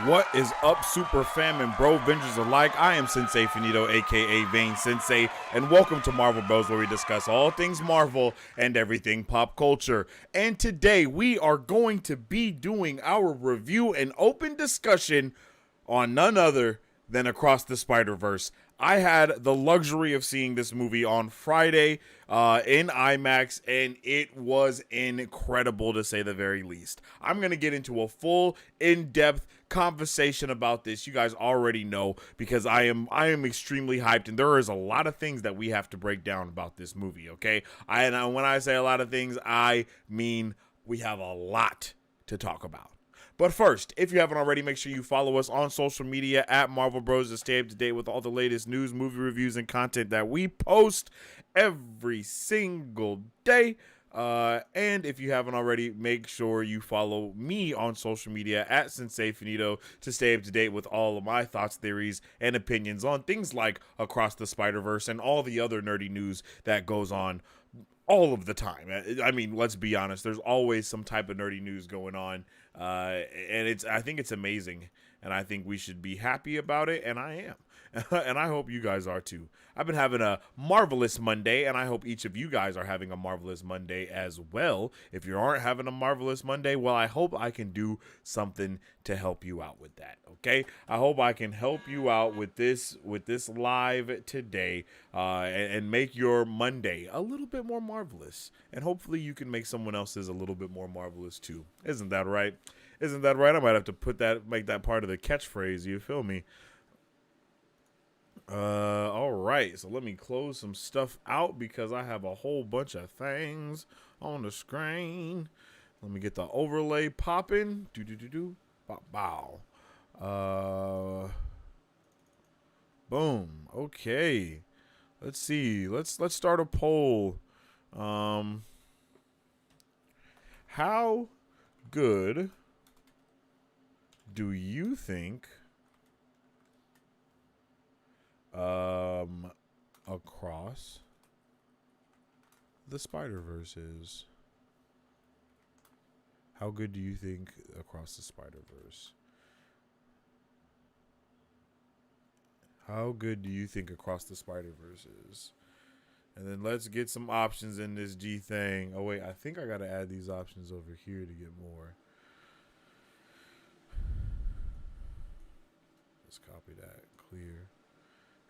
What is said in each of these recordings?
What is up, Super Fam and Bro Vengers alike? I am Sensei Finito, aka Vane Sensei, and welcome to Marvel Bros, where we discuss all things Marvel and everything pop culture. And today we are going to be doing our review and open discussion on none other than Across the Spider-Verse. I had the luxury of seeing this movie on Friday in IMAX, and it was incredible to say the very least. I'm going to get into a full, in-depth conversation about this. You guys already know because I am extremely hyped, and there is a lot of things that we have to break down about this movie, okay? And when I say a lot of things, I mean we have a lot to talk about. But first, if you haven't already, make sure you follow us on social media at Marvel Bros to stay up to date with all the latest news, movie reviews, and content that we post every single day. And if you haven't already, make sure you follow me on social media at Sensei Finito to stay up to date with all of my thoughts, theories, and opinions on things like Across the Spider-Verse and all the other nerdy news that goes on all of the time. I mean, let's be honest, there's always some type of nerdy news going on, and I think it's amazing, and I think we should be happy about it, and I am. And I hope you guys are too. I've been having a marvelous Monday, and I hope each of you guys are having a marvelous Monday as well. If you aren't having a marvelous Monday, well, I hope I can do something to help you out with that, okay? I hope I can help you out with this live today, and make your Monday a little bit more marvelous. And hopefully you can make someone else's a little bit more marvelous too. Isn't that right? Isn't that right? I might have to make that part of the catchphrase, you feel me? All right, so let me close some stuff out because I have a whole bunch of things on the screen. Let me get the overlay popping. Bow. Boom. Okay. Let's see. Let's start a poll. How good do you think Across the Spider-Verse is? How good do you think Across the Spider-Verse? How good do you think Across the Spider-Verse is? And then let's get some options in this G thing. Oh wait, I think I gotta add these options over here to get more. Let's copy that. Clear.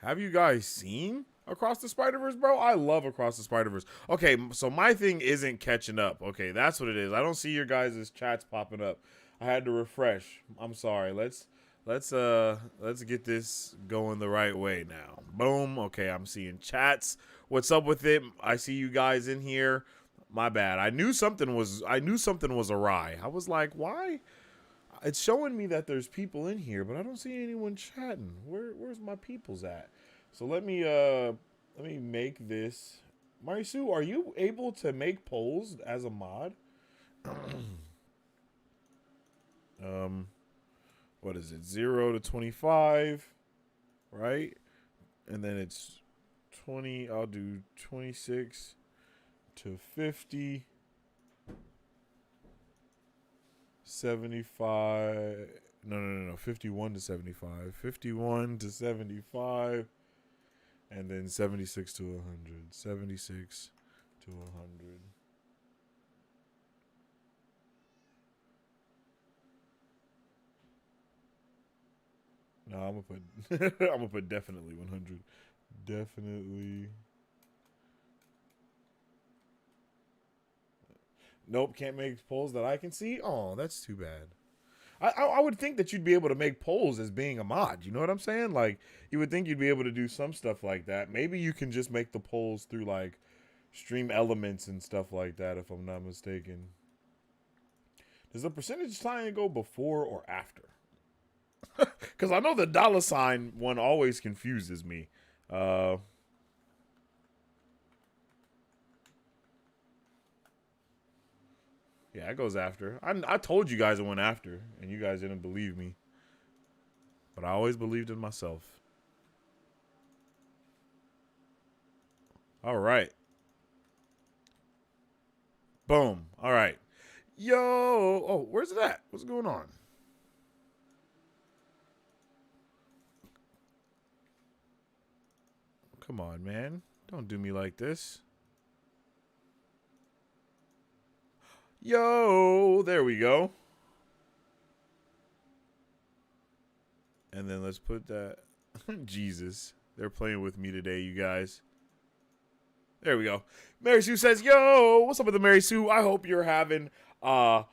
Have you guys seen Across the Spider-Verse, bro? I love Across the Spider-Verse. Okay, so my thing isn't catching up. Okay, that's what it is. I don't see your guys' chats popping up. I had to refresh. I'm sorry. Let's get this going the right way now. Boom. Okay, I'm seeing chats. What's up with it? I see you guys in here. My bad. I knew something was awry. I was like, why? It's showing me that there's people in here, but I don't see anyone chatting. Where's my peoples at? So let me make this. Marisu, are you able to make polls as a mod? What is it? 0 to 25, right? And then it's 20. I'll do 26 to 50. 75. No. 51 to 75. 51 to 75. And then 76 to 100. 76 to 100. No, I'm gonna put I'm gonna put definitely 100. Definitely. Nope, can't make polls that I can see. Oh, that's too bad. I would think that you'd be able to make polls as being a mod. You know what I'm saying? Like, you would think you'd be able to do some stuff like that. Maybe you can just make the polls through, like, stream elements and stuff like that, if I'm not mistaken. Does the percentage sign go before or after? Because I know the $ one always confuses me. Yeah, it goes after. I told you guys it went after, and you guys didn't believe me. But I always believed in myself. All right. Boom. All right. Yo. Oh, where's it at? What's going on? Come on, man. Don't do me like this. Yo, there we go. And then let's put that. Jesus, they're playing with me today, you guys. There we go. Mary Sue says, yo, what's up with the Mary Sue? I hope you're having, I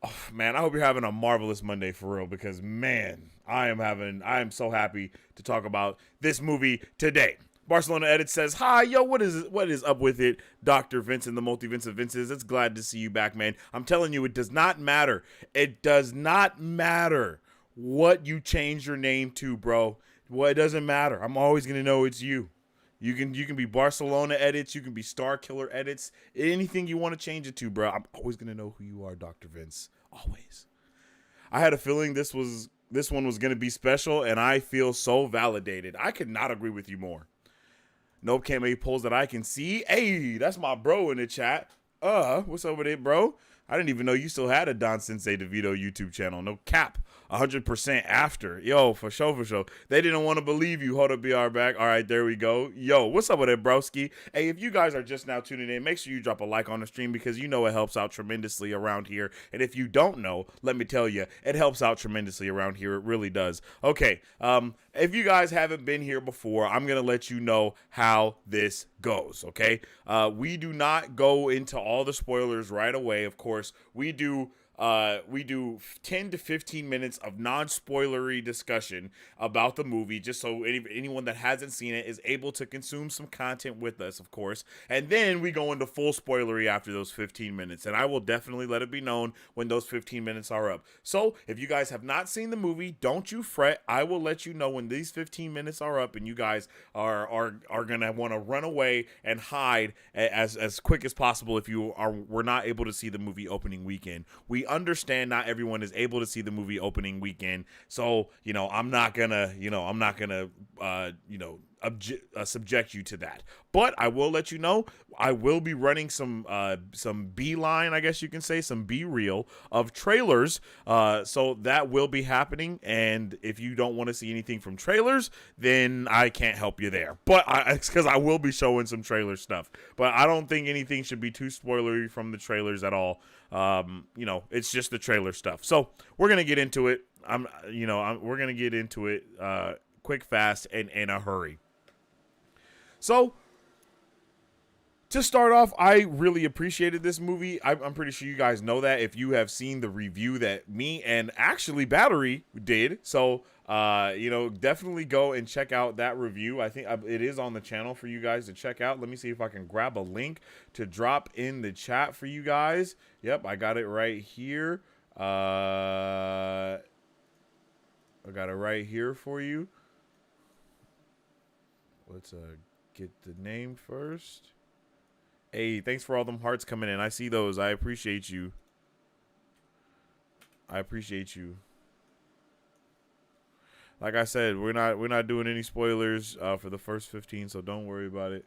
hope you're having a marvelous Monday for real, because man, I am so happy to talk about this movie today. Barcelona Edit says, hi, yo, what is up with it? Dr. Vincent, the multi-Vince of Vinces. It's glad to see you back, man. I'm telling you, it does not matter. It does not matter what you change your name to, bro. Well, it doesn't matter. I'm always going to know it's you. You can be Barcelona Edits. You can be Star Killer Edits. Anything you want to change it to, bro. I'm always going to know who you are, Dr. Vince. Always. I had a feeling this one was going to be special, and I feel so validated. I could not agree with you more. Nope, can't make polls that I can see. Hey, that's my bro in the chat. What's up with it, bro? I didn't even know you still had a Don Sensei DeVito YouTube channel. No cap. 100% after. Yo, for sure, for sure. They didn't want to believe you. Hold up, BR back. All right, there we go. Yo, what's up with it, broski? Hey, if you guys are just now tuning in, make sure you drop a like on the stream, because you know it helps out tremendously around here. And if you don't know, let me tell you, it helps out tremendously around here. It really does. Okay, if you guys haven't been here before, I'm going to let you know how this goes, okay? We do not go into all the spoilers right away. Of course, we do 10 to 15 minutes of non-spoilery discussion about the movie, just so anyone that hasn't seen it is able to consume some content with us, of course. And then we go into full spoilery after those 15 minutes, and I will definitely let it be known when those 15 minutes are up. So if you guys have not seen the movie, don't you fret. I will let you know when these 15 minutes are up, and you guys are gonna want to run away and hide as quick as possible if we're not able to see the movie opening weekend. We understand not everyone is able to see the movie opening weekend, so I'm not gonna subject you to that. But I will let you know, I will be running some B-line, I guess you can say, some B-reel of trailers, so that will be happening. And if you don't want to see anything from trailers, then I can't help you there. But it's because I will be showing some trailer stuff, but I don't think anything should be too spoilery from the trailers at all. It's just the trailer stuff. So we're gonna get into it. We're gonna get into it quick, fast, and in a hurry. So to start off, I really appreciated this movie. I'm pretty sure you guys know that if you have seen the review that me and actually Battery did. So, definitely go and check out that review. I think it is on the channel for you guys to check out. Let me see if I can grab a link to drop in the chat for you guys. Yep, I got it right here. I got it right here for you. Let's get the name first. Hey, thanks for all them hearts coming in. I see those. I appreciate you. Like I said, we're not doing any spoilers for the first 15, so don't worry about it.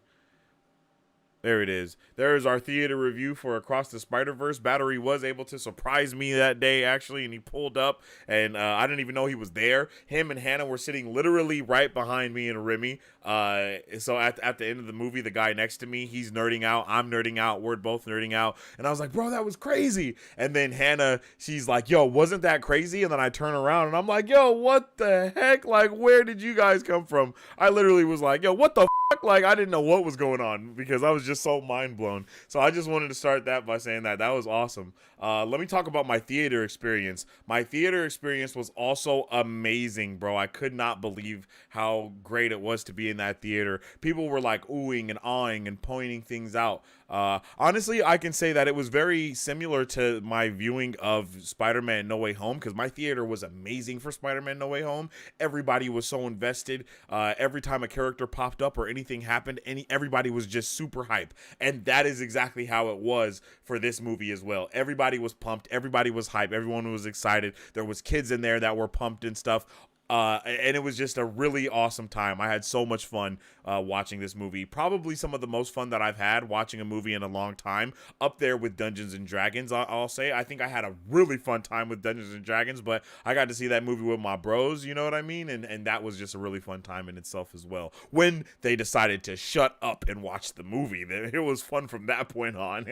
There it is. There is our theater review for Across the Spider-Verse. Battery was able to surprise me that day, actually, and he pulled up, and I didn't even know he was there. Him and Hannah were sitting literally right behind me and Remy. So at the end of the movie, the guy next to me, he's nerding out. I'm nerding out. We're both nerding out. And I was like, bro, that was crazy. And then Hannah, she's like, yo, wasn't that crazy? And then I turn around, and I'm like, yo, what the heck? Like, where did you guys come from? I literally was like, yo, what the like, I didn't know what was going on because I was just so mind blown. So I just wanted to start that by saying that was awesome. Let me talk about my theater experience. My theater experience was also amazing, bro. I could not believe how great it was to be in that theater. People were like oohing and awing and pointing things out. Honestly, I can say that it was very similar to my viewing of Spider-Man No Way Home, because my theater was amazing for Spider-Man No Way Home. Everybody was so invested. Every time a character popped up or anything happened, everybody was just super hype. And that is exactly how it was for this movie as well. Everybody was pumped. Everybody was hype. Everyone was excited. There was kids in there that were pumped and stuff. And it was just a really awesome time. I had so much fun watching this movie. Probably some of the most fun that I've had watching a movie in a long time. Up there with Dungeons and Dragons, I'll say. I think I had a really fun time with Dungeons and Dragons, but I got to see that movie with my bros, you know what I mean? And that was just a really fun time in itself as well. When they decided to shut up and watch the movie, it was fun from that point on.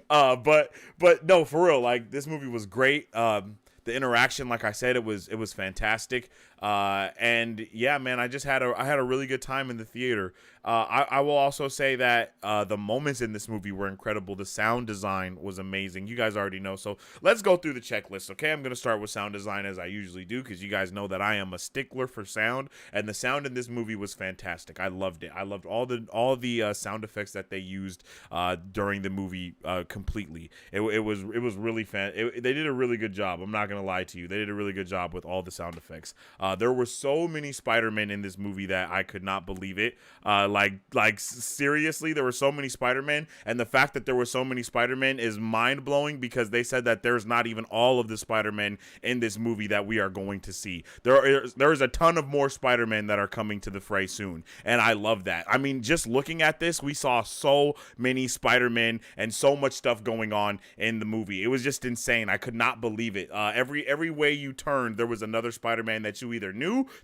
But no, for real, like, this movie was great. The interaction, like I said, it was fantastic. And yeah, man, I had a really good time in the theater. I will also say that the moments in this movie were incredible. The sound design was amazing. You guys already know. So let's go through the checklist, okay? I'm going to start with sound design as I usually do, because you guys know that I am a stickler for sound, and the sound in this movie was fantastic. I loved it. I loved all the sound effects that they used during the movie completely. It was really they did a really good job. I'm not going to lie to you. They did a really good job with all the sound effects. There were so many Spider-Men in this movie that I could not believe it. Like seriously, there were so many Spider-Men, and the fact that there were so many Spider-Men is mind-blowing, because they said that there's not even all of the Spider-Men in this movie that we are going to see. There's a ton of more Spider-Men that are coming to the fray soon, and I love that. I mean, just looking at this, we saw so many Spider-Men and so much stuff going on in the movie. It was just insane. I could not believe it. Every way you turned, there was another Spider-Man that you either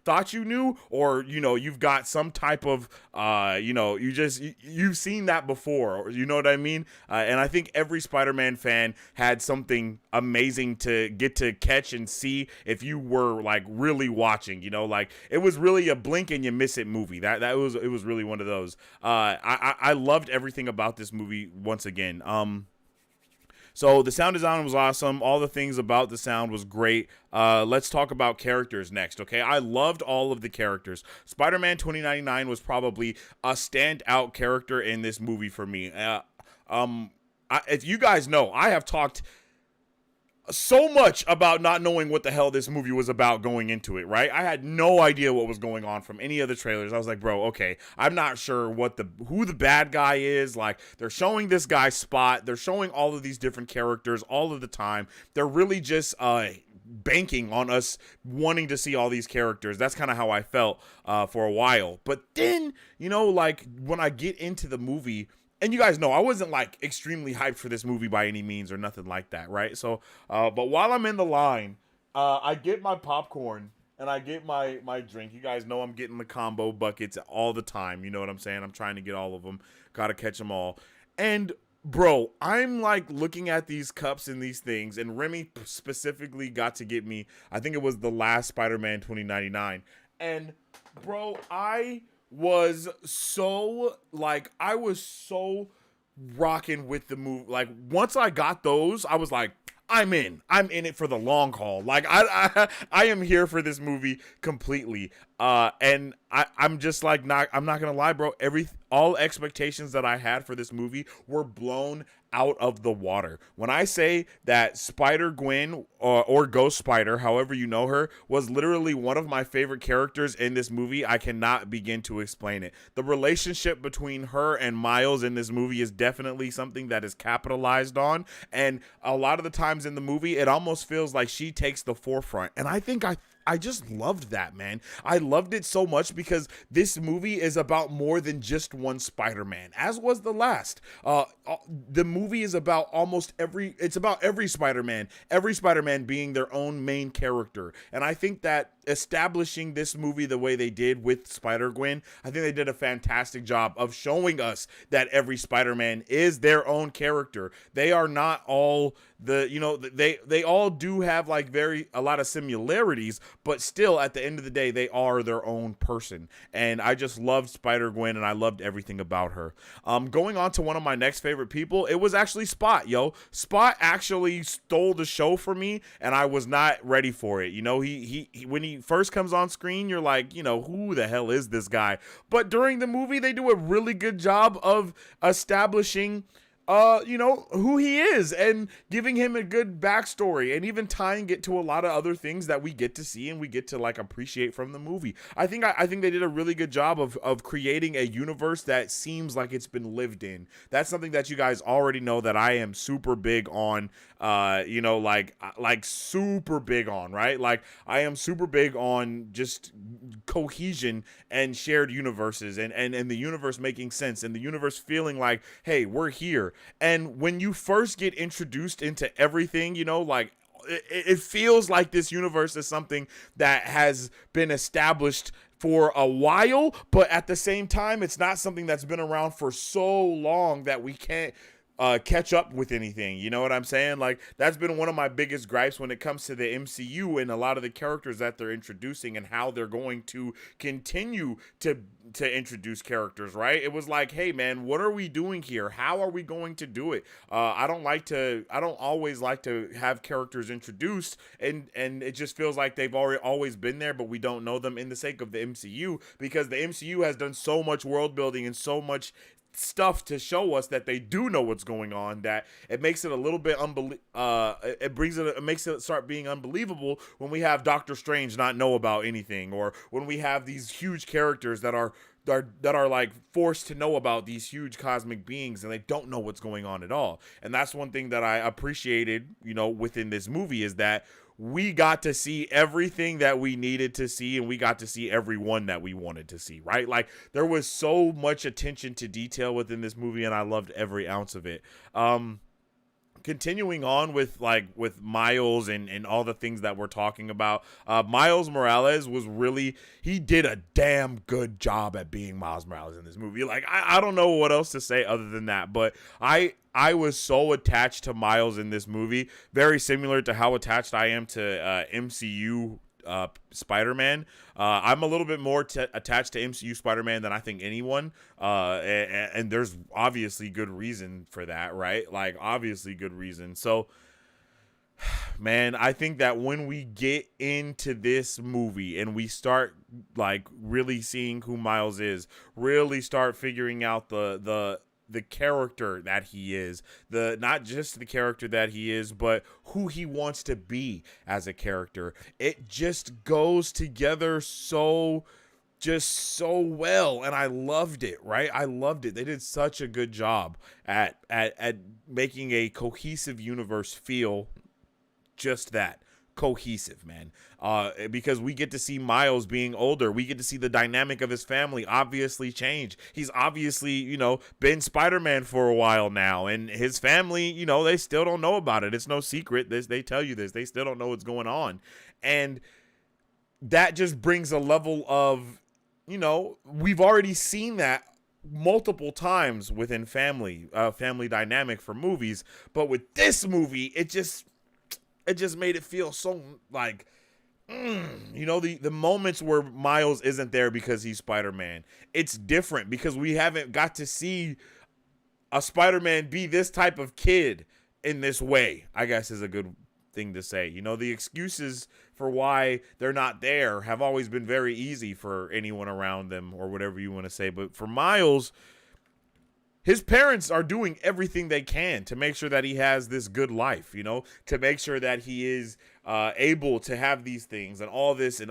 thought you knew, or you've got some type of you've seen that before, or you know what I mean. And I think every Spider-Man fan had something amazing to get to catch and see if you were like really watching. Like, it was really a blink and you miss it movie. It was really one of those. I loved everything about this movie once again. So the sound design was awesome. All the things about the sound was great. Let's talk about characters next, okay? I loved all of the characters. Spider-Man 2099 was probably a standout character in this movie for me. If you guys know, I have talked so much about not knowing what the hell this movie was about going into it, right? I had no idea what was going on from any of the trailers. I was like, bro, okay, I'm not sure who the bad guy is. Like, they're showing this guy Spot. They're showing all of these different characters all of the time. They're really just banking on us wanting to see all these characters. That's kind of how I felt for a while. But then, like, when I get into the movie, and you guys know, I wasn't like extremely hyped for this movie by any means or nothing like that, right? So, but while I'm in the line, I get my popcorn and I get my drink. You guys know I'm getting the combo buckets all the time. You know what I'm saying? I'm trying to get all of them. Got to catch them all. And bro, I'm like looking at these cups and these things, and Remy specifically got to get me, I think it was the last Spider-Man 2099. And bro, I was so rocking with the movie. Like, once I got those, I was like, I'm in it for the long haul. Like, I am here for this movie completely. And I'm just like, I'm not gonna lie, bro. All expectations that I had for this movie were blown out of the water. When I say that Spider-Gwen or Ghost Spider, however you know her, was literally one of my favorite characters in this movie, I cannot begin to explain it. The relationship between her and Miles in this movie is definitely something that is capitalized on, and a lot of the times in the movie, it almost feels like she takes the forefront, and I think I just loved that, man. I loved it so much because this movie is about more than just one Spider-Man, as was the last. The movie is about it's about every Spider-Man being their own main character. And I think that establishing this movie the way they did with Spider-Gwen, I think they did a fantastic job of showing us that every Spider-Man is their own character. They are not all they all do have like a lot of similarities, but still at the end of the day, they are their own person. And I just loved Spider-Gwen, and I loved everything about her. Going on to one of my next favorite people, it was actually Spot, yo. Spot actually stole the show for me, and I was not ready for it. He when he first comes on screen, you're like, who the hell is this guy? But during the movie, they do a really good job of establishing who he is and giving him a good backstory and even tying it to a lot of other things that we get to see and we get to like appreciate from the movie. I think they did a really good job of creating a universe that seems like it's been lived in. That's something that you guys already know that I am super big on, like super big on, right? Like I am super big on just cohesion and shared universes and the universe making sense and the universe feeling like, hey, we're here. And when you first get introduced into everything, like it feels like this universe is something that has been established for a while, but at the same time, it's not something that's been around for so long that we can't catch up with anything. You know what I'm saying? Like that's been one of my biggest gripes when it comes to the MCU and a lot of the characters that they're introducing and how they're going to continue to introduce characters, right? It was like, hey man, what are we doing here? How are we going to do it? I don't always like to have characters introduced and it just feels like they've always been there, but we don't know them in the sake of the MCU, because the MCU has done so much world building and so much stuff to show us that they do know what's going on, that it makes it a little bit it makes it start being unbelievable when we have Doctor Strange not know about anything, or when we have these huge characters that are like forced to know about these huge cosmic beings and they don't know what's going on at all. And that's one thing that I appreciated, within this movie, is that we got to see everything that we needed to see, and we got to see everyone that we wanted to see, right? Like there was so much attention to detail within this movie, and I loved every ounce of it. Continuing on with Miles and all the things that we're talking about, Miles Morales he did a damn good job at being Miles Morales in this movie. Like I don't know what else to say other than that, but I was so attached to Miles in this movie, very similar to how attached I am to MCU Spider-Man. I'm a little bit more attached to MCU Spider-Man than I think anyone, and there's obviously good reason for that, right? Like obviously good reason. So man, I think that when we get into this movie and we start like really seeing who Miles is, really start figuring out the character that he is, not just the character that he is, but who he wants to be as a character, it just goes together so well, and I loved it, right? I loved it. They did such a good job at making a cohesive universe feel just that, cohesive, man. Because we get to see Miles being older, we get to see the dynamic of his family obviously change. He's obviously, been Spider-Man for a while now, and his family, they still don't know about it. It's no secret. They tell you this. They still don't know what's going on, and that just brings a level of, we've already seen that multiple times within family dynamic for movies, but with this movie, it just made it feel so like, the moments where Miles isn't there because he's Spider-Man, it's different because we haven't got to see a Spider-Man be this type of kid in this way, I guess is a good thing to say. The excuses for why they're not there have always been very easy for anyone around them, or whatever you want to say. But for Miles, his parents are doing everything they can to make sure that he has this good life, to make sure that he is able to have these things and all this, and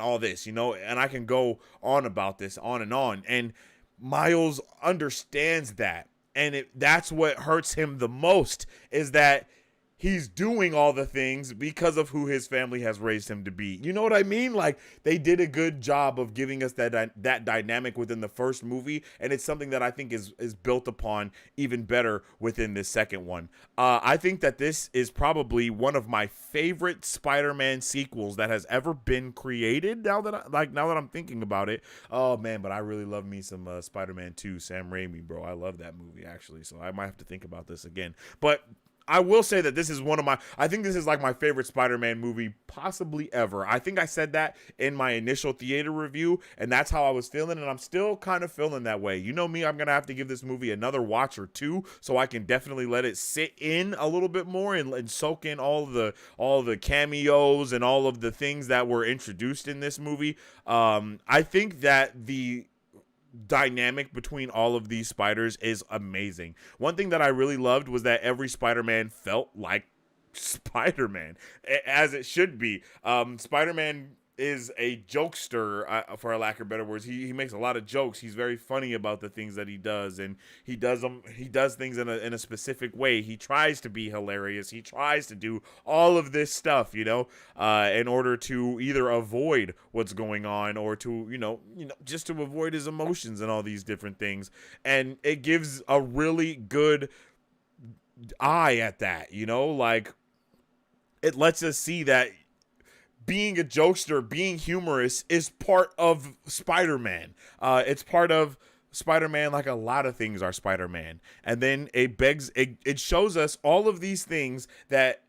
I can go on about this on and on. And Miles understands that. And that's what hurts him the most, is that he's doing all the things because of who his family has raised him to be. You know what I mean? Like, they did a good job of giving us that dynamic within the first movie, and it's something that I think is built upon even better within this second one. I think that this is probably one of my favorite Spider-Man sequels that has ever been created. Now that I'm thinking about it, oh man, but I really love me some Spider-Man 2, Sam Raimi, bro. I love that movie actually, so I might have to think about this again. But I will say that this is I think this is like my favorite Spider-Man movie possibly ever. I think I said that in my initial theater review, and that's how I was feeling, and I'm still kind of feeling that way. You know me, I'm going to have to give this movie another watch or two so I can definitely let it sit in a little bit more and soak in all the cameos and all of the things that were introduced in this movie. I think that dynamic between all of these spiders is amazing. One thing that I really loved was that every Spider-Man felt like Spider-Man, as it should be. Spider-Man is a jokester, for a lack of better words. He makes a lot of jokes. He's very funny about the things that he does, and he does things in a specific way. He tries to be hilarious. He tries to do all of this stuff, in order to either avoid what's going on or to just to avoid his emotions and all these different things. And it gives a really good eye at that, like it lets us see that being a jokester, being humorous is part of Spider-Man. It's part of Spider-Man, like a lot of things are Spider-Man. And then it shows us all of these things that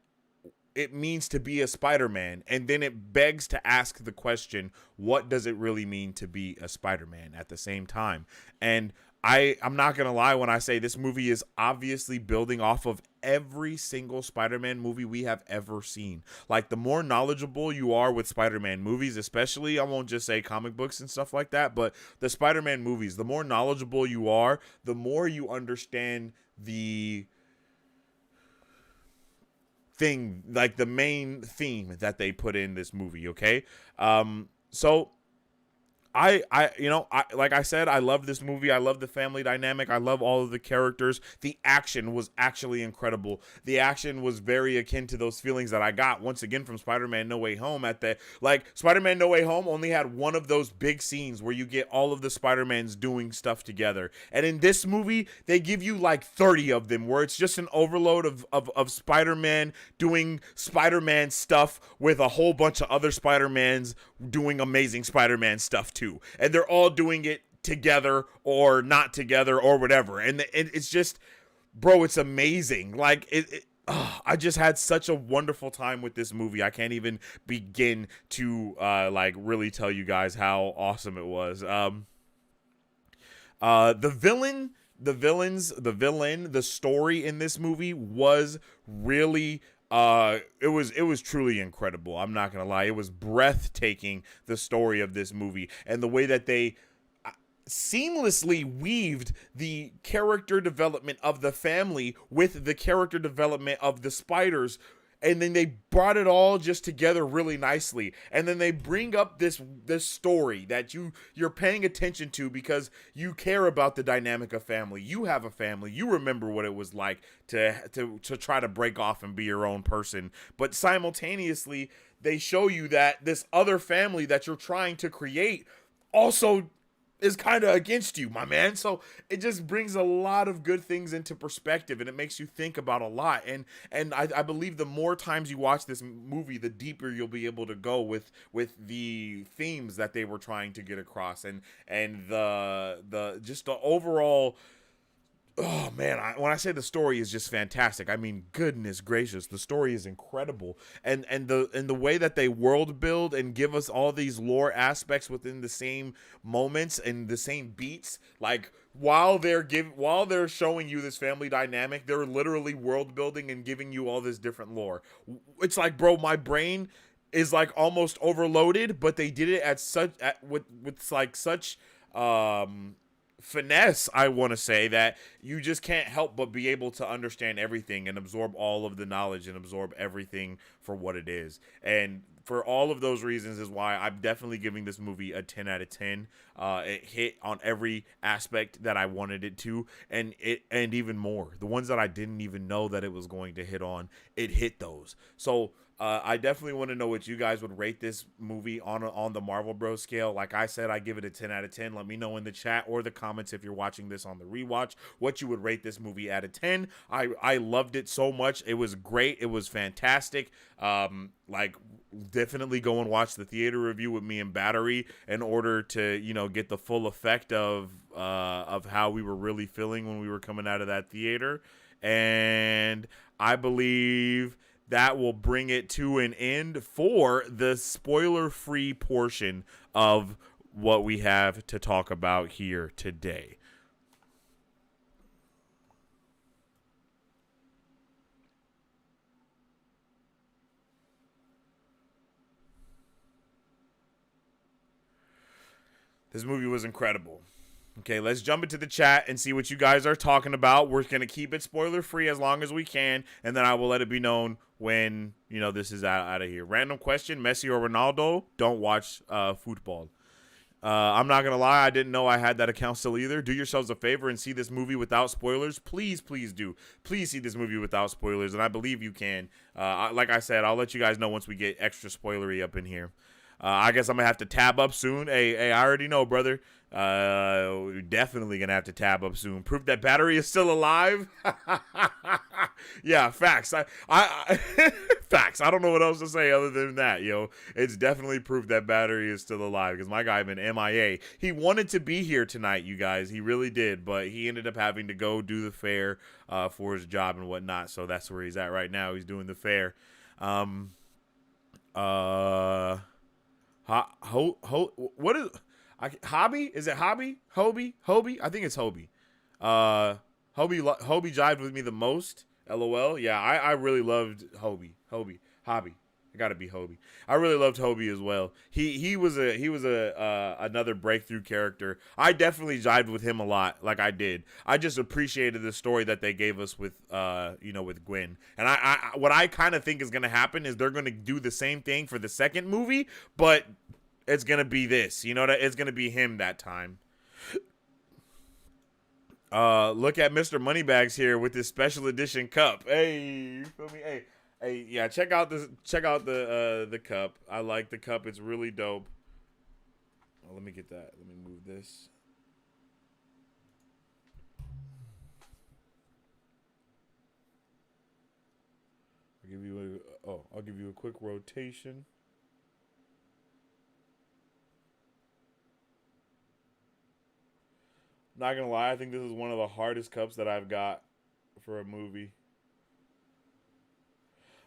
it means to be a Spider-Man, and then it begs to ask the question, what does it really mean to be a Spider-Man at the same time? And I'm not going to lie when I say this movie is obviously building off of every single Spider-Man movie we have ever seen. Like, the more knowledgeable you are with Spider-Man movies, especially, I won't just say comic books and stuff like that, but the Spider-Man movies, the more knowledgeable you are, the more you understand the thing, like the main theme that they put in this movie, okay? So like I said, I love this movie. I love the family dynamic. I love all of the characters. The action was actually incredible. The action was very akin to those feelings that I got once again from Spider-Man No Way Home. Spider-Man No Way Home only had one of those big scenes where you get all of the Spider-Mans doing stuff together. And in this movie, they give you like 30 of them, where it's just an overload of Spider-Man doing Spider-Man stuff with a whole bunch of other Spider-Mans doing amazing Spider-Man stuff too. And they're all doing it together or not together or whatever. And it's just, bro, it's amazing. Like, I just had such a wonderful time with this movie. I can't even begin to really tell you guys how awesome it was. The story in this movie was really it was truly incredible. I'm not gonna lie, it was breathtaking, the story of this movie and the way that they seamlessly weaved the character development of the family with the character development of the spiders. And then they brought it all just together really nicely. And then they bring up this story that you're paying attention to because you care about the dynamic of family. You have a family. You remember what it was like to try to break off and be your own person. But simultaneously, they show you that this other family that you're trying to create also is kind of against you, my man. So it just brings a lot of good things into perspective, and it makes you think about a lot. And I believe the more times you watch this movie, the deeper you'll be able to go with the themes that they were trying to get across, and the just the overall. Oh man, when I say the story is just fantastic, I mean, goodness gracious, the story is incredible, and the way that they world build and give us all these lore aspects within the same moments and the same beats, like while they're showing you this family dynamic, they're literally world building and giving you all this different lore. It's like, bro, my brain is like almost overloaded, but they did it with such finesse, I want to say, that you just can't help but be able to understand everything and absorb all of the knowledge and absorb everything for what it is. And for all of those reasons is why I'm definitely giving this movie a 10 out of 10. It hit on every aspect that I wanted it to, and even more. The ones that I didn't even know that it was going to hit on, it hit those. So I definitely want to know what you guys would rate this movie on the Marvel Bros scale. Like I said, I give it a 10 out of 10. Let me know in the chat or the comments if you're watching this on the rewatch what you would rate this movie out of 10. I loved it so much. It was great. It was fantastic. Definitely go and watch the theater review with me and Battery in order to get the full effect of how we were really feeling when we were coming out of that theater. And I believe that will bring it to an end for the spoiler-free portion of what we have to talk about here today. This movie was incredible. Okay, let's jump into the chat and see what you guys are talking about. We're going to keep it spoiler free as long as we can, and then I will let it be known when, this is out of here. Random question, Messi or Ronaldo? Don't watch football. I'm not going to lie, I didn't know I had that account still either. Do yourselves a favor and see this movie without spoilers. Please, please do. Please see this movie without spoilers, and I believe you can. Like I said, I'll let you guys know once we get extra spoilery up in here. I guess I'm going to have to tab up soon. Hey, I already know, brother. We're definitely going to have to tab up soon. Proof that battery is still alive. Yeah, facts. I facts. I don't know what else to say other than that, yo. It's definitely proof that battery is still alive because my guy been MIA. He wanted to be here tonight, you guys. He really did, but he ended up having to go do the fair for his job and whatnot. So that's where he's at right now. He's doing the fair. What is hobby? Is it hobby? Hobie? I think it's Hobie. Hobie jived with me the most. LOL. Yeah, I really loved Hobie. Hobby. It gotta be Hobie. I really loved Hobie as well. He was another breakthrough character. I definitely jived with him a lot, like I did. I just appreciated the story that they gave us with with Gwen. And I what I kind of think is gonna happen is they're gonna do the same thing for the second movie, but it's gonna be this. It's gonna be him that time. Look at Mr. Moneybags here with this special edition cup. Hey, you feel me? Hey, yeah, check out the cup. I like the cup. It's really dope. Oh, let me get that. Let me move this. I'll give you a quick rotation. Not gonna lie, I think this is one of the hardest cups that I've got for a movie.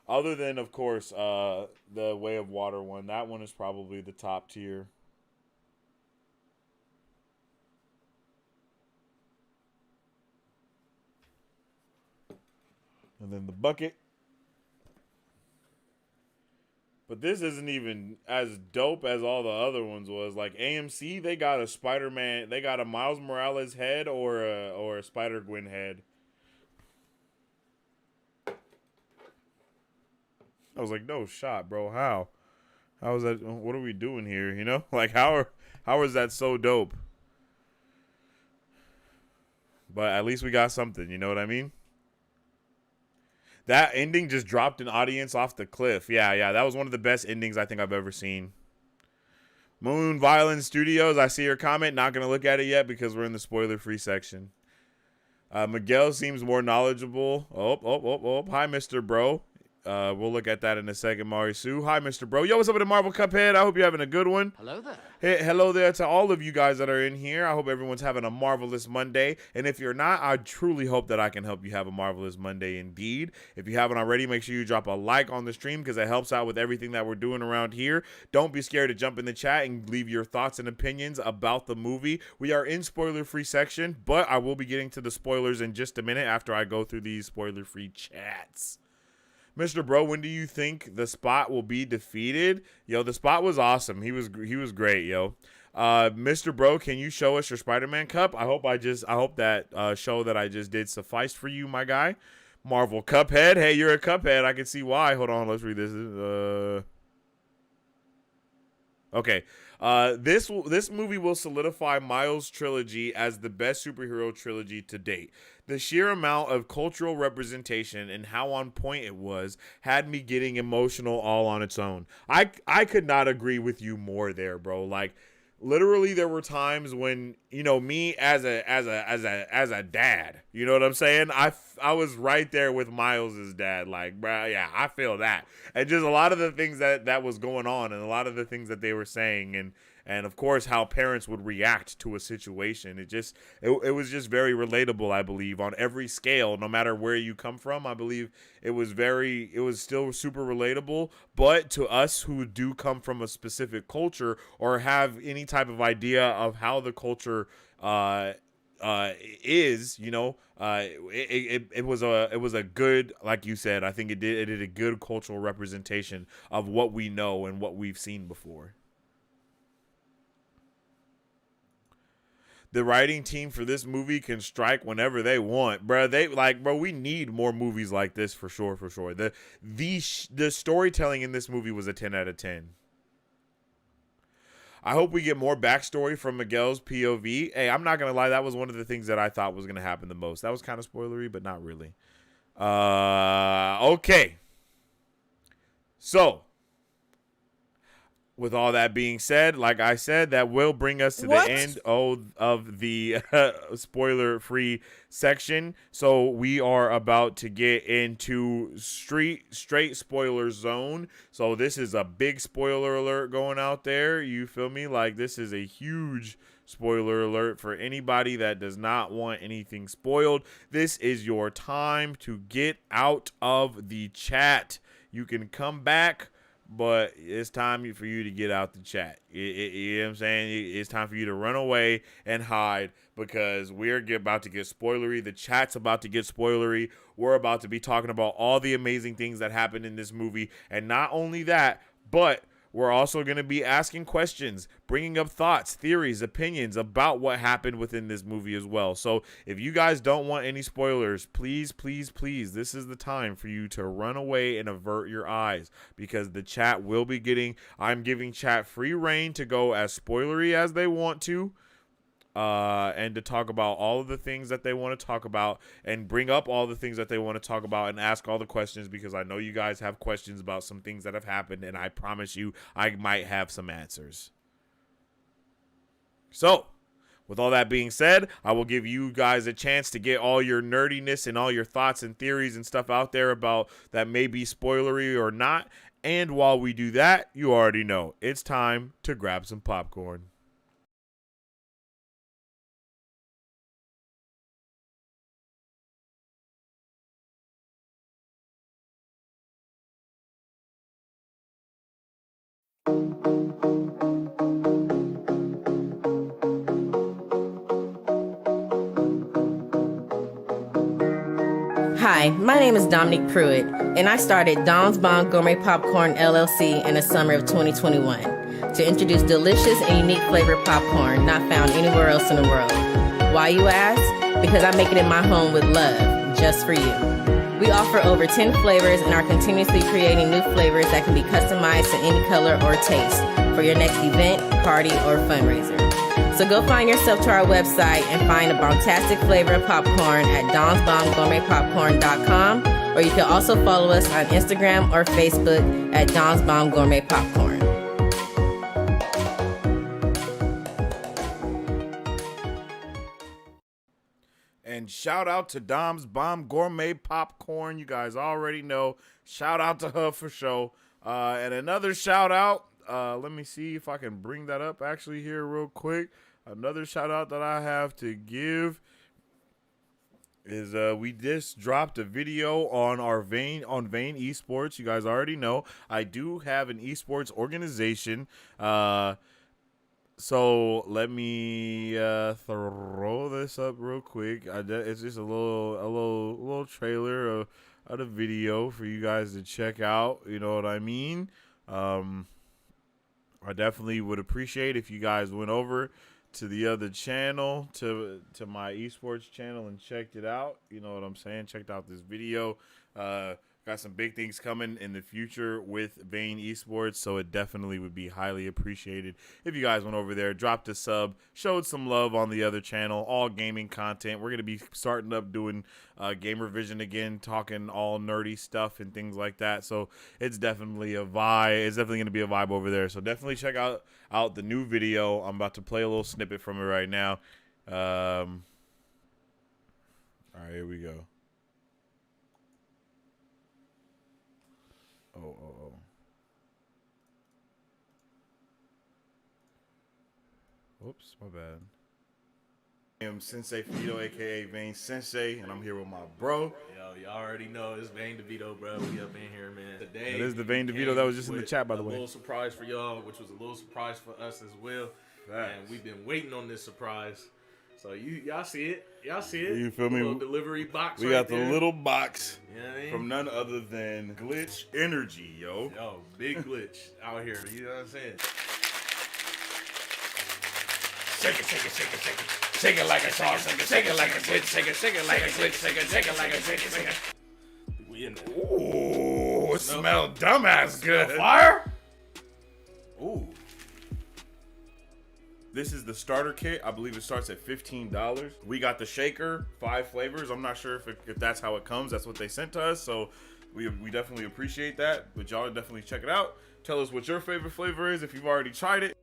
Other than, of course, the Way of Water one. That one is probably the top tier. And then the bucket. But this isn't even as dope as all the other ones was. Like AMC, they got a Spider-Man, they got a Miles Morales head or a Spider-Gwen head. I was like, no shot, bro. How is that? What are we doing here? Like how is that so dope? But at least we got something. You know what I mean? That ending just dropped an audience off the cliff. Yeah. That was one of the best endings I think I've ever seen. Moon Violin Studios. I see your comment. Not going to look at it yet because we're in the spoiler-free section. Miguel seems more knowledgeable. Oh. Hi, Mr. Bro. We'll look at that in a second, Marisu. Hi, Mr. Bro. Yo, what's up with the Marvel Cuphead? I hope you're having a good one. Hello there. Hey, hello there to all of you guys that are in here. I hope everyone's having a marvelous Monday. And if you're not, I truly hope that I can help you have a marvelous Monday indeed. If you haven't already, make sure you drop a like on the stream because it helps out with everything that we're doing around here. Don't be scared to jump in the chat and leave your thoughts and opinions about the movie. We are in spoiler-free section, but I will be getting to the spoilers in just a minute after I go through these spoiler-free chats. Mr. Bro, when do you think the Spot will be defeated? Yo, the Spot was awesome. He was great, yo. Mr. Bro, can you show us your Spider-Man cup? I hope that show that I just did sufficed for you, my guy. Marvel Cuphead. Hey, you're a Cuphead. I can see why. Hold on, let's read this. Okay. This movie will solidify Miles' trilogy as the best superhero trilogy to date. The sheer amount of cultural representation and how on point it was had me getting emotional all on its own. I could not agree with you more there, bro. Like literally there were times when, me as a dad, you know what I'm saying? I was right there with Miles's dad. Like, bro, yeah, I feel that. And just a lot of the things that was going on and a lot of the things that they were saying and of course how parents would react to a situation. It was just very relatable, I believe, on every scale, no matter where you come from. I believe it was still super relatable, but to us who do come from a specific culture or have any type of idea of how the culture is, it was a good, like you said, I think it did a good cultural representation of what we know and what we've seen before. the writing team for this movie can strike whenever they want, bro. We need more movies like this for sure, for sure. The storytelling in this movie was a 10 out of 10. I hope we get more backstory from Miguel's POV. Hey, I'm not gonna lie, that was one of the things that I thought was gonna happen the most. That was kind of spoilery, but not really. Okay. So, with all that being said, like I said, that will bring us to the end of the spoiler-free section. So we are about to get into straight spoiler zone. So this is a big spoiler alert going out there. You feel me? Like, this is a huge spoiler alert for anybody that does not want anything spoiled. This is your time to get out of the chat. You can come back, but it's time for you to get out the chat. You know what I'm saying? It's time for you to run away and hide, because we're about to get spoilery. The chat's about to get spoilery. We're about to be talking about all the amazing things that happened in this movie. And not only that, but we're also going to be asking questions, bringing up thoughts, theories, opinions about what happened within this movie as well. So if you guys don't want any spoilers, please, please, please, this is the time for you to run away and avert your eyes, because the chat will be I'm giving chat free reign to go as spoilery as they want to. And to talk about all of the things that they want to talk about, and bring up all the things that they want to talk about, and ask all the questions, because I know you guys have questions about some things that have happened, and I promise you I might have some answers. So, with all that being said, I will give you guys a chance to get all your nerdiness and all your thoughts and theories and stuff out there about that may be spoilery or not. And while we do that, you already know it's time to grab some popcorn. Hi, my name is Dominique Pruitt, and I started Don's Bomb Gourmet Popcorn LLC in the summer of 2021 to introduce delicious and unique flavored popcorn not found anywhere else in the world. Why, you ask? Because I make it in my home with love, just for you. We offer over 10 flavors and are continuously creating new flavors that can be customized to any color or taste for your next event, party, or fundraiser. So go find yourself to our website and find a bombastic flavor of popcorn at donsbombgourmetpopcorn.com, or you can also follow us on Instagram or Facebook at Don's Bomb Gourmet Popcorn. And shout out to Dom's Bomb Gourmet Popcorn. You guys already know. Shout out to her for sure. And another shout out. Let me see if I can bring that up actually here real quick. Another shout out that I have to give is we just dropped a video on our Vane Esports. You guys already know I do have an esports organization. So let me throw this up real quick. It's just a little trailer of the video for you guys to check out. You know what I mean? I definitely would appreciate if you guys went over to the other channel, to my esports channel, and checked it out. You know what I'm saying? Checked out this video. Got some big things coming in the future with Vane Esports, so it definitely would be highly appreciated if you guys went over there, dropped a sub, showed some love on the other channel, all gaming content. We're going to be starting up doing Gamer Vision again, talking all nerdy stuff and things like that, so it's definitely a vibe. It's definitely going to be a vibe over there, so definitely check out the new video. I'm about to play a little snippet from it right now. All right, here we go. Oh. Whoops, my bad. I am Sensei Finito, aka Vane Sensei, and I'm here with my bro. Yo, y'all already know it's Vane DeVito, bro. We up in here, man. Today, it is the Vane DeVito that was just in the chat, by the way. A little surprise for y'all, which was a little surprise for us as well. Facts. And we've been waiting on this surprise. So y'all see it. Y'all see it. You feel me? Little delivery box. We got the little box I mean? from none other than Glitch Energy, yo. Big glitch out here. You know what I'm saying? Shake it, shake it, shake it, shake it. Shake it like a tall, shake it like a switch, shake it like a switch, shake it like a switch. We in there. Ooh, it smells dumbass good. Fire? Ooh. This is the starter kit. I believe it starts at $15. We got the shaker, 5 flavors. I'm not sure if that's how it comes. That's what they sent to us. So we definitely appreciate that. But y'all definitely check it out. Tell us what your favorite flavor is if you've already tried it.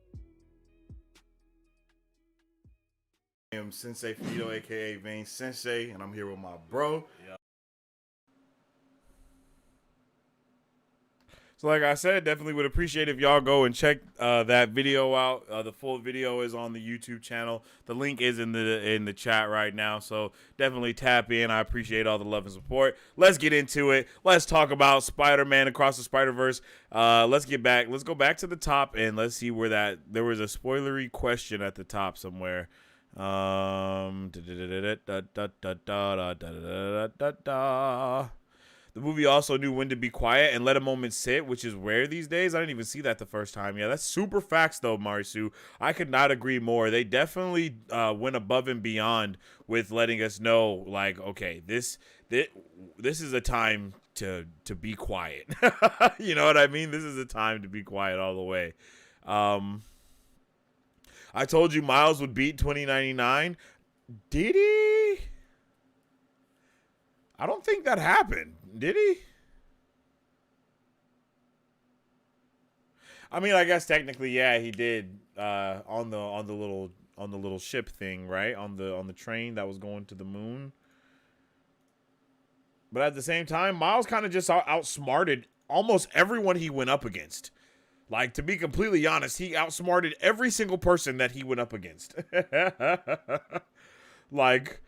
I am Sensei Finito, aka Vane Sensei, and I'm here with my bro. Yeah. So like I said, definitely would appreciate if y'all go and check that video out. The full video is on the YouTube channel. The link is in the chat right now. So definitely tap in. I appreciate all the love and support. Let's get into it. Let's talk about Spider-Man Across the Spider-Verse. Let's go back to the top and let's see where there was a spoilery question at the top somewhere. The movie also knew when to be quiet and let a moment sit, which is rare these days. I didn't even see that the first time. Yeah, that's super facts, though, Marisu. I could not agree more. They definitely went above and beyond with letting us know, like, okay, this is a time to be quiet. You know what I mean? This is a time to be quiet all the way. I told you Miles would beat 2099. Did he? I don't think that happened. Did he? I mean, I guess technically, yeah, he did. On the little ship thing, right? On the train that was going to the moon. But at the same time, Miles kind of just outsmarted almost everyone he went up against. Like, to be completely honest, he outsmarted every single person that he went up against. Like,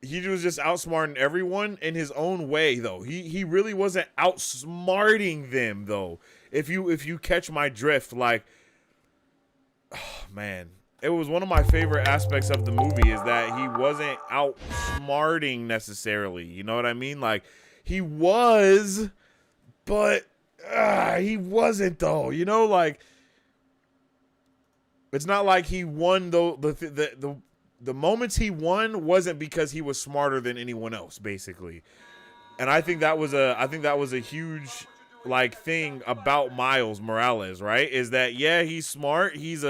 he was just outsmarting everyone in his own way, though. He really wasn't outsmarting them, though. If you catch my drift, like, oh, man, it was one of my favorite aspects of the movie is that he wasn't outsmarting necessarily. You know what I mean? Like, he was, but he wasn't, though. You know, like, it's not like he won the moments he won wasn't because he was smarter than anyone else, basically. And I think that was a huge like thing about Miles Morales, right? Is that yeah, he's smart. He's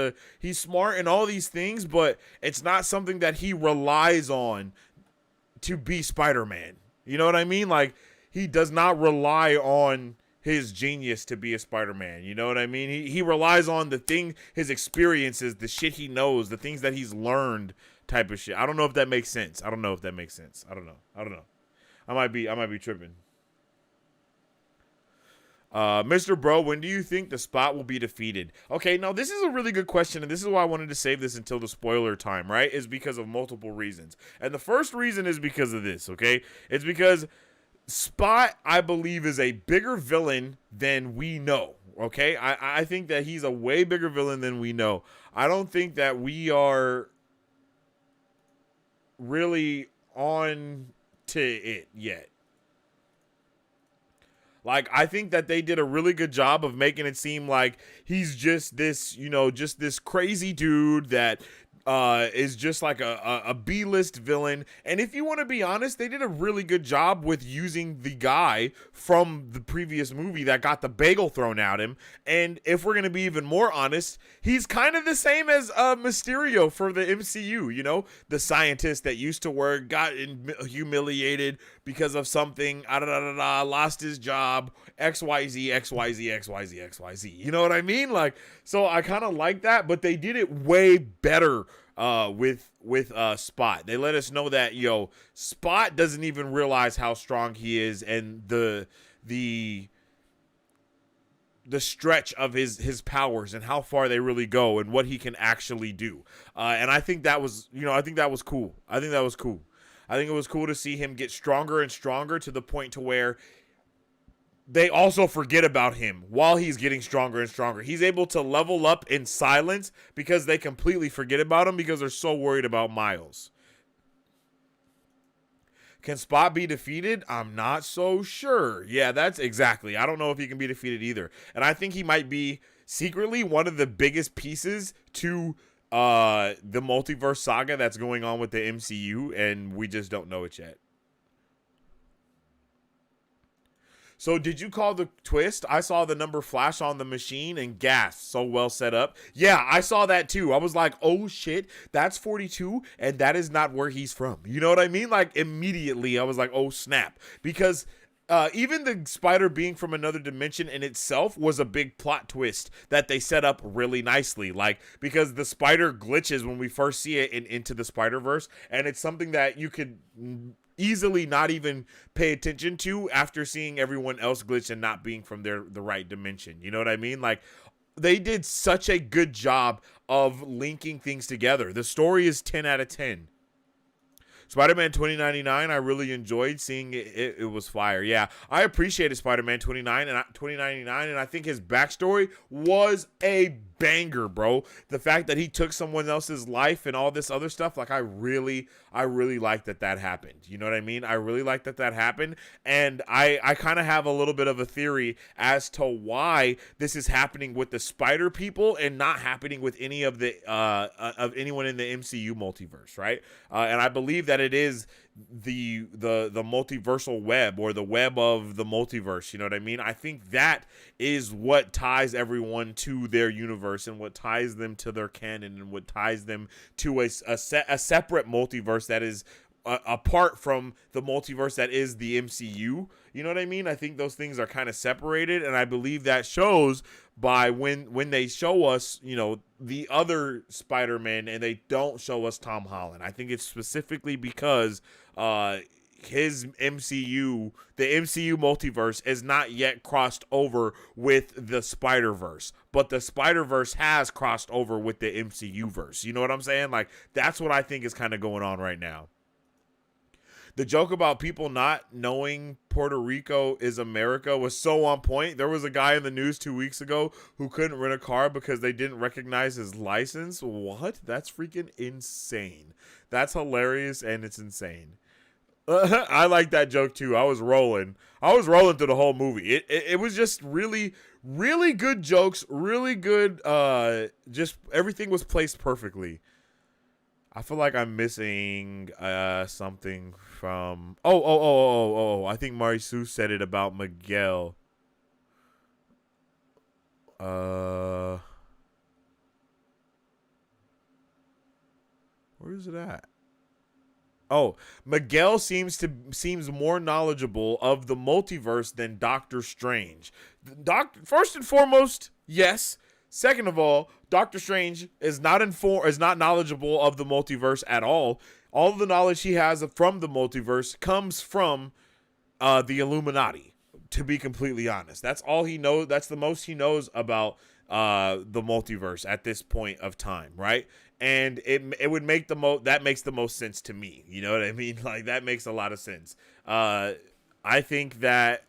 smart in all these things, but it's not something that he relies on to be Spider-Man. You know what I mean? Like, he does not rely on his genius to be a Spider-Man. You know what I mean? He relies on his experiences, the shit he knows, the things that he's learned, type of shit. I don't know if that makes sense. I don't know. I might be tripping. Mr. Bro, when do you think the Spot will be defeated? Okay, now this is a really good question, and this is why I wanted to save this until the spoiler time, right? Is because of multiple reasons. And the first reason is because of this, okay? It's because Spot, I believe, is a bigger villain than we know, okay? I think that he's a way bigger villain than we know. I don't think that we are really on to it yet. Like, I think that they did a really good job of making it seem like he's just this, just this crazy dude that is just like a B-list villain. And if you want to be honest, they did a really good job with using the guy from the previous movie that got the bagel thrown at him. And if we're going to be even more honest, he's kind of the same as Mysterio for the MCU, the scientist that used to work, got humiliated because of something, lost his job, XYZ, XYZ, XYZ, XYZ. You know what I mean? Like, so I kind of like that, but they did it way better with Spot. They let us know that Spot doesn't even realize how strong he is, and the stretch of his powers and how far they really go and what he can actually do. And I think that was cool. I think it was cool to see him get stronger and stronger to the point to where they also forget about him while he's getting stronger and stronger. He's able to level up in silence because they completely forget about him because they're so worried about Miles. Can Spot be defeated? I'm not so sure. Yeah, that's exactly. I don't know if he can be defeated either. And I think he might be secretly one of the biggest pieces to the multiverse saga that's going on with the MCU, and we just don't know it yet. So did you call the twist? I saw the number flash on the machine and gasped. So well set up. Yeah, I saw that too. I was like, oh shit, that's 42 and that is not where he's from. You know what I mean? Like immediately I was like, oh snap. Because even the spider being from another dimension in itself was a big plot twist that they set up really nicely. Like, because the spider glitches when we first see it in Into the Spider-Verse, and it's something that you could easily not even pay attention to after seeing everyone else glitch and not being from the right dimension. You know what I mean? Like, they did such a good job of linking things together. The story is 10 out of 10. Spider-Man 2099, I really enjoyed seeing it. It was fire. Yeah, I appreciated Spider-Man 2099, and I think his backstory was a banger, bro. The fact that he took someone else's life and all this other stuff, like I really like that happened. You know what I mean? I really like that happened, and I kind of have a little bit of a theory as to why this is happening with the Spider people and not happening with any of the of anyone in the MCU multiverse, right? And I believe that it is the multiversal web, or the web of the multiverse. You know what I mean? I think that is what ties everyone to their universe, and what ties them to their canon, and what ties them to a separate multiverse that is apart from the multiverse that is the MCU. You know what I mean? I think those things are kind of separated, and I believe that shows by when they show us, you know, the other Spider-Man and they don't show us Tom Holland. I think it's specifically because his MCU, the MCU multiverse is not yet crossed over with the Spider-Verse, but the Spider-Verse has crossed over with the MCU verse. You know what I'm saying? Like, that's what I think is kind of going on right now. The joke about people not knowing Puerto Rico is America was so on point. There was a guy in the news 2 weeks ago who couldn't rent a car because they didn't recognize his license. What? That's freaking insane. That's hilarious, and it's insane. I like that joke too. I was rolling through the whole movie. It was just really good jokes, really good. Just everything was placed perfectly. I feel like I'm missing something from. Oh! I think Marisu said it about Miguel. Where is it at? Oh, Miguel seems more knowledgeable of the multiverse than Doctor Strange. First and foremost, yes. Second of all, Doctor Strange is not knowledgeable of the multiverse at all. All of the knowledge he has from the multiverse comes from the Illuminati, to be completely honest. That's all he knows. That's the most he knows about the multiverse at this point of time, right? And it would make that makes the most sense to me. You know what I mean? Like, that makes a lot of sense. I think that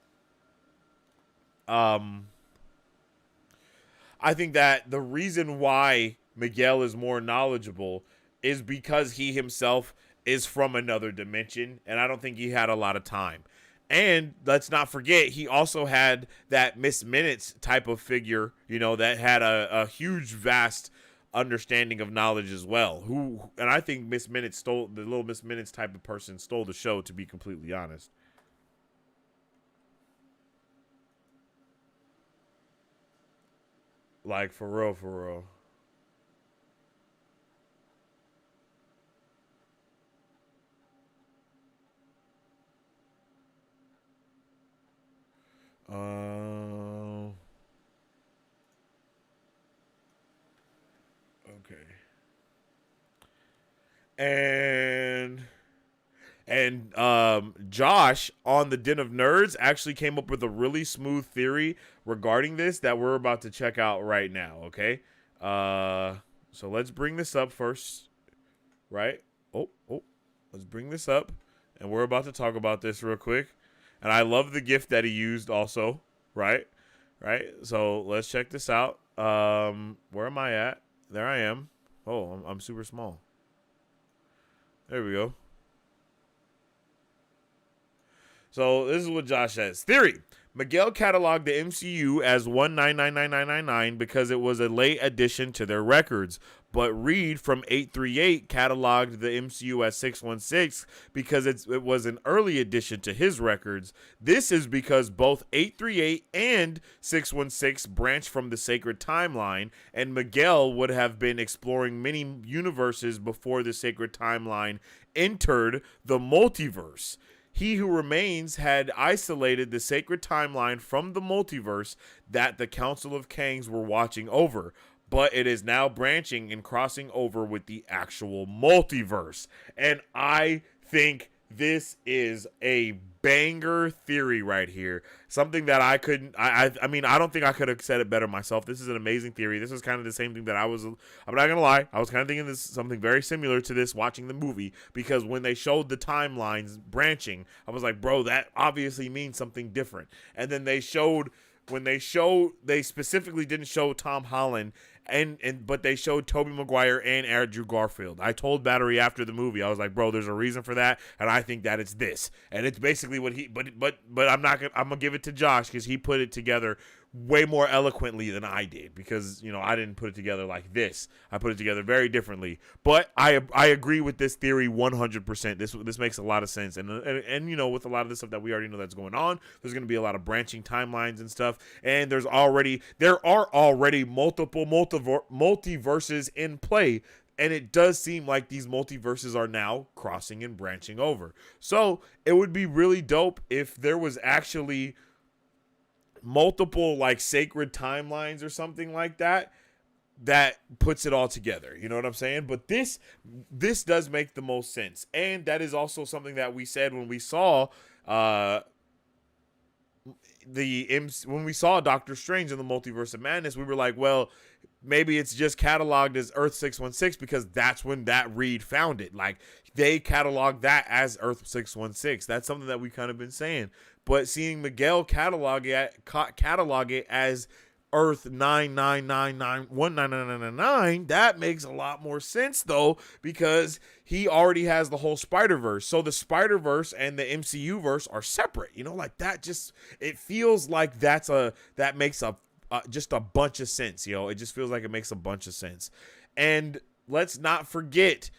the reason why Miguel is more knowledgeable is because he himself is from another dimension, and I don't think he had a lot of time. And let's not forget, he also had that Miss Minutes type of figure, you know, that had a huge, vast understanding of knowledge as well. And I think Miss Minutes the little Miss Minutes type of person stole the show, to be completely honest. Like, for real. Okay. And Josh on the Den of Nerds actually came up with a really smooth theory regarding this that we're about to check out right now, okay? So let's bring this up first, right? Oh, let's bring this up, and we're about to talk about this real quick. And I love the gift that he used also, right? So let's check this out. Where am I at? There I am. Oh, I'm super small. There we go. So this is what Josh says. Theory. Miguel cataloged the MCU as 1999999 because it was a late addition to their records. But Reed from 838 cataloged the MCU as 616 because it was an early addition to his records. This is because both 838 and 616 branched from the sacred timeline, and Miguel would have been exploring many universes before the sacred timeline entered the multiverse. He Who Remains had isolated the sacred timeline from the multiverse that the Council of Kangs were watching over, but it is now branching and crossing over with the actual multiverse. And I think this is a banger theory right here. Something that I couldn't, I mean, I don't think I could have said it better myself. This is an amazing theory. This is kind of the same thing that I'm not going to lie, I was kind of thinking this something very similar to this watching the movie, because when they showed the timelines branching, I was like, bro, that obviously means something different. And then they specifically didn't show Tom Holland, but they showed Tobey Maguire and Andrew Garfield. I told Battery after the movie, I was like, bro, there's a reason for that, and I think that it's this. And it's basically what he, but I'm gonna give it to Josh, because he put it together way more eloquently than I did, because, you know, I didn't put it together like this. I put it together very differently. But I agree with this theory 100%. This makes a lot of sense. And you know, with a lot of the stuff that we already know that's going on, there's going to be a lot of branching timelines and stuff. And there are already multiple multiverses in play. And it does seem like these multiverses are now crossing and branching over. So it would be really dope if there was actually multiple like sacred timelines or something like that puts it all together. You know what I'm saying? But this does make the most sense. And that is also something that we said when we saw when we saw Doctor Strange in the Multiverse of Madness. We were like, well, maybe it's just cataloged as Earth 616 because that's when that Reed found it. Like, they cataloged that as Earth 616. That's something that we kind of been saying. But seeing Miguel catalog it as Earth 999919999, that makes a lot more sense, though, because he already has the whole Spider-Verse. So the Spider-Verse and the MCU verse are separate. You know, like that just, it feels like that makes just a bunch of sense, yo. It just feels like it makes a bunch of sense. And let's not forget,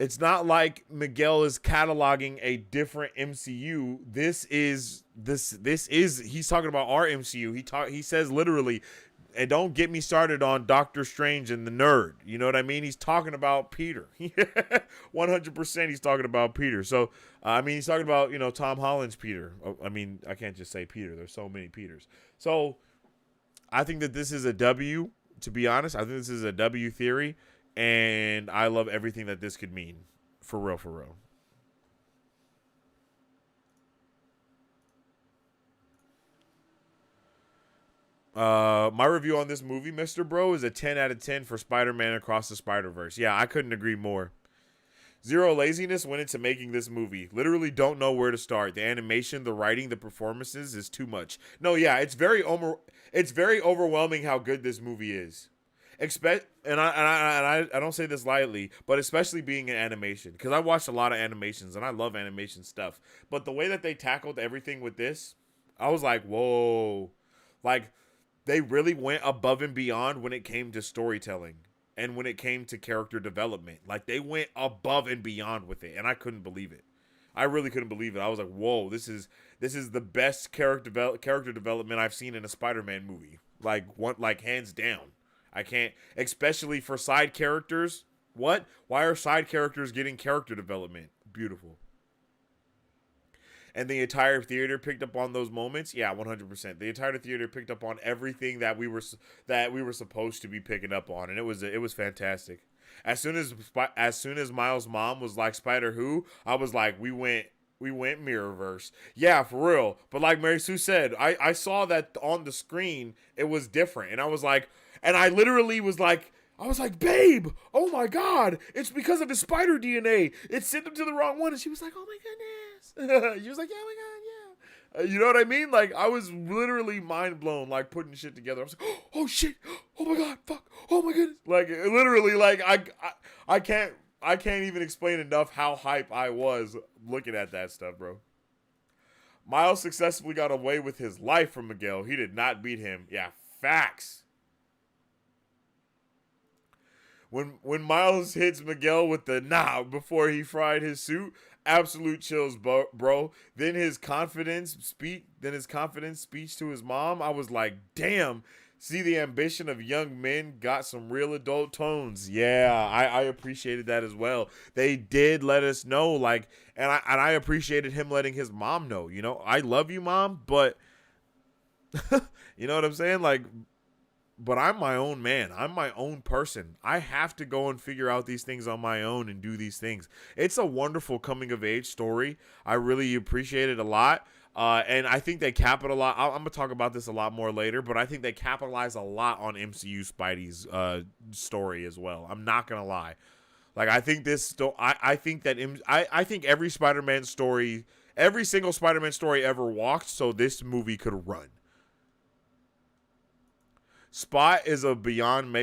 it's not like Miguel is cataloging a different MCU. This is he's talking about our MCU. He says literally, and don't get me started on Doctor Strange and the nerd. You know what I mean? He's talking about Peter. 100% he's talking about Peter. So, I mean, he's talking about, you know, Tom Holland's Peter. I mean, I can't just say Peter. There's so many Peters. So, I think that this is a W, to be honest. I think this is a W theory. And I love everything that this could mean. For real, for real. My review on this movie, Mr. Bro, is a 10 out of 10 for Spider-Man Across the Spider-Verse. Yeah, I couldn't agree more. Zero laziness went into making this movie. Literally don't know where to start. The animation, the writing, the performances is too much. No, yeah, it's very overwhelming how good this movie is. And I don't say this lightly, but especially being in animation, because I watched a lot of animations and I love animation stuff. But the way that they tackled everything with this, I was like, whoa. Like, they really went above and beyond when it came to storytelling and when it came to character development. Like, they went above and beyond with it, and I couldn't believe it. I really couldn't believe it. I was like, whoa, this is the best character development I've seen in a Spider-Man movie. Like hands down. I can't, especially for side characters. What? Why are side characters getting character development? Beautiful. And the entire theater picked up on those moments. Yeah, 100%. The entire theater picked up on everything that we were supposed to be picking up on, and it was fantastic. As soon as Miles' mom was like, Spider Who, I was like, we went Mirrorverse. Yeah, for real. But like Mary Sue said, I saw that on the screen, it was different. And I was like, and I literally was like, babe, oh my God, it's because of his spider DNA. It sent him to the wrong one. And she was like, oh my goodness. She was like, yeah, oh my God, yeah. You know what I mean? Like, I was literally mind blown, like putting shit together. I was like, oh shit, oh my God, fuck, oh my goodness. Like, literally, like, I can't even explain enough how hype I was looking at that stuff, bro. Miles successfully got away with his life from Miguel. He did not beat him. Yeah, facts. When Miles hits Miguel with the nah before he fried his suit, absolute chills, bro. Then his confidence speech to his mom, I was like, damn. See, the ambition of young men got some real adult tones. Yeah, I appreciated that as well. They did let us know, like, and I appreciated him letting his mom know. You know, I love you, mom, but you know what I'm saying, like. But I'm my own man. I'm my own person. I have to go and figure out these things on my own and do these things. It's a wonderful coming of age story. I really appreciate it a lot. And I think they capitalize. I'm going to talk about this a lot more later, but I think they capitalize a lot on MCU Spidey's story as well. I'm not going to lie. Like, I think I think every Spider-Man story, every single Spider-Man story ever walked, so this movie could run. Spot is a beyond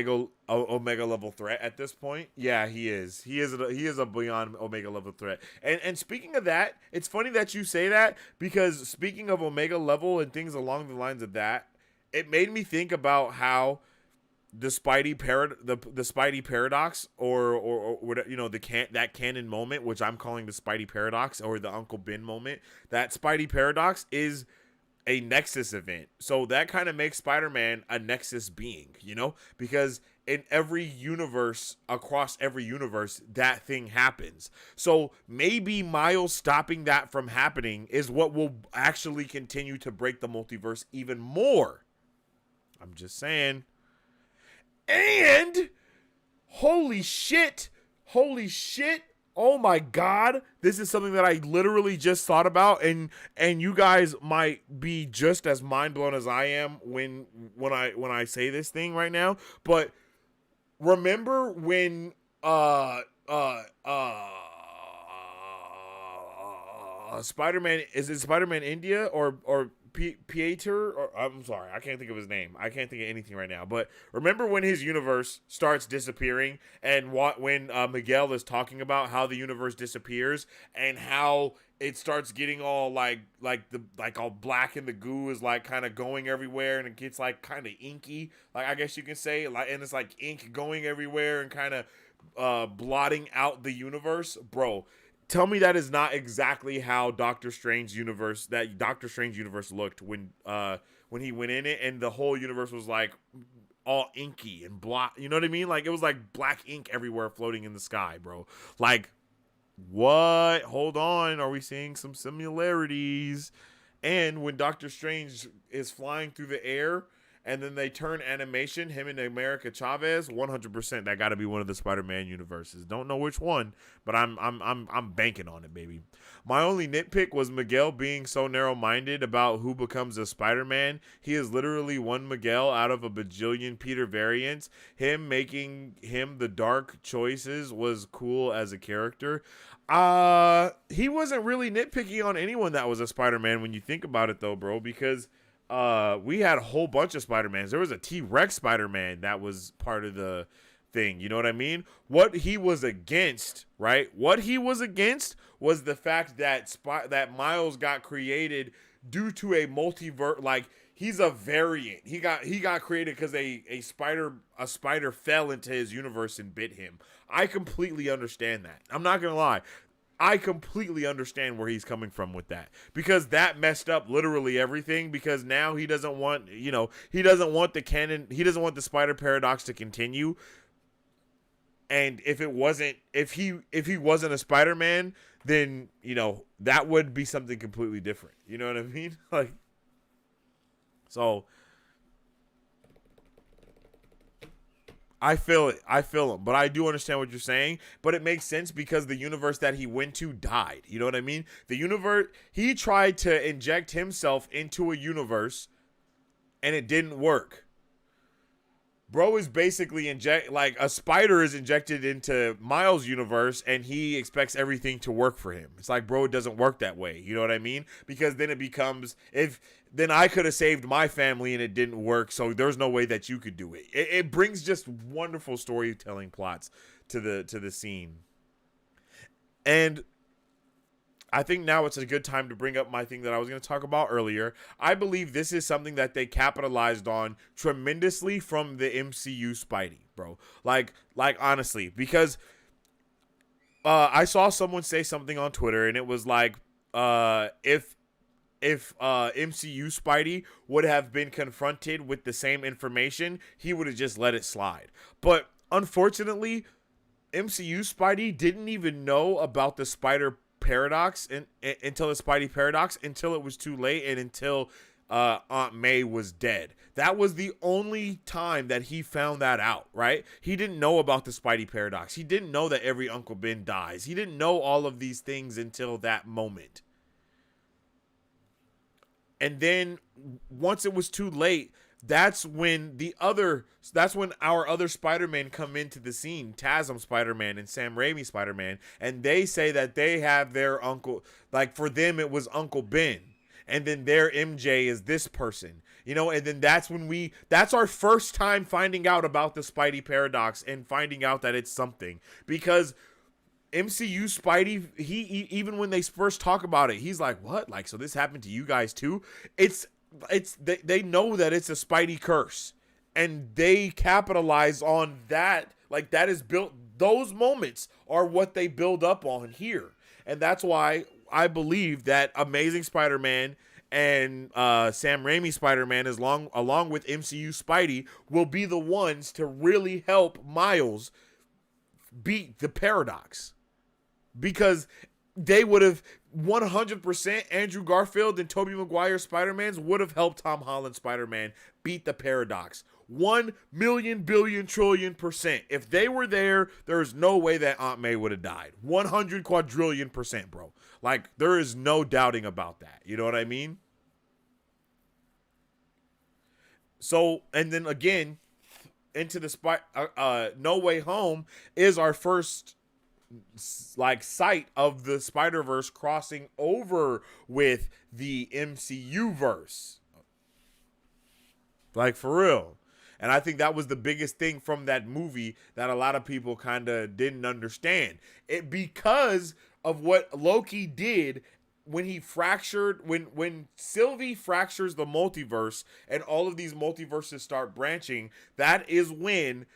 Omega level threat at this point. Yeah, he is. He is a beyond Omega level threat. And speaking of that, it's funny that you say that, because speaking of Omega level and things along the lines of that, it made me think about how the Spidey paradox, or you know, that canon moment, which I'm calling the Spidey paradox, or the Uncle Ben moment. That Spidey paradox is a Nexus event. So that kind of makes Spider-Man a Nexus being, you know, because in every universe, across every universe, that thing happens. So maybe Miles stopping that from happening is what will actually continue to break the multiverse even more. I'm just saying. And holy shit, oh my god, this is something that I literally just thought about, and you guys might be just as mind blown as I am when I say this thing right now. But remember when Spider-Man, is it Spider-Man India or Pieter, or I'm sorry, I can't think of his name. I can't think of anything right now. But remember when his universe starts disappearing, and when Miguel is talking about how the universe disappears and how it starts getting all like all black, and the goo is like kind of going everywhere, and it gets like kind of inky, like I guess you can say, like, and it's like ink going everywhere and kind of blotting out the universe, bro. Tell me that is not exactly how Doctor Strange universe looked when he went in it, and the whole universe was like all inky and blot. You know what I mean? Like, it was like black ink everywhere floating in the sky, bro. Like, what? Hold on. Are we seeing some similarities? And when Doctor Strange is flying through the air, and then they turn animation, him and America Chavez, 100%. That got to be one of the Spider-Man universes. Don't know which one, but I'm banking on it, baby. My only nitpick was Miguel being so narrow-minded about who becomes a Spider-Man. He is literally one Miguel out of a bajillion Peter variants. Him making him the dark choices was cool as a character. He wasn't really nitpicky on anyone that was a Spider-Man when you think about it, though, bro, because we had a whole bunch of Spider-Mans. There was a T-Rex Spider-Man that was part of the thing. You know what I mean? What he was against, right? What he was against was the fact that that Miles got created due to a multiverse. Like, he's a variant. He got created because a spider fell into his universe and bit him. I completely understand that. I'm not gonna lie. I completely understand where he's coming from with that, because that messed up literally everything, because now he doesn't want, he doesn't want the canon, he doesn't want the spider paradox to continue. And if he wasn't a Spider-Man, then, that would be something completely different. You know what I mean? Like, so I feel it. I feel him. But I do understand what you're saying. But it makes sense because the universe that he went to died. You know what I mean? The universe, he tried to inject himself into a universe, and it didn't work. Bro is basically like a spider is injected into Miles' universe, and he expects everything to work for him. It's like, bro, it doesn't work that way. You know what I mean? Because then it becomes, then I could have saved my family and it didn't work, so there's no way that you could do it. It brings just wonderful storytelling plots to the scene. And I think now it's a good time to bring up my thing that I was going to talk about earlier. I believe this is something that they capitalized on tremendously from the MCU Spidey, bro. Like honestly, because I saw someone say something on Twitter, and it was like, if MCU Spidey would have been confronted with the same information, he would have just let it slide. But unfortunately, MCU Spidey didn't even know about the Spider Paradox until the Spidey Paradox, until it was too late, and until Aunt May was dead. That was the only time that he found that out, right? He didn't know about the Spidey Paradox. He didn't know that every Uncle Ben dies. He didn't know all of these things until that moment. And then once it was too late, that's when our other Spider-Man come into the scene, TASM Spider-Man and Sam Raimi Spider-Man, and they say that they have their uncle, like for them it was Uncle Ben, and then their MJ is this person, and then that's our first time finding out about the Spidey Paradox and finding out that it's something, because MCU Spidey, he even when they first talk about it, he's like, what? Like, so this happened to you guys too? They know that it's a Spidey curse, and they capitalize on that. Like, that is built, those moments are what they build up on here. And that's why I believe that Amazing Spider-Man and Sam Raimi Spider-Man, along with MCU Spidey, will be the ones to really help Miles beat the paradox. Because they would have 100%, Andrew Garfield and Tobey Maguire Spider-Mans would have helped Tom Holland Spider-Man beat the paradox. 1,000,000,000,000,000,000%. If they were there, there is no way that Aunt May would have died. 100 quadrillion%, bro. Like, there is no doubting about that. You know what I mean? So, and then again, into the No Way Home is our first sight of the Spider-Verse crossing over with the MCU verse, like for real. And I think that was the biggest thing from that movie that a lot of people kind of didn't understand it, because of what Loki did when he fractured, when Sylvie fractures the multiverse and all of these multiverses start branching. That is when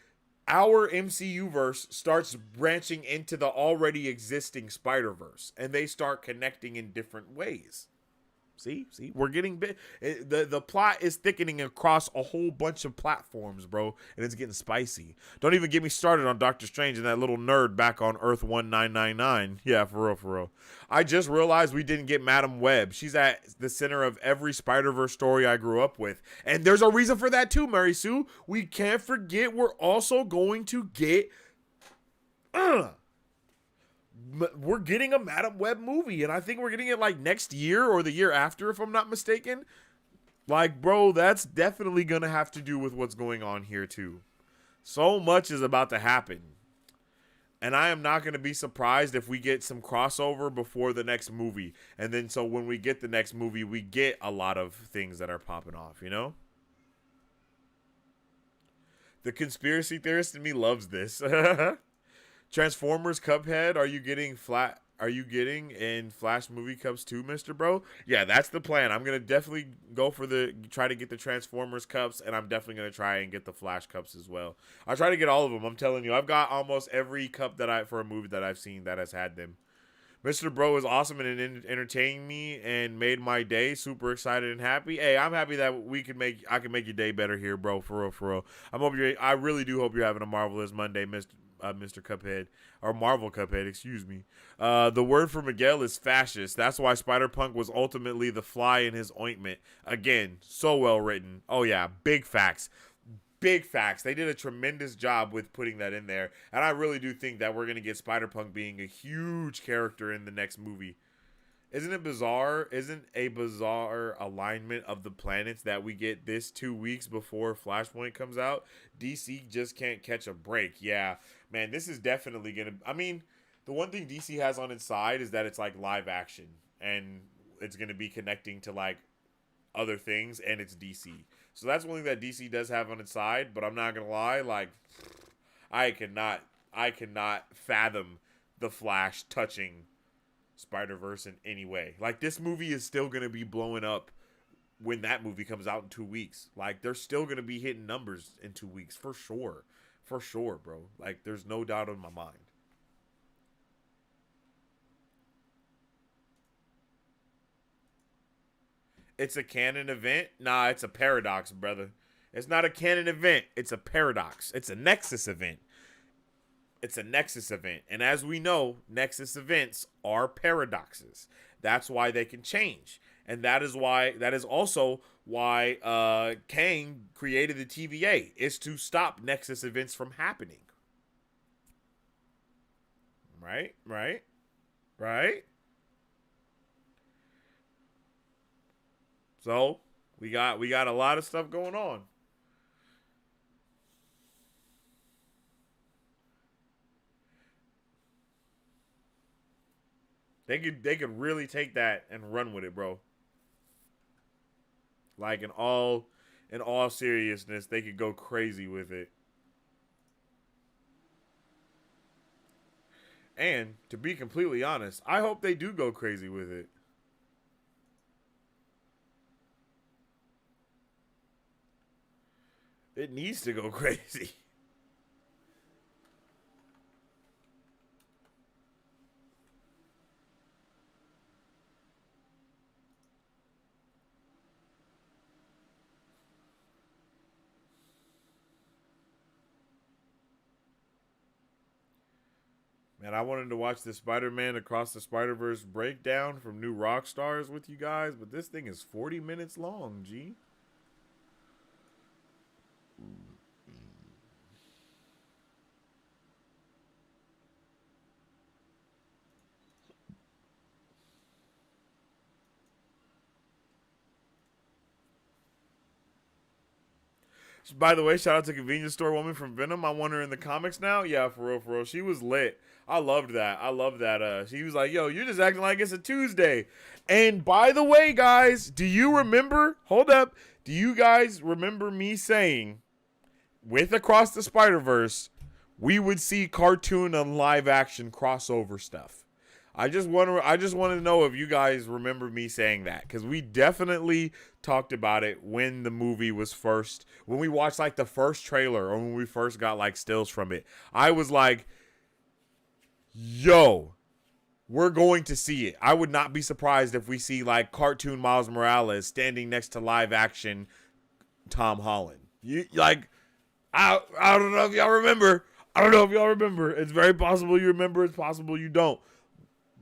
our MCU verse starts branching into the already existing Spider-Verse, and they start connecting in different ways. See, we're getting the plot is thickening across a whole bunch of platforms, bro, and it's getting spicy. Don't even get me started on Doctor Strange and that little nerd back on Earth 1999. Yeah, for real. I just realized we didn't get Madam Web. She's at the center of every Spider-Verse story I grew up with, and there's a reason for that too, Mary Sue. We can't forget we're also going to get we're getting a Madam Web movie, and I think we're getting it like next year or the year after, if I'm not mistaken. Like, bro, that's definitely gonna have to do with what's going on here too. So much is about to happen, and I am not gonna be surprised if we get some crossover before the next movie, and then so when we get the next movie, we get a lot of things that are popping off, The conspiracy theorist in me loves this. Transformers Cuphead, are you getting in Flash movie cups too, Mr. Bro? Yeah, that's the plan. I'm gonna definitely try to get the Transformers cups, and I'm definitely gonna try and get the Flash cups as well. I'll try to get all of them. I'm telling you, I've got almost every cup for a movie that I've seen that has had them. Mr. Bro is awesome and entertaining me and made my day. Super excited and happy. Hey, I'm happy that I can make your day better here, bro. For real. I really do hope you're having a marvelous Monday, Mr. Cuphead, or Marvel Cuphead, excuse me. The word for Miguel is fascist. That's why Spider-Punk was ultimately the fly in his ointment. Again, so well written. Oh yeah, big facts. Big facts. They did a tremendous job with putting that in there. And I really do think that we're going to get Spider-Punk being a huge character in the next movie. Isn't it bizarre? Isn't a bizarre alignment of the planets that we get this 2 weeks before Flashpoint comes out? DC just can't catch a break. Yeah, man, this is definitely going to... I mean, the one thing DC has on its side is that it's like live action. And it's going to be connecting to like other things, and it's DC. So that's one thing that DC does have on its side, but I'm not going to lie, like, I cannot fathom the Flash touching Spider-Verse in any way. Like, this movie is still going to be blowing up when that movie comes out in 2 weeks. Like, they're still going to be hitting numbers in 2 weeks for sure. For sure, bro. Like, there's no doubt in my mind. It's a canon event? Nah, it's a paradox, brother. It's not a canon event. It's a paradox. It's a Nexus event. It's a Nexus event. And as we know, Nexus events are paradoxes. That's why they can change. And that is also why Kang created the TVA, is to stop Nexus events from happening. Right? So, we got a lot of stuff going on. They could really take that and run with it, bro. Like, in all seriousness, they could go crazy with it. And to be completely honest, I hope they do go crazy with it. It needs to go crazy. Man, I wanted to watch the Spider-Man Across the Spider-Verse breakdown from New Rockstars with you guys, but this thing is 40 minutes long, G. By the way, shout out to Convenience Store Woman from Venom. I want her in the comics now. Yeah, for real. She was lit. I loved that. She was like, yo, you're just acting like it's a Tuesday. And by the way, guys, do you remember? Hold up. Do you guys remember me saying, with Across the Spider-Verse, we would see cartoon and live action crossover stuff? I just want to know if you guys remember me saying that, because we definitely talked about it when the movie was when we watched like the first trailer, or when we first got like stills from it. I was like, yo, we're going to see it. I would not be surprised if we see like cartoon Miles Morales standing next to live action Tom Holland. I don't know if y'all remember. It's very possible you remember. It's possible you don't.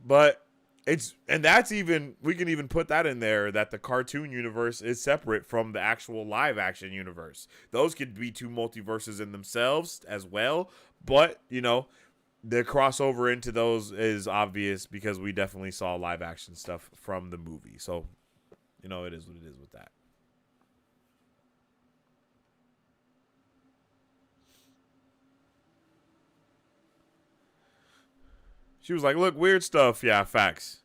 But we can even put that in there, that the cartoon universe is separate from the actual live action universe. Those could be two multiverses in themselves as well. But, the crossover into those is obvious because we definitely saw live action stuff from the movie. So, it is what it is with that. She was like, look, weird stuff. Yeah, facts.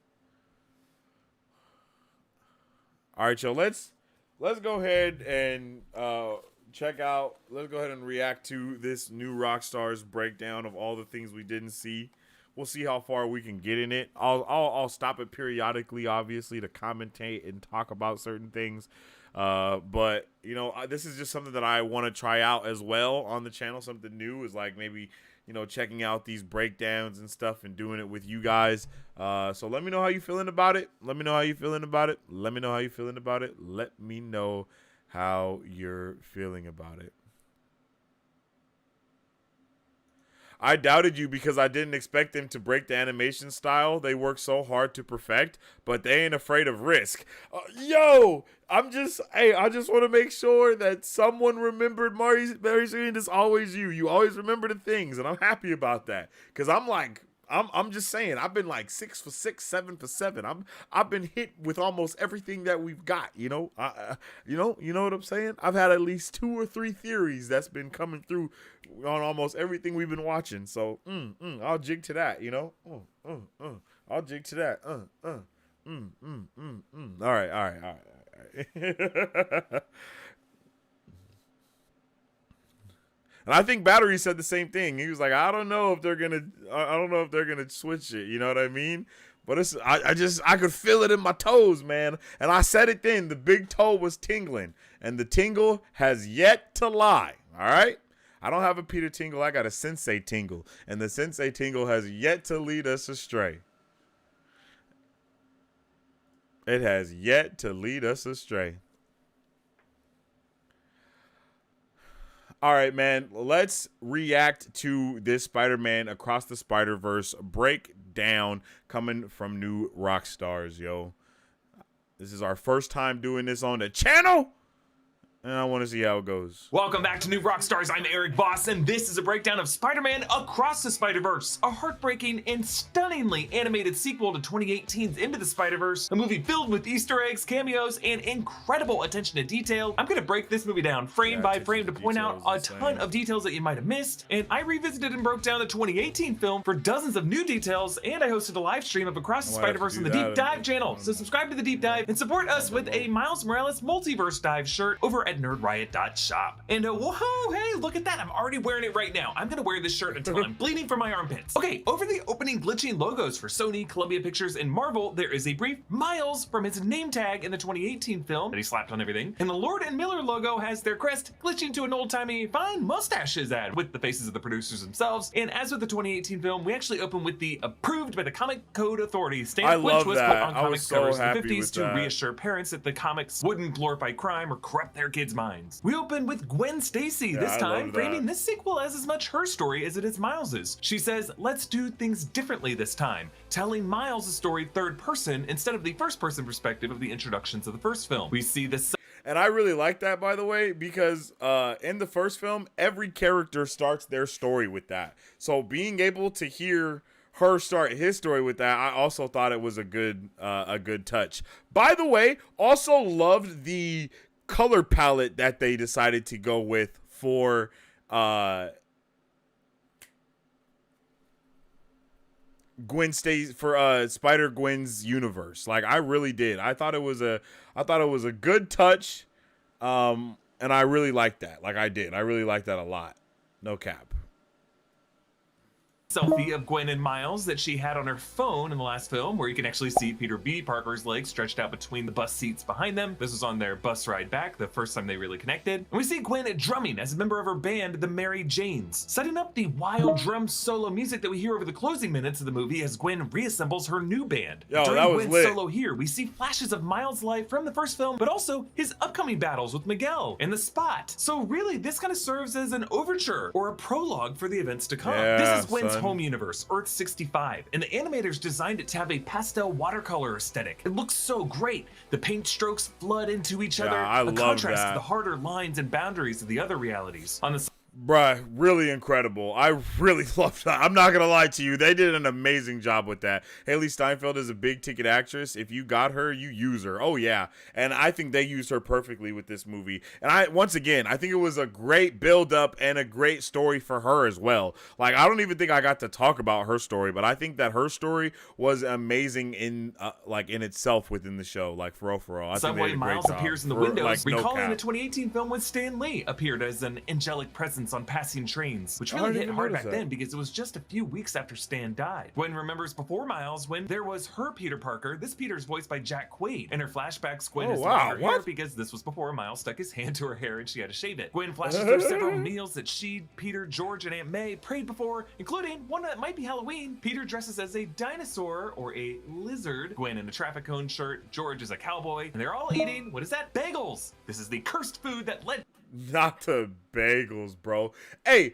All right, yo, let's go ahead and let's go ahead and react to this New Rockstars breakdown of all the things we didn't see. We'll see how far we can get in it. I'll stop it periodically, obviously, to commentate and talk about certain things. But this is just something that I want to try out as well on the channel. Something new is like maybe, checking out these breakdowns and stuff and doing it with you guys. So let me know how you feeling about it. Let me know how you're feeling about it. I doubted you because I didn't expect them to break the animation style they work so hard to perfect, but they ain't afraid of risk. I just want to make sure that someone remembered Mary Jane is always you. You always remember the things, and I'm happy about that. Because I'm just saying, I've been like 6 for 6, 7 for 7. I've been hit with almost everything that we've got. You know what I'm saying? I've had at least 2 or 3 theories that's been coming through on almost everything we've been watching. So, I'll jig to that. I'll jig to that. All right. And I think Battery said the same thing. He was like, I don't know if they're gonna switch it. You know what I mean? But I could feel it in my toes, man. And I said it then. The big toe was tingling. And the tingle has yet to lie. All right? I don't have a Peter tingle. I got a sensei tingle. And the sensei tingle has yet to lead us astray. It has yet to lead us astray. All right, man. Let's react to this Spider-Man Across the Spider-Verse breakdown coming from New Rockstars, yo. This is our first time doing this on the channel, and I want to see how it goes. Welcome back to New Rockstars. I'm Eric Voss, and this is a breakdown of Spider-Man Across the Spider-Verse, a heartbreaking and stunningly animated sequel to 2018's Into the Spider-Verse, a movie filled with Easter eggs, cameos, and incredible attention to detail. I'm going to break this movie down frame by frame to point out a ton of details that you might have missed, and I revisited and broke down the 2018 film for dozens of new details, and I hosted a live stream of Across the Spider-Verse on the Deep Dive channel. So subscribe to the Deep Dive and support us with a Miles Morales Multiverse Dive shirt over at nerdriot.shop. And whoa, hey, look at that. I'm already wearing it right now. I'm gonna wear this shirt until I'm bleeding from my armpits. Okay, over the opening glitching logos for Sony, Columbia Pictures, and Marvel, there is a brief Miles from his name tag in the 2018 film that he slapped on everything. And the Lord and Miller logo has their crest glitching to an old-timey fine mustaches ad with the faces of the producers themselves. And as with the 2018 film, we actually open with the approved by the Comic Code Authority stamp, which was put on comic covers in the 50s to reassure parents that the comics wouldn't glorify crime or corrupt their kids' minds. We open with Gwen Stacy this time, framing this sequel as much her story as it is Miles's. She says, let's do things differently this time, telling Miles' story third person instead of the first person perspective of the introductions of the first film. We see this. And I really like that, by the way, because in the first film, every character starts their story with that. So being able to hear her start his story with that, I also thought it was a good touch. By the way, also loved the color palette that they decided to go with for Gwen Stacy, for Spider-Gwen's universe. Like, I really did. I thought it was a good touch, and I really liked that. Like, I did. I really liked that a lot. No cap. Selfie of Gwen and Miles that she had on her phone in the last film, where you can actually see Peter B. Parker's legs stretched out between the bus seats behind them. This was on their bus ride back, the first time they really connected. And we see Gwen drumming as a member of her band, the Mary Janes, setting up the wild drum solo music that we hear over the closing minutes of the movie as Gwen reassembles her new band. Yo, during that was Gwen's lit. solo here, we see flashes of Miles' life from the first film, but also his upcoming battles with Miguel and the Spot. So really, this kind of serves as an overture or a prologue for the events to come. Yeah, this is Gwen's son. home universe, Earth 65, and the animators designed it to have a pastel watercolor aesthetic. It looks so great. The paint strokes flood into each other, I a love contrast that. to the harder lines and boundaries of the other realities. On the Bruh, really incredible. I really loved that. I'm not going to lie to you. They did an amazing job with that. Haley Steinfeld is a big ticket actress. If you got her, you use her. Oh, yeah. And I think they used her perfectly with this movie. And once again, I think it was a great build up and a great story for her as well. Like, I don't even think I got to talk about her story, but I think that her story was amazing in itself within the show. Like, for real. I think they subway, did a great Miles job. appears in the For, windows, like, no recalling cap. the 2018 film when Stan Lee appeared as an angelic presence on passing trains, which I really didn't hit even hard notice back that. then because it was just a few weeks after Stan died. Gwen remembers before Miles when there was her Peter Parker. This Peter's voiced by Jack Quaid. In her flashbacks, Gwen is wow, doing her hair what? because this was before Miles stuck his hand to her hair and she had to shave it. Gwen flashes through several meals that she, Peter, George, and Aunt May prayed before, including one that might be Halloween. Peter dresses as a dinosaur or a lizard. Gwen in a traffic cone shirt. George is a cowboy. And they're all eating, what is that? Bagels. This is the cursed food that led Not the bagels, bro. Hey,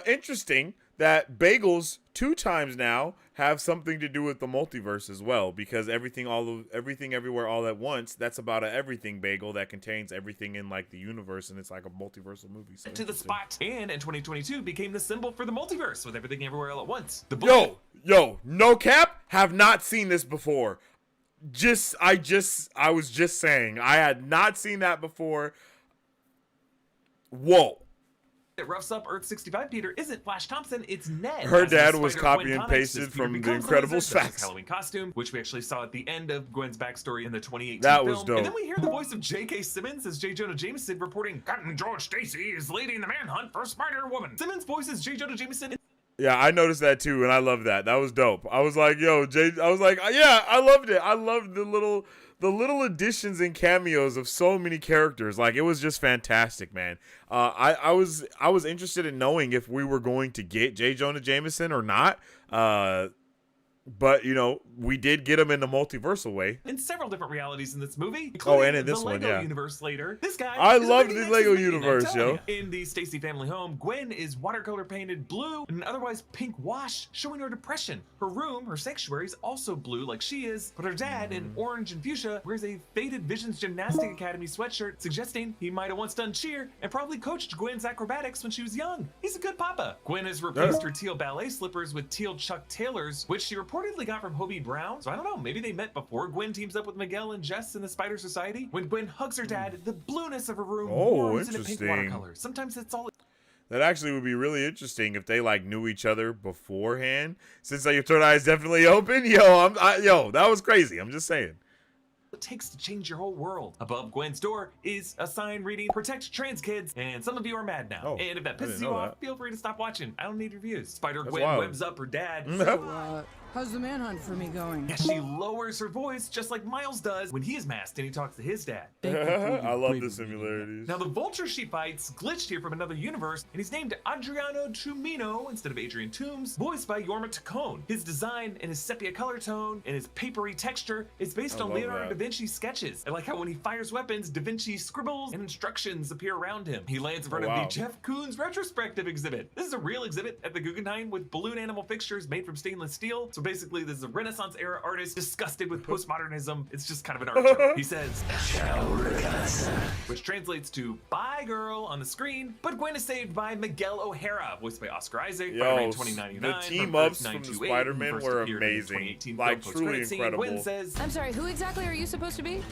interesting that bagels 2 times now have something to do with the multiverse as well, because everything everywhere all at once, that's about a everything bagel that contains everything in like the universe, and it's like a multiversal movie. So to the Spot, and in 2022 became the symbol for the multiverse with everything everywhere all at once. The Yo, no cap, have not seen this before. I was just saying, I had not seen that before. Whoa. that roughs up Earth 65 Peter isn't Flash Thompson, it's Ned. Her As the dad was Spider-Gwen copy and comics, pasted as Peter from The becomes Incredibles Lizard, such as facts. Halloween costume, which we actually saw at the end of Gwen's backstory in the 2018 That film. was dope. And then we hear the voice of J.K. Simmons as J. Jonah Jameson reporting, Captain George Stacy is leading the manhunt for Spider-Woman. Simmons voices J. Jonah Jameson Yeah, I noticed that too, and I love that. That was dope. I was like, yo, Jay. I was like, yeah, I loved it. I loved the little additions and cameos of so many characters. Like, it was just fantastic, man. I was interested in knowing if we were going to get J. Jonah Jameson or not. But, you know, we did get him in the multiversal way. In several different realities in this movie. Oh, and in this the one, Lego yeah. universe later. This guy I is love really the nice Lego to me, I'm universe, telling yo. you. In the Stacy family home, Gwen is watercolor painted blue and an otherwise pink wash, showing her depression. Her room, her sanctuary, is also blue like she is, but her dad, in orange and fuchsia, wears a faded Visions Gymnastic Academy sweatshirt, suggesting he might have once done cheer and probably coached Gwen's acrobatics when she was young. He's a good papa. Gwen has replaced her teal ballet slippers with teal Chuck Taylors, which she reportedly got from Hobie Brown. So I don't know, maybe they met before Gwen teams up with Miguel and Jess in the Spider Society. When Gwen hugs her dad, the blueness of her room warms into pink watercolor. Sometimes that's all. That actually would be really interesting if they like knew each other beforehand. Since your third eye is definitely open, yo, that was crazy. I'm just saying. It takes to change your whole world. Above Gwen's door is a sign reading "Protect Trans Kids," and some of you are mad now. Oh, and if that I pisses didn't you know off, that. feel free to stop watching. I don't need reviews. Spider-Gwen wild. webs up her dad. How's the manhunt for me going? Yeah, she lowers her voice just like Miles does when he is masked and he talks to his dad. I love the similarities. Now the Vulture she fights glitched here from another universe, and he's named Adriano Tumino instead of Adrian Toombs, voiced by Yorma Taccone. His design and his sepia color tone and his papery texture is based on love Leonardo that. da Vinci's sketches. I like how when he fires weapons, da Vinci scribbles and instructions appear around him. He lands in front of wow. the Jeff Koons retrospective exhibit. This is a real exhibit at the Guggenheim with balloon animal fixtures made from stainless steel. So basically this is a Renaissance era artist disgusted with postmodernism. It's just kind of an art show. He says, which translates to "bye girl" on the screen, but Gwen is saved by Miguel O'Hara, voiced by Oscar Isaac. Yo, Spider-Man 2099, the team from ups Earth from the 928, Spider-Man first were appeared in the amazing. 2018 Like, film truly post-credit scene. incredible. Gwen says, I'm sorry, who exactly are you supposed to be?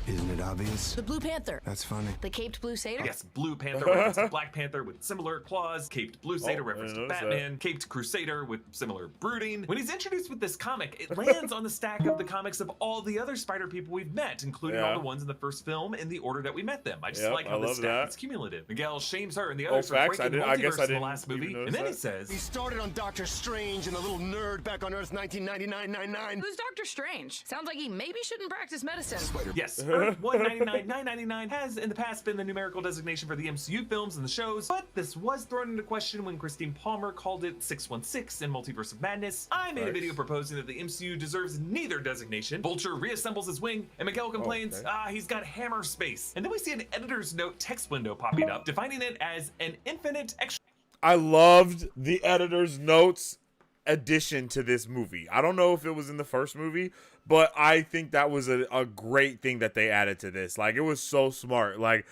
Isn't it obvious? The Blue Panther. That's funny. The caped Blue Satyr? yes, Blue Panther reference to Black Panther with similar claws, caped Blue Satyr Oh, I reference to didn't notice Batman, caped Crusader with similar brooding. When he's introduced with this comic, it lands on the stack of the comics of all the other Spider people we've met, including Yeah. all the ones in the first film in the order that we met them. I just Yep, like how I this love stack that. is cumulative. Miguel shames her and the Oh, others for facts? breaking I guess multiverse I in the didn't last even movie, notice and then he that. says, He started on Doctor Strange and the little nerd back on Earth 1999. Who's Doctor Strange? Sounds like he maybe shouldn't practice medicine. yes, Earth 199, 999 has in the past been the numerical designation for the MCU films and the shows, but this was thrown into question when Christine Palmer called it 616 in Multiverse of Madness. I made a video proposing that the MCU deserves neither designation. Vulture reassembles his wing, and Miguel complains, he's got hammer space. And then we see an editor's note text window popping up, defining it as an infinite extra. I loved the editor's notes addition to this movie. I don't know if it was in the first movie, but I think that was a great thing that they added to this. Like, it was so smart. Like,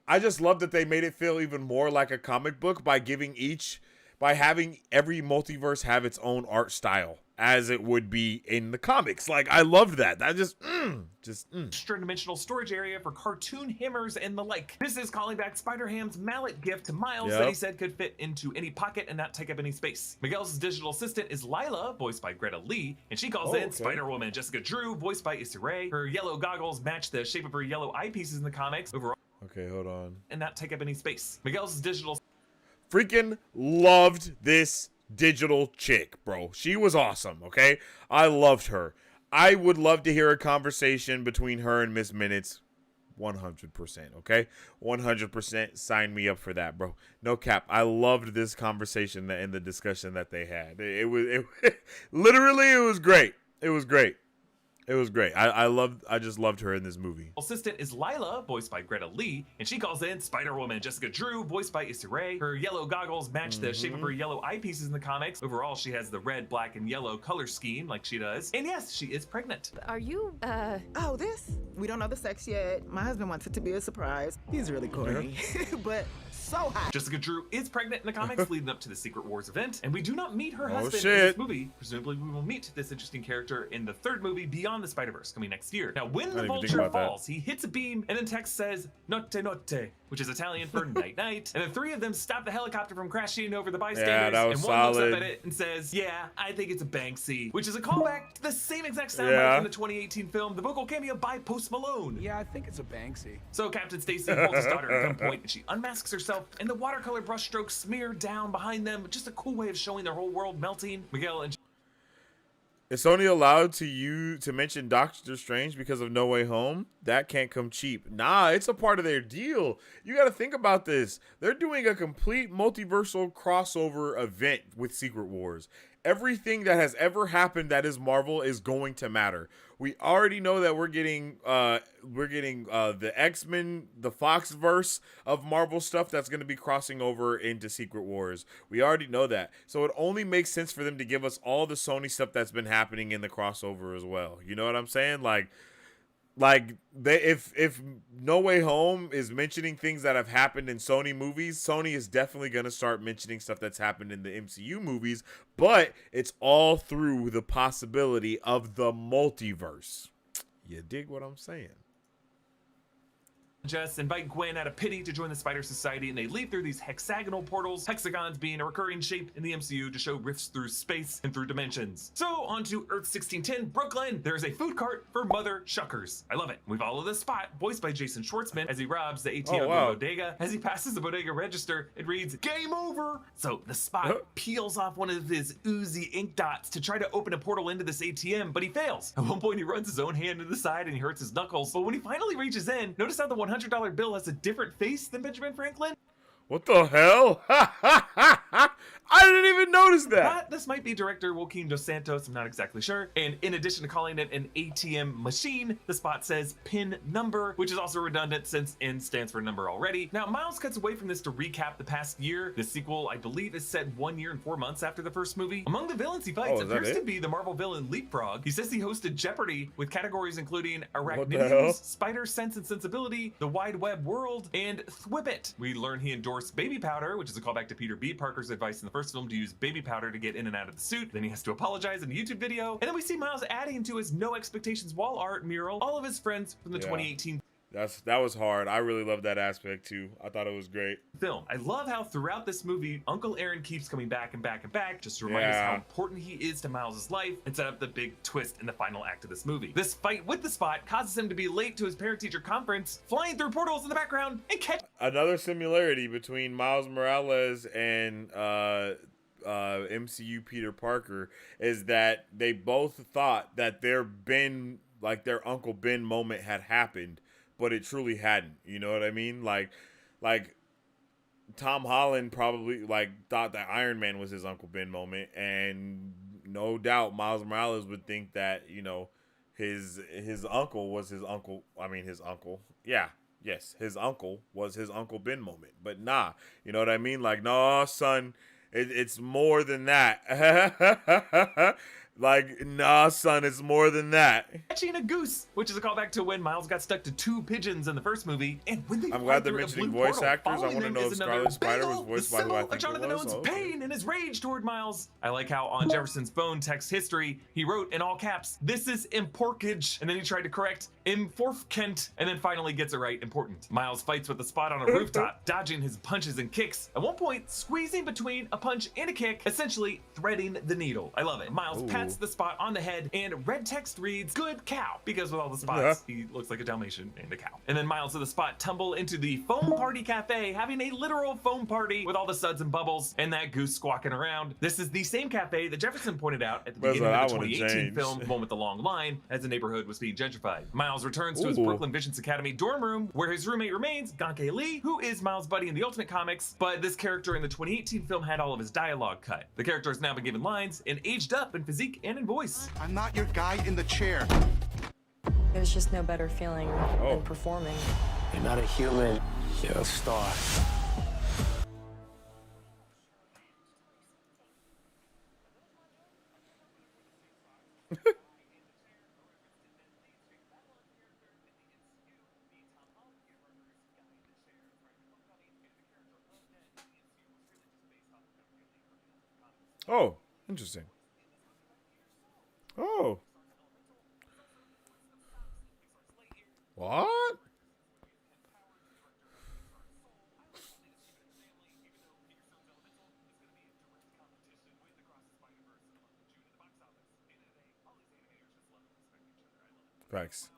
I just love that they made it feel even more like a comic book by having every multiverse have its own art style as it would be in the comics. Like, I loved that. That just Extra-dimensional storage area for cartoon hammers and the like. This is calling back Spider-Ham's mallet gift to Miles that he said could fit into any pocket and not take up any space. Miguel's digital assistant is Lila, voiced by Greta Lee, and she calls in Spider-Woman Jessica Drew, voiced by Issa Rae. Her yellow goggles match the shape of her yellow eyepieces in the comics overall Okay, hold on. and not take up any space. Miguel's digital Freaking loved this digital chick, bro. She was awesome, okay? I loved her. I would love to hear a conversation between her and Miss Minutes. 100%, okay? 100% sign me up for that, bro. No cap. I loved this conversation and the discussion that they had. It was literally, it was great. It was great. It was great. I just loved her in this movie. assistant is Lila, voiced by Greta Lee, and she calls in Spider-Woman Jessica Drew, voiced by Issa Rae. Her yellow goggles match the shape of her yellow eyepieces in the comics. Overall, she has the red, black, and yellow color scheme like she does. And yes, she is pregnant. Are you, Oh, this? We don't know the sex yet. My husband wants it to be a surprise. He's really corny. But so hot. Jessica Drew is pregnant in the comics leading up to the Secret Wars event, and we do not meet her husband in shit. this movie. Presumably, we will meet this interesting character in the third movie, Beyond Beyond the Spider-Verse coming next year. Now, when the didn't even think Vulture about that. falls, he hits a beam, and then text says, "Notte notte," which is Italian for night night. And the three of them stop the helicopter from crashing over the bystanders, that was and one looks solid. up at it and says, "Yeah, I think it's a Banksy," which is a callback to the same exact soundbite Yeah. from the 2018 film, the vocal cameo by Post Malone. Yeah, I think it's a Banksy. So Captain Stacy holds his daughter at gunpoint, and she unmasks herself, and the watercolor brushstrokes smear down behind them. Just a cool way of showing their whole world melting. Miguel and Is Sony allowed to mention Doctor Strange because of No Way Home? That can't come cheap. Nah, it's a part of their deal. You got to think about this. They're doing a complete multiversal crossover event with Secret Wars. Everything that has ever happened that is Marvel is going to matter. We already know that we're getting the X-Men, the Foxverse of Marvel stuff that's going to be crossing over into Secret Wars. We already know that. So it only makes sense for them to give us all the Sony stuff that's been happening in the crossover as well. You know what I'm saying? Like if No Way Home is mentioning things that have happened in Sony movies, Sony is definitely going to start mentioning stuff that's happened in the MCU movies, but it's all through the possibility of the multiverse. You dig what I'm saying? Jess invite Gwen out of pity to join the Spider Society, and they leave through these hexagonal portals, hexagons being a recurring shape in the MCU to show rifts through space and through dimensions. So on to Earth 1610, Brooklyn. There's a food cart for Mother Shuckers. I love it. We follow this spot, voiced by Jason Schwartzman, as he robs the ATM of the bodega. As he passes the bodega register, it reads, "Game over!" So the Spot peels off one of his oozy ink dots to try to open a portal into this ATM, but he fails. At one point, he runs his own hand to the side and he hurts his knuckles. But when he finally reaches in, notice how the $100 bill has a different face than Benjamin Franklin? What the hell? I didn't even notice that. But this might be director Joaquin Dos Santos, I'm not exactly sure. And in addition to calling it an ATM machine, the Spot says pin number, which is also redundant since N stands for number already. Now, Miles cuts away from this to recap the past year. The sequel, I believe, is set 1 year and 4 months after the first movie. Among the villains he fights appears to be the Marvel villain Leapfrog. He says he hosted Jeopardy with categories including Arachnidiums, Spider Sense and Sensibility, The Wide Web World, and Thwibbit. We learn he endorsed baby powder, which is a callback to Peter B. Parker's advice in the first film to use baby powder to get in and out of the suit. Then he has to apologize in a YouTube video. And then we see Miles adding to his No Expectations wall art mural all of his friends from the 2018 that was hard. I really love that aspect too. I thought it was great. film. I love how throughout this movie, Uncle Aaron keeps coming back and back and back just to remind us how important he is to Miles' life and set up the big twist in the final act of this movie. This fight with the Spot causes him to be late to his parent-teacher conference, flying through portals in the background and catch Another similarity between Miles Morales and MCU Peter Parker is that they both thought that their Uncle Ben moment had happened, but it truly hadn't. You know what I mean? Like Tom Holland probably thought that Iron Man was his Uncle Ben moment, and no doubt Miles Morales would think that, you know, his uncle was his uncle. I mean, his uncle. Yeah. Yes, his uncle was his Uncle Ben moment. But nah, you know what I mean? Like, no, son, it's more than that. Like, nah, son, it's more than that. Catching a goose, which is a callback to when Miles got stuck to 2 pigeons in the first movie. And when they I'm glad they're mentioning voice actors. I want to know if Scarlet Spider was voiced by who I think Jonathan it was. Owens' pain and his rage toward Miles. I like how on Jefferson's phone text history, he wrote in all caps, "This is imporkage," and then he tried to correct Kent, and then finally gets it right, important. Miles fights with the Spot on a rooftop, dodging his punches and kicks. At one point, squeezing between a punch and a kick, essentially threading the needle. I love it. Miles pats the Spot on the head, and red text reads, "Good cow," because with all the spots, he looks like a Dalmatian and a cow. And then Miles and the Spot tumble into the Foam Party Cafe, having a literal foam party with all the suds and bubbles and that goose squawking around. This is the same cafe that Jefferson pointed out at the beginning of the 2018 film, the one with the long line, as the neighborhood was being gentrified. Miles returns to his Brooklyn Visions Academy dorm room, where his roommate remains, Ganke Lee, who is Miles' buddy in the Ultimate Comics, but this character in the 2018 film had all of his dialogue cut. The character has now been given lines and aged up in physique and in voice. I'm not your guy in the chair. There's just no better feeling than performing. You're not a human, you're a star. Oh, interesting. Oh. What? Facts.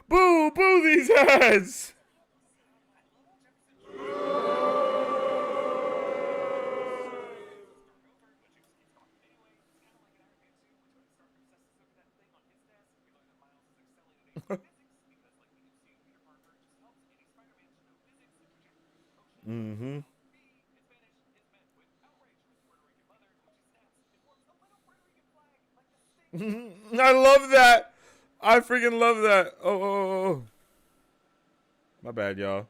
Boo! Boo these heads! Mm-hmm. I love that. I freaking love that. Oh. My bad, y'all.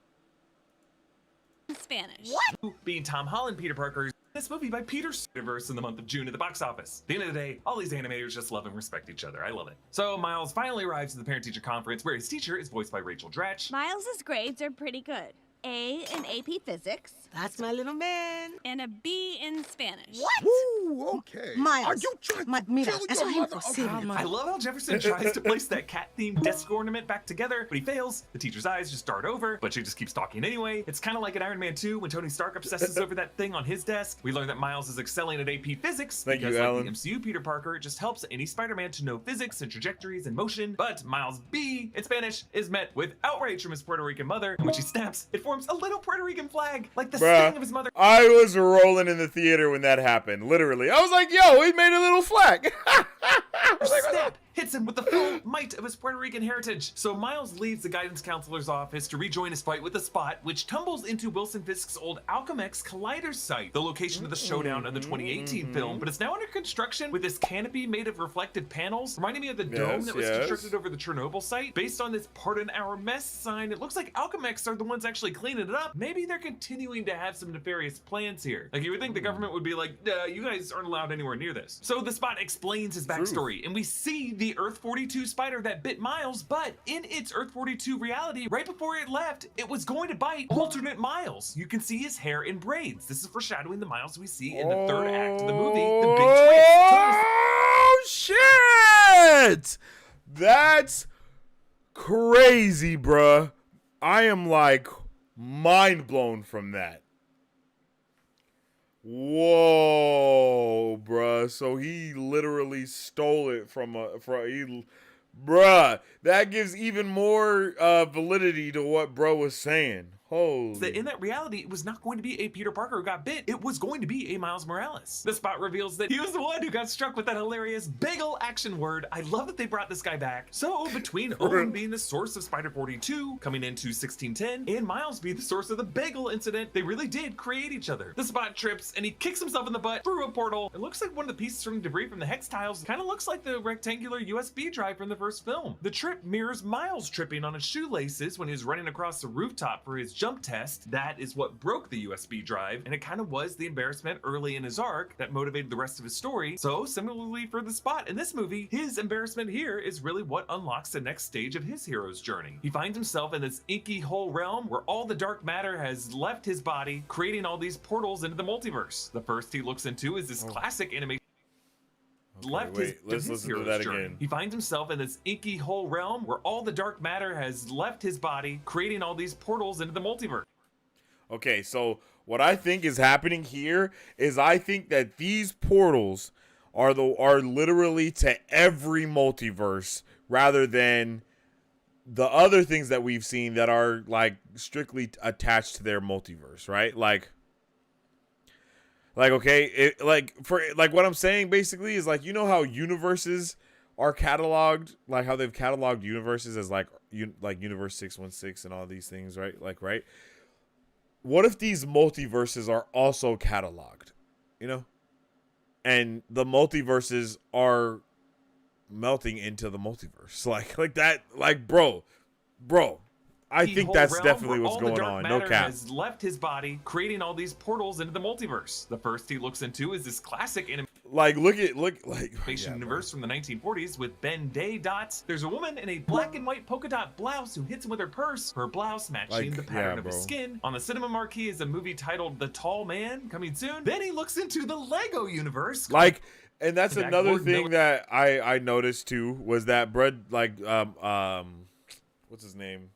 Spanish. What? Being Tom Holland, Peter Parker's this movie by Peter Spider-Verse in the month of June at the box office. At the end of the day, all these animators just love and respect each other. I love it. So Miles finally arrives at the parent-teacher conference where his teacher is voiced by Rachel Dratch. Miles's grades are pretty good. A in AP Physics. That's my little man. And a B in Spanish. What? Ooh, okay. Miles. Are you trying to Mira, kill eso your es mother? imposible. I love how Jefferson tries to place that cat-themed desk ornament back together, but he fails. The teacher's eyes just dart over, but she just keeps talking anyway. It's kind of like in Iron Man 2 when Tony Stark obsesses over that thing on his desk. We learn that Miles is excelling at AP Physics because, like the MCU Peter Parker, it just helps any Spider-Man to know physics and trajectories and motion. But Miles B in Spanish is met with outrage from his Puerto Rican mother, and when she snaps, it forms a little Puerto Rican flag, like the sting of his mother. I was rolling in the theater when that happened. Literally, I was like, "Yo, he made a little flag." Snap hits him with the full might of his Puerto Rican heritage. So Miles leaves the guidance counselor's office to rejoin his fight with the Spot, which tumbles into Wilson Fisk's old Alchemax Collider site, the location of the showdown of the 2018 film. But it's now under construction with this canopy made of reflective panels, reminding me of the dome that was constructed over the Chernobyl site. Based on this "Pardon Our Mess" sign, it looks like Alchemax are the ones actually cleaning it up. Maybe they're continuing to have some nefarious plans here. Like, you would think the government would be like, you guys aren't allowed anywhere near this. So the Spot explains his backstory, and we see the Earth-42 spider that bit Miles, but in its Earth-42 reality, right before it left, it was going to bite alternate Miles. You can see his hair in braids. This is foreshadowing the Miles we see in the third act of the movie, the big twist. Oh, shit! That's crazy, bruh. I am like mind blown from that. Whoa, bruh. So he literally stole it bruh. That gives even more validity to what bro was saying. Holy. That in that reality, it was not going to be a Peter Parker who got bit. It was going to be a Miles Morales. The Spot reveals that he was the one who got struck with that hilarious bagel action word. I love that they brought this guy back. So between Owen being the source of Spider-42 coming into 1610 and Miles being the source of the bagel incident, they really did create each other. The Spot trips and he kicks himself in the butt through a portal. It looks like one of the pieces from debris from the hex tiles kind of looks like the rectangular USB drive from the first film. The trip mirrors Miles tripping on his shoelaces when he was running across the rooftop for his jump test. That is what broke the USB drive, and it kind of was the embarrassment early in his arc that motivated the rest of his story. So similarly for the Spot in this movie, his embarrassment here is really what unlocks the next stage of his hero's journey. He finds himself in this inky hole realm where all the dark matter has left his body, creating all these portals into the multiverse. The first he looks into is this classic animation. Let's listen to that again. He finds himself in this inky hole realm where all the dark matter has left his body, creating all these portals into the multiverse. Okay, so what I think is happening here is I think that these portals are literally to every multiverse rather than the other things that we've seen that are like strictly attached to their multiverse, right? Like okay, what I'm saying basically is like, you know how universes are cataloged, like how they've cataloged universes as like universe 616 and all these things, right? Like, right? What if these multiverses are also cataloged, you know? And the multiverses are melting into the multiverse. Like that, like, bro, I think keyhole that's realm definitely where what's all the going dark on. No matter cap. has left his body, creating all these portals into the multiverse. The first he looks into is this classic Like, look like animation universe from the 1940s with Ben Day dots. There's a woman in a black and white polka dot blouse who hits him with her purse, her blouse matching the pattern of his skin. On the cinema marquee is a movie titled The Tall Man, coming soon. Then he looks into the Lego universe. Like, and that's Back another Gordon thing Miller. that I noticed too, was that Brad, like, what's his name?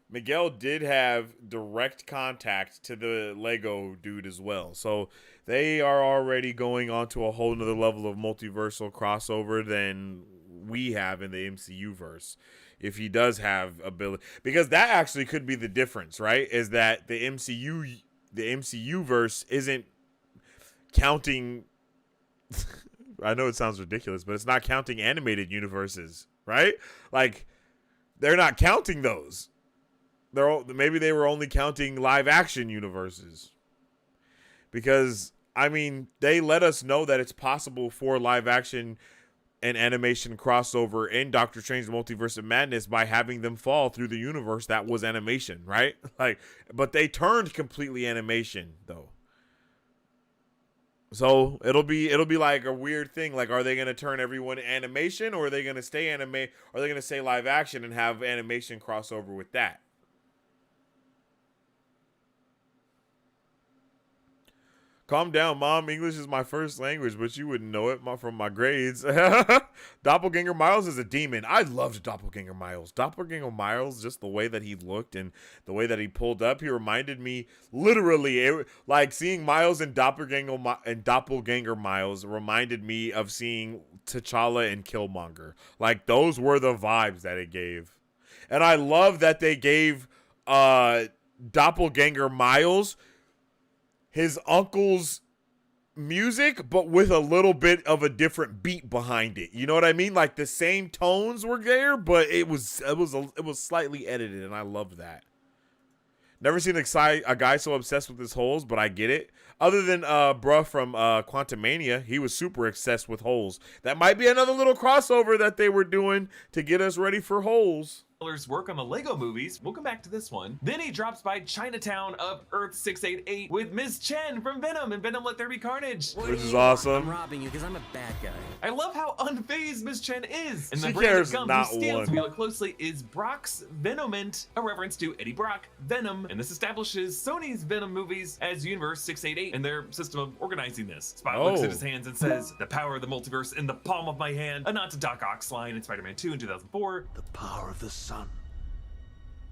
Miguel did have direct contact to the Lego dude as well. So they are already going on to a whole nother level of multiversal crossover than we have in the MCU verse. If he does have ability, because that actually could be the difference, right? Is that the MCU verse isn't counting. I know it sounds ridiculous, but it's not counting animated universes, right? Like, they're not counting those. Maybe they were only counting live action universes. Because, I mean, they let us know that it's possible for live action and animation crossover in Doctor Strange Multiverse of Madness by having them fall through the universe that was animation, right? Like, but they turned completely animation though. So it'll be like a weird thing. Like, are they gonna turn everyone animation, or are they gonna stay anime? Or are they gonna stay live action and have animation crossover with that? Calm down, Mom. English is my first language, but you wouldn't know it from my grades. Doppelganger Miles is a demon. I loved Doppelganger Miles. Doppelganger Miles, just the way that he looked and the way that he pulled up, he reminded me, literally, like seeing Miles and Doppelganger Miles reminded me of seeing T'Challa and Killmonger. Like, those were the vibes that it gave. And I love that they gave Doppelganger Miles his uncle's music, but with a little bit of a different beat behind it. You know what I mean? Like, the same tones were there, but it was slightly edited, and I loved that. Never seen a guy so obsessed with his holes, but I get it. Other than bruh from Quantumania, he was super obsessed with holes. That might be another little crossover that they were doing to get us ready for holes. Miller's work on the Lego movies. We'll come back to this one. Then he drops by Chinatown of Earth 688 with Ms. Chen from Venom and Venom Let There Be Carnage. Which is awesome. I'm robbing you because I'm a bad guy. I love how unfazed Ms. Chen is. And She the brand cares that comes not who steals, one. if you look closely, is Brock's Venomint, a reference to Eddie Brock, Venom, and this establishes Sony's Venom movies as Universe 688 and their system of organizing this. Spot looks at his hands and says, "The power of the multiverse in the palm of my hand," a nod to Doc Ock's line in Spider-Man 2 in 2004. The power of the sun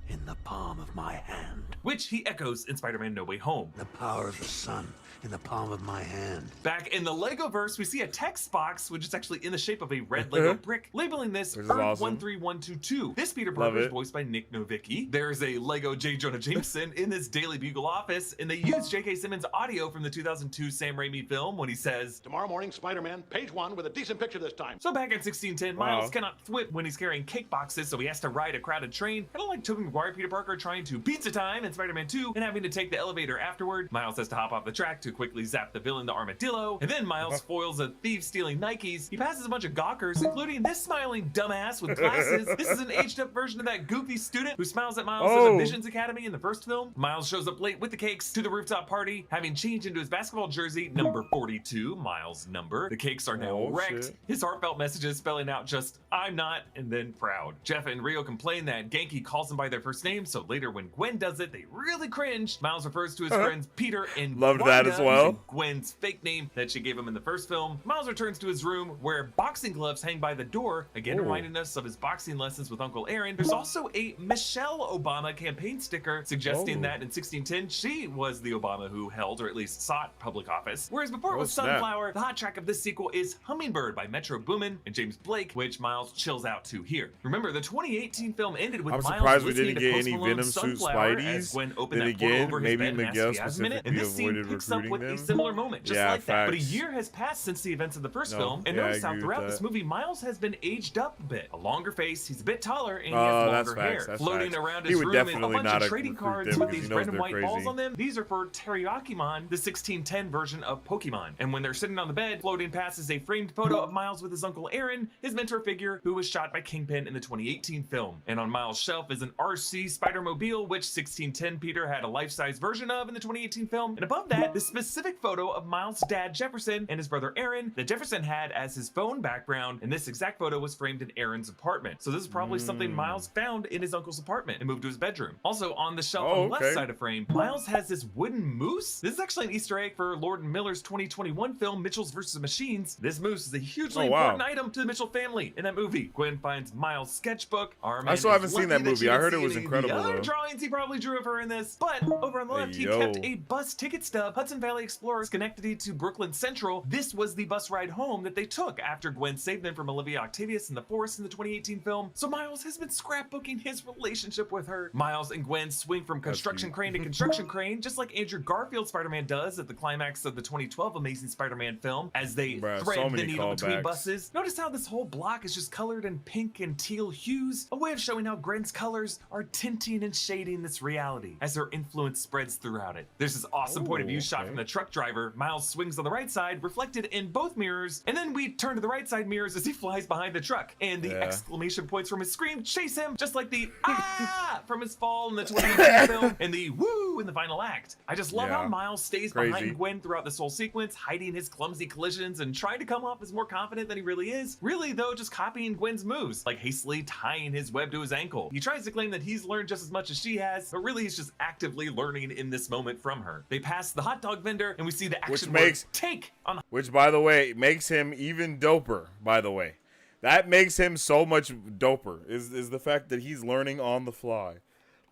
in the palm of my hand. Which he echoes in Spider-Man No Way Home. The power of the sun in the palm of my hand. Back in the Legoverse, we see a text box, which is actually in the shape of a red Lego brick, labeling this Earth awesome. 13122. This Peter Parker is voiced by Nick Novicki. There's a Lego J. Jonah Jameson in this Daily Bugle office, and they use J.K. Simmons' audio from the 2002 Sam Raimi film when he says, "Tomorrow morning, Spider-Man, page 1 with a decent picture this time." So back in 1610, Miles cannot thwip when he's carrying cake boxes, so he has to ride a crowded train. Kind of like Tobey Maguire Peter Parker trying to pizza time in Spider-Man 2 and having to take the elevator afterward. Miles has to hop off the track to quickly zap the villain, the Armadillo, and then Miles foils a thief stealing Nikes. He passes a bunch of gawkers, including this smiling dumbass with glasses. This is an aged up version of that goofy student who smiles at Miles at the Visions Academy in the first film. Miles shows up late with the cakes to the rooftop party, having changed into his basketball jersey, number 42, Miles' number. The cakes are now wrecked. Shit. His heartfelt messages spelling out just, "I'm not," and then proud. Jeff and Rio complain that Genki calls them by their first name, so later when Gwen does it, they really cringe. Miles refers to his friends Peter and Loved Wanda, that as well. using Gwen's fake name that she gave him in the first film. Miles returns to his room where boxing gloves hang by the door, again reminding us of his boxing lessons with Uncle Aaron. There's also a Michelle Obama campaign sticker suggesting that in 1610 she was the Obama who held, or at least sought, public office. Whereas before it was snap. Sunflower, the hot track of this sequel is Hummingbird by Metro Boomin and James Blake, which Miles chills out to here. Remember, the 2018 film ended with I'm Miles surprised we listening didn't to get Post any Malone's Venom suit Sunflower Spideys. as Gwen opened Then that portal again, over his maybe bed and Miguel asked if he has a minute. And specifically this scene avoided picks up with recruiting a them. similar moment, just Yeah, like that. But a facts. year has passed since the events of the first No, film, and yeah, I notice how agree with throughout that. this movie, Miles has been aged up a bit. A longer face, he's a bit taller, and he Oh, has that's longer facts, hair. that's Floating facts. around He his would room is a definitely bunch not of trading recruit cards them with because these he knows red and they're white balls crazy. on them. These are for Teriyakimon, the 1610 version of Pokemon. And when they're sitting on the bed, floating past is a framed photo of Miles with his Uncle Aaron, his mentor figure, who was shot by Kingpin in the 2018 film. And on Miles' shelf is an art see Spider-Mobile, which 1610 Peter had a life-size version of in the 2018 film. And above that, the specific photo of Miles' dad Jefferson and his brother Aaron that Jefferson had as his phone background, and this exact photo was framed in Aaron's apartment. So this is probably something Miles found in his uncle's apartment and moved to his bedroom. Also on the shelf on the left side of frame, Miles has this wooden moose. This is actually an Easter egg for Lord and Miller's 2021 film Mitchell's vs. Machines. This moose is a hugely important item to the Mitchell family. In that movie, Gwen finds Miles' sketchbook. I still haven't seen that movie. I heard it was incredible the other though. drawings he probably drew of her in this, but over on the left, he kept a bus ticket stub. Hudson Valley Explorer Schenectady to Brooklyn Central. This was the bus ride home that they took after Gwen saved them from Olivia Octavius in the forest in the 2018 film. So Miles has been scrapbooking his relationship with her. Miles and Gwen swing from construction crane to construction crane, just like Andrew Garfield Spider-Man does at the climax of the 2012 Amazing Spider-Man film as they thread the needle between buses. Notice how this whole block is just colored in pink and teal hues, a way of showing how Gwen's colors are tinting and shading this reality as her influence spreads throughout it. There's this awesome point of view shot from the truck driver. Miles swings on the right side, reflected in both mirrors, and then we turn to the right side mirrors as he flies behind the truck, and the exclamation points from his scream chase him, just like the ah from his fall in the 2018 film and the woo in the final act. I just love how Miles stays behind Gwen throughout this whole sequence, hiding his clumsy collisions and trying to come off as more confident than he really is. Really though, just copying Gwen's moves, like hastily tying his web to his ankle. He tries to claim that he's learned just as much as she has, but really he's just actively learning in this moment from her. They pass the hot dog vendor and we see the action word take on, which by the way makes him even doper, by the way. That makes him so much doper is the fact that he's learning on the fly.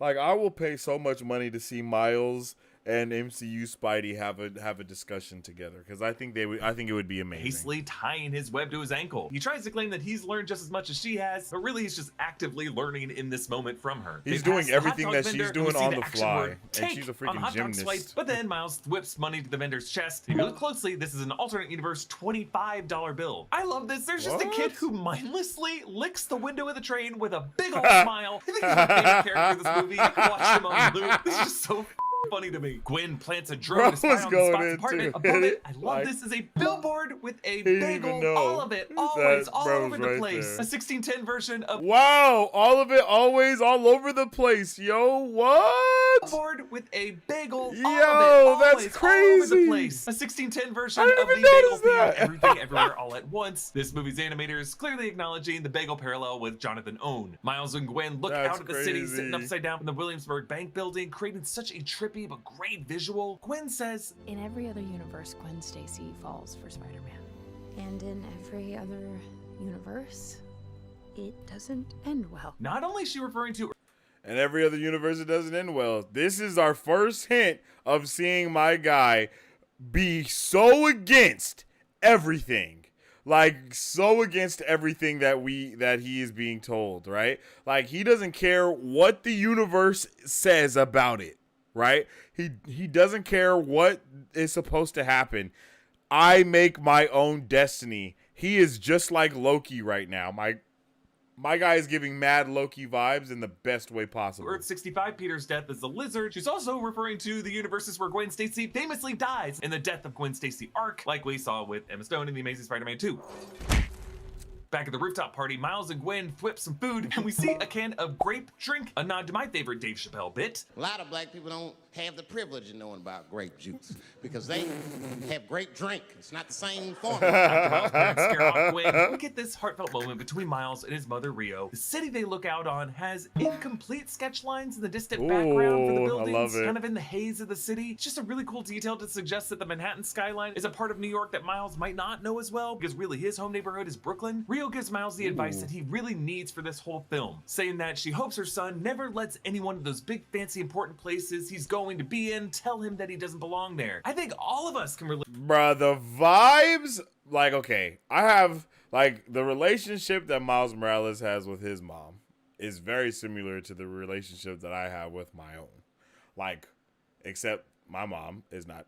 Like, I will pay so much money to see Miles and MCU Spidey have a discussion together, because I think it would be amazing. Hastily tying his web to his ankle. He tries to claim that he's learned just as much as she has, but really he's just actively learning in this moment from her. He's doing everything that she's doing on the fly, and she's a freaking gymnast. But then Miles whips money to the vendor's chest. If you look closely, this is an alternate universe $25 bill. I love this. There's just a kid who mindlessly licks the window of the train with a big old smile. I think he's my favorite character in this movie. I can watch him on loop. This is just so funny to me. Gwen plants a drone to spy on the Spot's apartment. Above it, I love this, is a billboard with a bagel. All of it, always, all over the place. A 1610 version of... Wow, all of it, always, all over the place. Yo, what? Billboard with a bagel. Yo, all of it, always, that's crazy. All over the place. A 1610 version of the bagel theme, everything, everywhere, all at once. This movie's animators clearly acknowledging the bagel parallel with Jonathan Owen. Miles and Gwen look out at the city, sitting upside down in the Williamsburg Bank building, creating such a trippy but great visual. Gwen says, in every other universe, Gwen Stacy falls for Spider-Man. And in every other universe, it doesn't end well. Not only is she referring to... And every other universe, it doesn't end well. This is our first hint of seeing my guy be so against everything. Like, so against everything that he is being told, right? Like, he doesn't care what the universe says about it. Right? He doesn't care what is supposed to happen. I make my own destiny. He is just like Loki right now. My guy is giving mad Loki vibes in the best way possible. Earth 65, Peter's death as the Lizard. She's also referring to the universes where Gwen Stacy famously dies in the Death of Gwen Stacy arc, like we saw with Emma Stone in The Amazing Spider-Man 2. Back at the rooftop party, Miles and Gwen whip some food, and we see a can of grape drink, a nod to my favorite Dave Chappelle bit. A lot of black people don't have the privilege of knowing about grape juice because they have grape drink. It's not the same formula. Scare off Gwen. We get this heartfelt moment between Miles and his mother Rio. The city they look out on has incomplete sketch lines in the distant background for the buildings, kind of in the haze of the city. It's just a really cool detail to suggest that the Manhattan skyline is a part of New York that Miles might not know as well, because really his home neighborhood is Brooklyn. Rio gives Miles the advice that he really needs for this whole film, saying that she hopes her son never lets any one of those big fancy important places he's going to be in tell him that he doesn't belong there. I think all of us can relate. Bruh, the vibes, like, okay, I have, like, the relationship that Miles Morales has with his mom is very similar to the relationship that I have with my own. Like, except my mom is not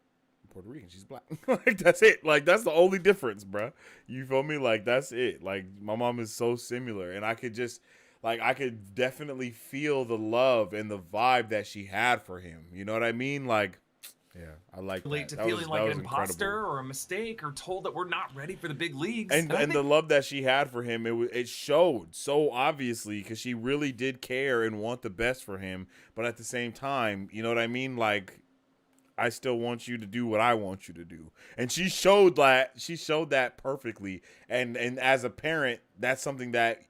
Puerto Rican, she's black. Like, that's it. Like, that's the only difference, bruh. You feel me? Like, that's it. Like, my mom is so similar, and I could just... Like, I could definitely feel the love and the vibe that she had for him. You know what I mean? Like, Yeah, I like relate that. to feeling like an imposter incredible. or a mistake or told that we're not ready for the big leagues. And I think the love that she had for him, it showed so obviously because she really did care and want the best for him. But at the same time, you know what I mean? Like, I still want you to do what I want you to do. And she showed that. She showed that perfectly. And as a parent, that's something that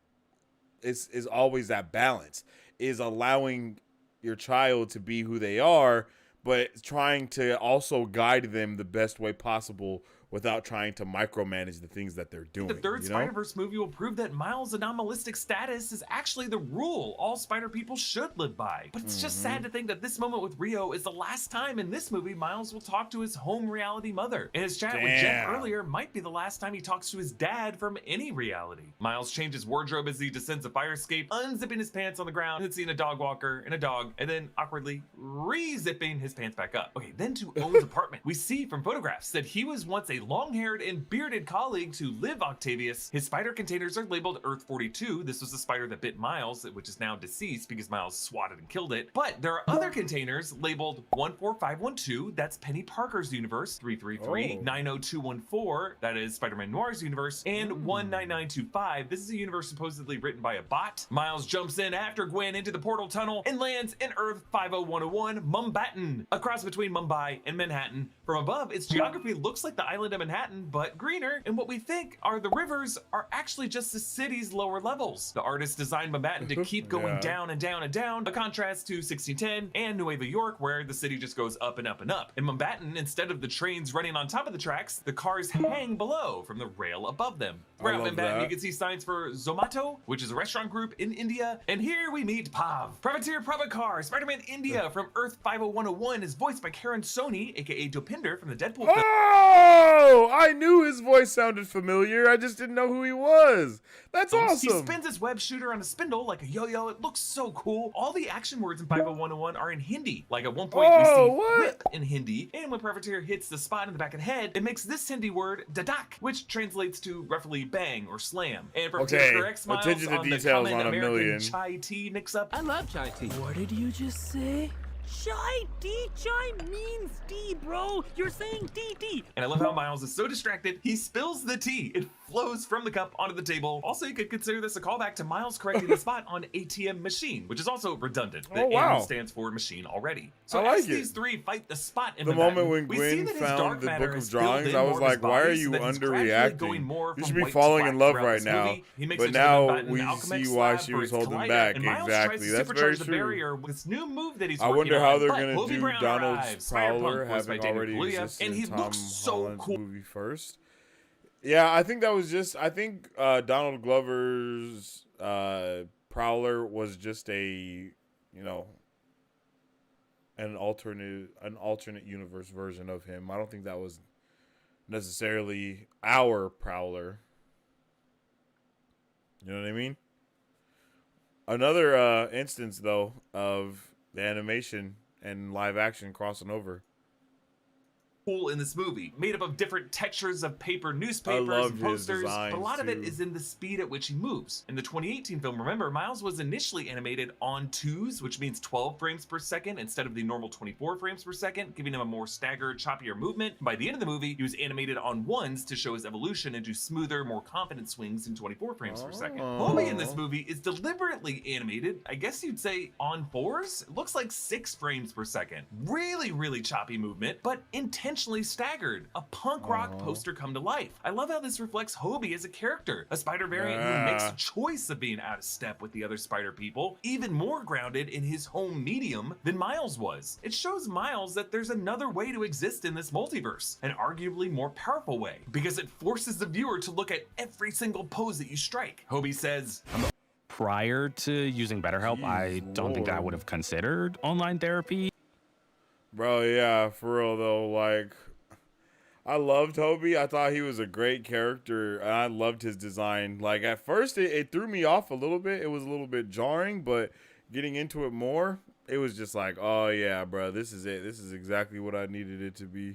is always that balance, is allowing your child to be who they are, but trying to also guide them the best way possible without trying to micromanage the things that they're doing. the third you know? Spider-Verse movie will prove that Miles' anomalistic status is actually the rule all Spider people should live by. But it's just sad to think that this moment with Rio is the last time in this movie Miles will talk to his home reality mother. And his chat with Jeff earlier might be the last time he talks to his dad from any reality. Miles changes wardrobe as he descends a fire escape, unzipping his pants on the ground and seeing a dog walker and a dog, and then awkwardly re-zipping his pants back up. Okay, then to Owen's apartment. We see from photographs that he was once a long-haired and bearded colleague to Liv Octavius. His spider containers are labeled Earth 42. This was the spider that bit Miles, which is now deceased because Miles swatted and killed it. But there are other containers labeled 14512, that's Penny Parker's universe, 333, 90214, that is Spider-Man Noir's universe, and 19925. This is a universe supposedly written by a bot. Miles jumps in after Gwen into the portal tunnel and lands in Earth 50101, Mumbattan, a cross between Mumbai and Manhattan. From above, its geography looks like the island of Manhattan, but greener, and what we think are the rivers are actually just the city's lower levels. The artist designed Mumbattan to keep going down and down and down, a contrast to 1610 and Nueva York, where the city just goes up and up and up. In Mumbattan, instead of the trains running on top of the tracks, the cars hang below from the rail above them. Throughout Mumbattan, you can see signs for Zomato, which is a restaurant group in India, and here we meet Pav. Privateer Prabhakar, Spider-Man India from Earth 50101, is voiced by Karen Sony, aka Dopinder from the Deadpool film. Oh, I knew his voice sounded familiar. I just didn't know who he was. That's awesome. He spins his web shooter on a spindle like a yo-yo. It looks so cool. All the action words in 50101 are in Hindi. Like at one point we see whip in Hindi, and when Privateer hits the spot in the back of the head, it makes this Hindi word dadak, which translates to roughly bang or slam. And Privateer corrects Miles attention to on the details common on a American million. chai tea mix-up. I love chai tea. What did you just say? Chai tea? Chai means tea, bro. You're saying tea. And I love how Miles is so distracted, he spills the tea. It flows from the cup onto the table. Also, you could consider this a callback to Miles correcting the spot on ATM machine, which is also redundant. The M stands for machine already. So as these three fight the spot in the moment when we see Gwen that his found dark the matter book is of filled drawings, in I was more of his like, why are body, you so that he's gradually going underreacting? more You from should be white to falling black in love throughout right this now. movie. He makes But it to now Mumbattan we Alchemist see why lab she for was its holding collider, back. and Miles Exactly. tries to That's supercharge very the true. barrier with this new move that he's I working wonder how on. they're But going to Hobie do Brown Donald's arrives, Prowler, Spider-Punk, voiced by having Daniel already Kaluuya, existed and he in Tom looks so Holland's cool. movie first. Yeah, I think that was just. I think Donald Glover's Prowler was just a, an alternate universe version of him. I don't think that was necessarily our Prowler. You know what I mean? Another instance, though, of the animation and live action crossing over. Cool in this movie, made up of different textures of paper, newspapers, and posters, but a lot of it is in the speed at which he moves. In the 2018 film, remember, Miles was initially animated on 2s, which means 12 frames per second instead of the normal 24 frames per second, giving him a more staggered, choppier movement. By the end of the movie, he was animated on 1s to show his evolution into smoother, more confident swings in 24 frames per second. Hobie in this movie is deliberately animated, I guess you'd say on 4s? It looks like 6 frames per second. Really, really choppy movement, but intentionally staggered. A punk rock poster come to life. I love how this reflects Hobie as a character, a spider variant who makes a choice of being out of step with the other spider people, even more grounded in his home medium than Miles was. It shows Miles that there's another way to exist in this multiverse, an arguably more powerful way, because it forces the viewer to look at every single pose that you strike. Hobie says, prior to using BetterHelp, I don't think I would have considered online therapy. Bro, yeah, for real though, like, I loved Hobie. I thought he was a great character, and I loved his design. Like, at first, it threw me off a little bit. It was a little bit jarring, but getting into it more, it was just like, oh yeah, bro, this is it. This is exactly what I needed it to be.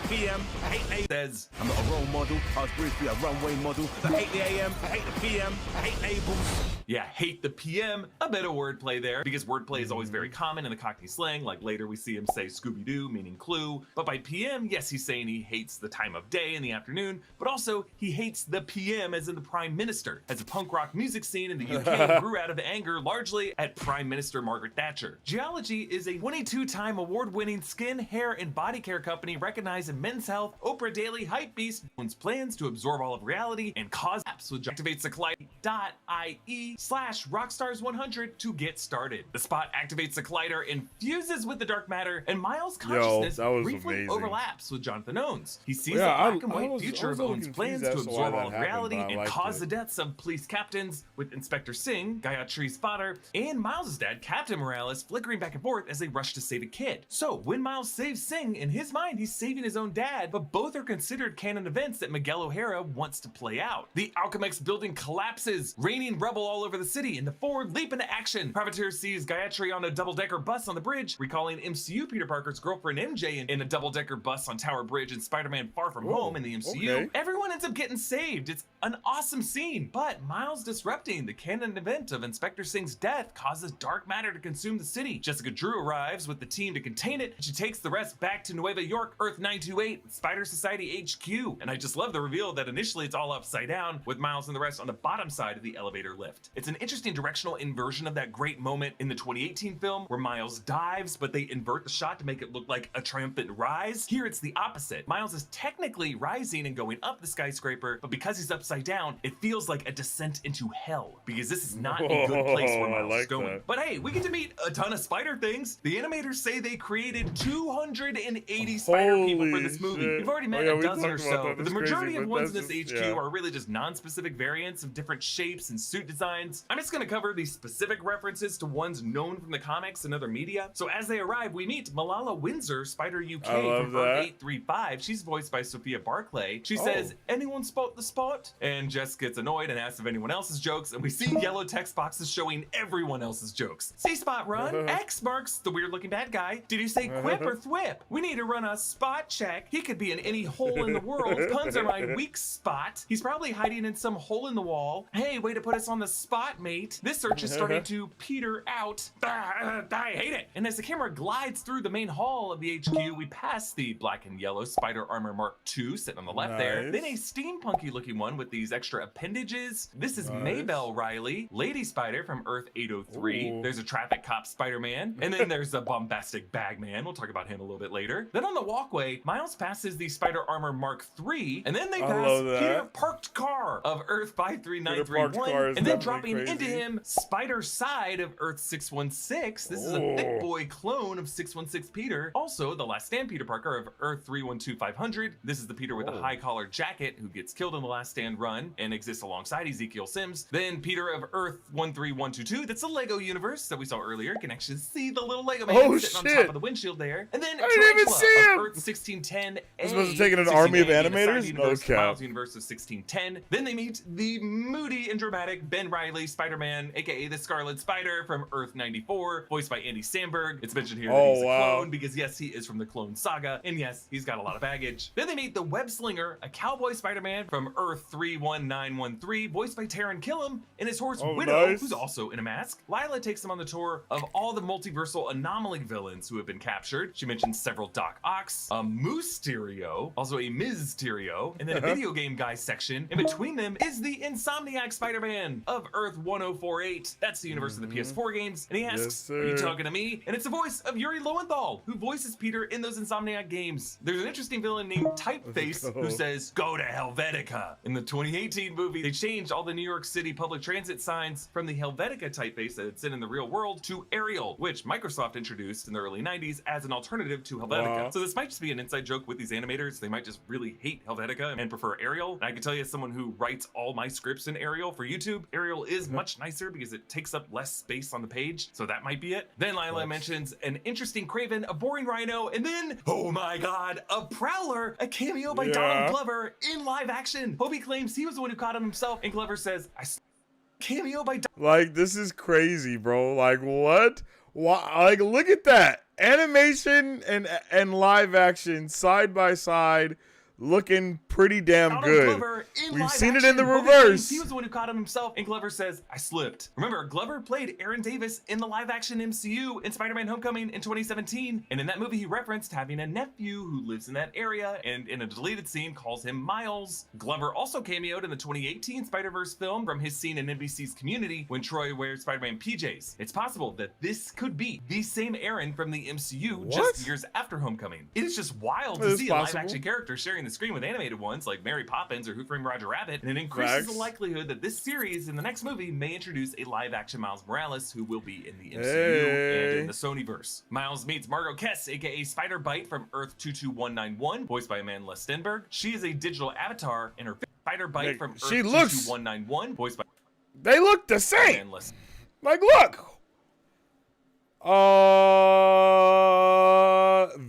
the PM, I hate the says, I'm not a role model, I was briefly a runway model. I hate the AM, I hate the PM, I hate labels. yeah, hate the PM. A bit of wordplay there, because wordplay is always very common in the Cockney slang. Like later we see him say Scooby-Doo, meaning clue. But by PM, yes, he's saying he hates the time of day in the afternoon, but also he hates the PM as in the Prime Minister, as a punk rock music scene in the UK grew out of anger largely at Prime Minister Margaret Thatcher. Geology is a 22-time award-winning skin, hair, and body care company recognized in Men's Health, Oprah Daily, Hypebeast, owns plans to absorb all of reality and cause apps which activates the collider.ie/rockstars100 to get started. The spot activates the collider and fuses with the dark matter, and Miles' consciousness briefly amazing. overlaps with Jonathan Owens. He sees Yeah, the black and white future of Owens' plans to absorb all of reality and liked cause it. the deaths of police captains, with Inspector Singh, Gayatri's father, and Miles' dad, Captain Morales, flickering back and forth as they rush to save a kid. So when Miles saves Singh, in his mind he's saving his own dad, but both are considered canon events that Miguel O'Hara wants to play out. The Alchemex building collapses, raining rubble all over the city, and the Ford leap into action. Privateer sees Gayatri on a double-decker bus on the bridge, recalling MCU Peter Parker's girlfriend MJ in a double-decker bus on Tower Bridge in Spider-Man Far From Home in the MCU. Okay. Everyone ends up getting saved. It's an awesome scene, but Miles disrupting the canon event of Inspector Singh's death causes dark matter to consume the city. Jessica Drew arrives with the team to contain it, and she takes the rest back to Nueva York, Earth 928, Spider Society HQ. And I just love the reveal that initially it's all upside down, with Miles and the rest on the bottom side of the elevator lift. It's an interesting directional inversion of that great moment in the 2018 film where Miles dives, but they invert the shot to make it look like a triumphant rise. Here it's the opposite. Miles is technically rising and going up the skyscraper, but because he's upside down, it feels like a descent into hell, because this is not a good place where Miles is going. But hey, we get to meet a ton of spider things. The animators say they created 280 spider people for this movie. shit. We've already met Oh, yeah, a we dozen or talked about so, that. but the That's majority crazy, of but ones in that's this just- HQ yeah. are really just non-specific variants of different shapes and suit designs. I'm just gonna cover the specific references to ones known from the comics and other media. So as they arrive, we meet Malala Windsor, Spider UK I love from Earth that. 835. She's voiced by Sophia Barclay. She says, "Anyone spot the spot?" And Jess gets annoyed and asks if anyone else's jokes, and we see yellow text boxes showing everyone else's jokes. See spot run. X marks the weird looking bad guy. Did you say quip or thwip? We need to run a spot check. He could be in any hole in the world. Puns are my weak spot. He's probably hiding in some hole in the wall. Hey, way to put us on the spot, mate. This search is starting to peter out. I hate it. And as the camera glides through the main hall of the HQ, we pass the black and yellow Spider Armor Mark II sitting on the left there. Then a steampunky looking one with these extra appendages. This is Maybelle Riley, Lady Spider from Earth 803. There's a traffic cop Spider-Man. And then there's a bombastic Bagman. We'll talk about him a little bit later. Then on the walkway, Miles passes the Spider Armor Mark III, and then they pass Peter Parked Car of Earth 53931, and then dropping into him Spider Side of Earth 616. This is a thick boy clone of 616 Peter. Also, the Last Stand Peter Parker of Earth 312500. This is the Peter with the high collar jacket who gets killed in the Last Stand run and exists alongside Ezekiel Sims. Then Peter of Earth 13122. That's a Lego universe that we saw earlier. Can actually see the little Lego man sitting on top of the windshield there. And then Tarantula of Earth 1610. I'm supposed to take in an army of animators? No cap. Miles universe of 1610. Then they meet the moody and dramatic Ben Reilly Spider-Man, aka the Scarlet Spider from Earth 94, voiced by Andy Samberg. It's mentioned here that he's a clone because yes, he is from the Clone Saga, and yes, he's got a lot of baggage. Then they meet the Web Slinger, a cowboy Spider-Man from Earth 31913, voiced by Taron Killam, and his horse Widow, who's also in a mask. Lila takes him on the tour of all the multiversal anomaly villains who have been captured. She mentions several Doc Ock, a Mysterio, also a Mysterio, and then a video game guy section. In between them is the Insomniac Spider-Man of Earth 1048. That's the universe of the PS4 games. And he asks, "Are you talking to me?" And it's the voice of Yuri Lowenthal, who voices Peter in those Insomniac games. There's an interesting villain named Typeface who says, "Go to Helvetica." In the 2018 movie, they changed all the New York City public transit signs from the Helvetica typeface that it's in the real world to Arial, which Microsoft introduced in the early 90s as an alternative to Helvetica. So this might just be an inside joke with these animators. They might just really hate Helvetica and prefer Arial. And I can tell you, as someone who writes all my scripts in Arial for YouTube, Arial is much nicer because it takes up less space on the page. So that might be it. Then Lila mentions an interesting Craven, a boring Rhino, and then, oh my god, a Prowler, a cameo by Donald Glover in live action. Hobie claims he was the one who caught him himself, and Glover says, cameo by Like, this is crazy, bro. Like, what? Why? Like, look at that. animation and live action side by side, looking pretty damn Donald good. Glover in We've live seen it action. in the Bobby reverse. claims he was the one who caught him himself, and Glover says, I slipped. Remember, Glover played Aaron Davis in the live action MCU in Spider-Man Homecoming in 2017, and in that movie he referenced having a nephew who lives in that area, and in a deleted scene calls him Miles. Glover also cameoed in the 2018 Spider-Verse film from his scene in NBC's Community when Troy wears Spider-Man PJs. It's possible that this could be the same Aaron from the MCU just years after Homecoming. It is just wild to see a live action character sharing the screen with animated ones like Mary Poppins or Who Framed Roger Rabbit, and it increases the likelihood that this series in the next movie may introduce a live action Miles Morales who will be in the MCU and in the Sonyverse. Miles meets Margot Kess, aka Spider Bite from Earth 22191, voiced by Amanda Stenberg. She is a digital avatar, and her Spider Bite from Earth 22191, voiced by They look the same. Like, look.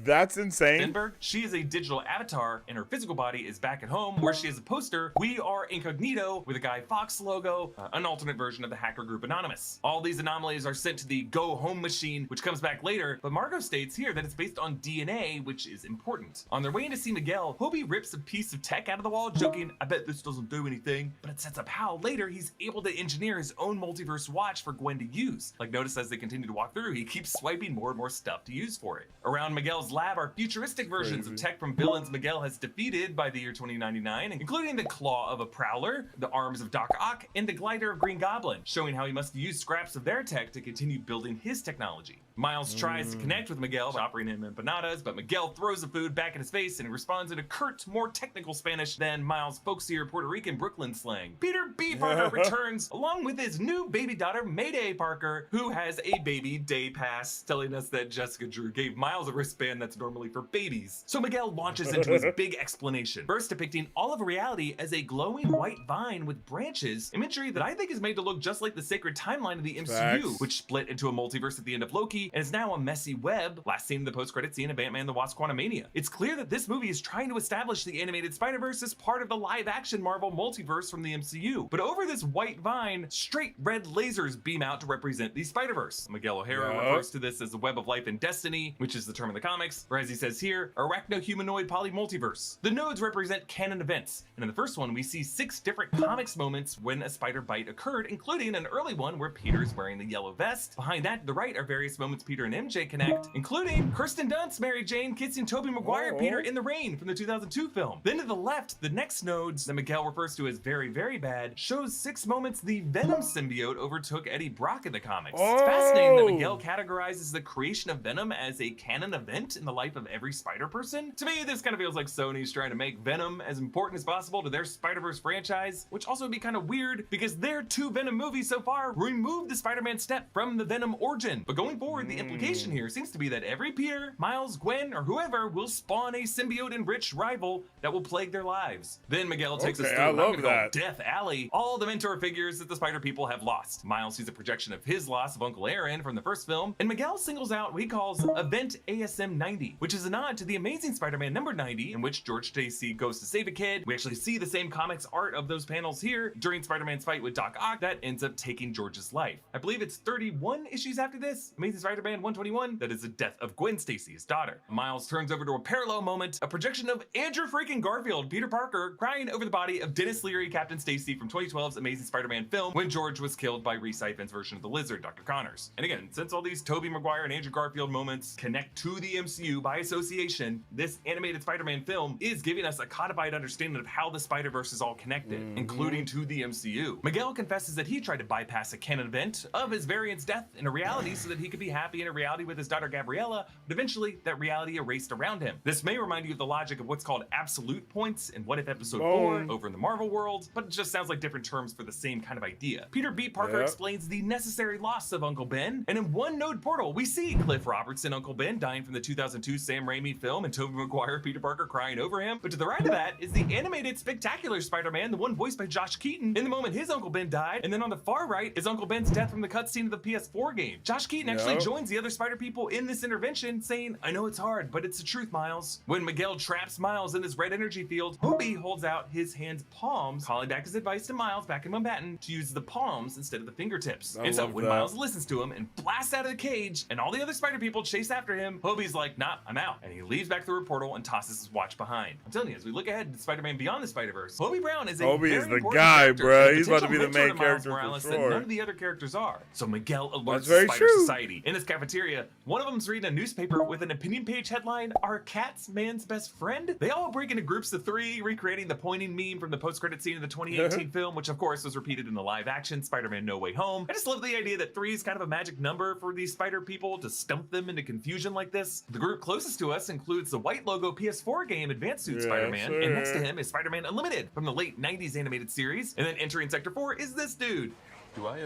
That's insane. Stenberg, she is a digital avatar, and her physical body is back at home, where she has a poster, We Are Incognito, with a Guy Fawkes logo, an alternate version of the hacker group Anonymous. All these anomalies are sent to the Go Home machine, which comes back later, but Margot states here that it's based on DNA, which is important. On their way in to see Miguel, Hobie rips a piece of tech out of the wall, joking, I bet this doesn't do anything, but it sets up how later he's able to engineer his own multiverse watch for Gwen to use. Like, notice as they continue to walk through, he keeps swiping more and more stuff to use for it. Around Miguel's lab are futuristic versions of tech from villains Miguel has defeated by the year 2099, including the claw of a Prowler, the arms of Doc Ock, and the glider of Green Goblin, showing how he must use scraps of their tech to continue building his technology. Miles tries to connect with Miguel by offering him empanadas, but Miguel throws the food back in his face and responds in a curt, more technical Spanish than Miles' folksier Puerto Rican Brooklyn slang. Peter B. Parker returns along with his new baby daughter, Mayday Parker, who has a baby day pass, telling us that Jessica Drew gave Miles a wristband that's normally for babies. So Miguel launches into his big explanation, first depicting all of reality as a glowing white vine with branches, imagery that I think is made to look just like the sacred timeline of the MCU, which split into a multiverse at the end of Loki and is now a messy web, last seen in the post-credit scene of Ant-Man the Wasp Quantumania. It's clear that this movie is trying to establish the animated Spider-Verse as part of the live-action Marvel multiverse from the MCU. But over this white vine, straight red lasers beam out to represent the Spider-Verse. Miguel O'Hara refers to this as the web of life and destiny, which is the term in the comics, or as he says here, arachno-humanoid polymultiverse. The nodes represent canon events, and in the first one we see 6 different comics moments when a spider bite occurred, including an early one where Peter is wearing the yellow vest. Behind that, to the right, are various moments Peter and MJ connect, including Kirsten Dunst, Mary Jane kissing Tobey Maguire Peter in the rain from the 2002 film. Then to the left, the next nodes that Miguel refers to as very, very bad shows 6 moments the Venom symbiote overtook Eddie Brock in the comics. It's fascinating that Miguel categorizes the creation of Venom as a canon event in the life of every Spider person. To me, this kind of feels like Sony's trying to make Venom as important as possible to their Spider-Verse franchise, which also would be kind of weird because their 2 Venom movies so far removed the Spider-Man step from the Venom origin. But going forward, the implication here seems to be that every Peter, Miles, Gwen, or whoever will spawn a symbiote-enriched rival that will plague their lives. Then Miguel takes us through what I'm gonna call Death Alley, all the mentor figures that the Spider people have lost. Miles sees a projection of his loss of Uncle Aaron from the first film, and Miguel singles out what he calls Event ASM 90, which is a nod to the Amazing Spider-Man number 90, in which George Stacy goes to save a kid. We actually see the same comics art of those panels here during Spider-Man's fight with Doc Ock that ends up taking George's life. I believe it's 31 issues after this, Amazing Spider-Man 121, that is the death of Gwen Stacy, his daughter. Miles turns over to a parallel moment, a projection of Andrew freaking Garfield, Peter Parker, crying over the body of Dennis Leary, Captain Stacy from 2012's Amazing Spider-Man film when George was killed by Rhys Ifans' version of the Lizard, Dr. Connors. And again, since all these Tobey Maguire and Andrew Garfield moments connect to the MCU by association, this animated Spider-Man film is giving us a codified understanding of how the Spider-Verse is all connected, including to the MCU. Miguel confesses that he tried to bypass a canon event of his variant's death in a reality so that he could be happy in a reality with his daughter Gabriella, but eventually that reality erased around him. This may remind you of the logic of what's called absolute points in What If Episode 4 over in the Marvel world, but it just sounds like different terms for the same kind of idea. Peter B. Parker explains the necessary loss of Uncle Ben, and in one node portal we see Cliff Robertson, Uncle Ben, dying from the 2002 2002 Sam Raimi film and Tobey Maguire, Peter Parker crying over him. But to the right of that is the animated Spectacular Spider-Man, the one voiced by Josh Keaton, in the moment his Uncle Ben died. And then on the far right is Uncle Ben's death from the cutscene of the PS4 game. Josh Keaton actually joins the other Spider people in this intervention, saying, "I know it's hard, but it's the truth, Miles." When Miguel traps Miles in this red energy field, Hobie holds out his hand's palms, calling back his advice to Miles back in Manhattan to use the palms instead of the fingertips. And so when Miles listens to him and blasts out of the cage and all the other Spider people chase after him, Hobie's like, "Nah, I'm out." And he leaves back through a portal and tosses his watch behind. I'm telling you, as we look ahead to Spider-Man Beyond the Spider-Verse, Hobie Brown is Hobie is the guy, bro. He's about to be the main character for sure. That none of the other characters are. So Miguel alerts very the Spider true. Society. In this cafeteria, one of them's reading a newspaper with an opinion page headline, "Are cats man's best friend?" They all break into groups of 3, recreating the pointing meme from the post-credit scene of the 2018 film, which of course was repeated in the live-action Spider-Man No Way Home. I just love the idea that 3 is kind of a magic number for these Spider people to stump them into confusion like this. The group closest to us includes the white logo PS4 game Advanced Suit Spider-Man, and next to him is Spider-Man Unlimited from the late 90s animated series. And then entering Sector 4 is this dude. Do I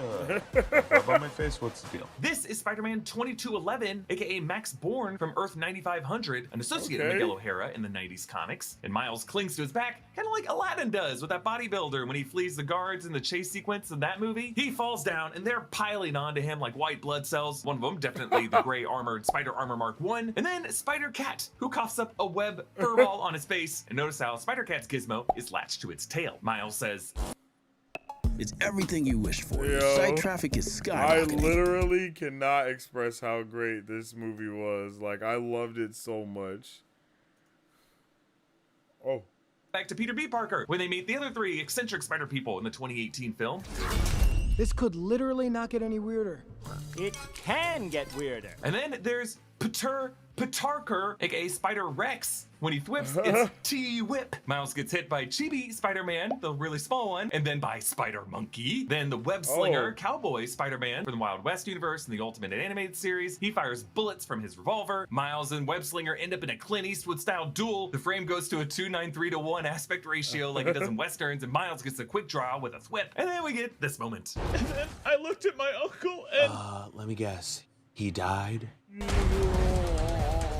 rub on my face? What's the deal? This is Spider-Man 2211, aka Max Bourne from Earth 9500, an associate of Miguel O'Hara in the 90s comics. And Miles clings to his back, kind of like Aladdin does with that bodybuilder when he flees the guards in the chase sequence in that movie. He falls down and they're piling onto him like white blood cells. One of them definitely the gray armored Spider Armor Mark I. And then Spider-Cat, who coughs up a web furball on his face. And notice how Spider-Cat's gizmo is latched to its tail. Miles says, "It's everything you wish for. Yo, Site traffic is I skyrocketing." literally cannot express how great this movie was. Like, I loved it so much. Oh. Back to Peter B. Parker when they meet the other 3 eccentric Spider people in the 2018 film. This could literally not get any weirder. It can get weirder. And then there's Petarker, aka Spider-Rex. When he thwips, it's T-Whip. Miles gets hit by Chibi Spider-Man, the really small one, and then by Spider-Monkey. Then the Web Slinger, Cowboy Spider-Man from the Wild West universe and the Ultimate Animated Series. He fires bullets from his revolver. Miles and Web Slinger end up in a Clint Eastwood-style duel. The frame goes to a 2:9:3:1 aspect ratio like it does in Westerns, and Miles gets a quick draw with a thwip. And then we get this moment. And then I looked at my uncle and... Let me guess. He died?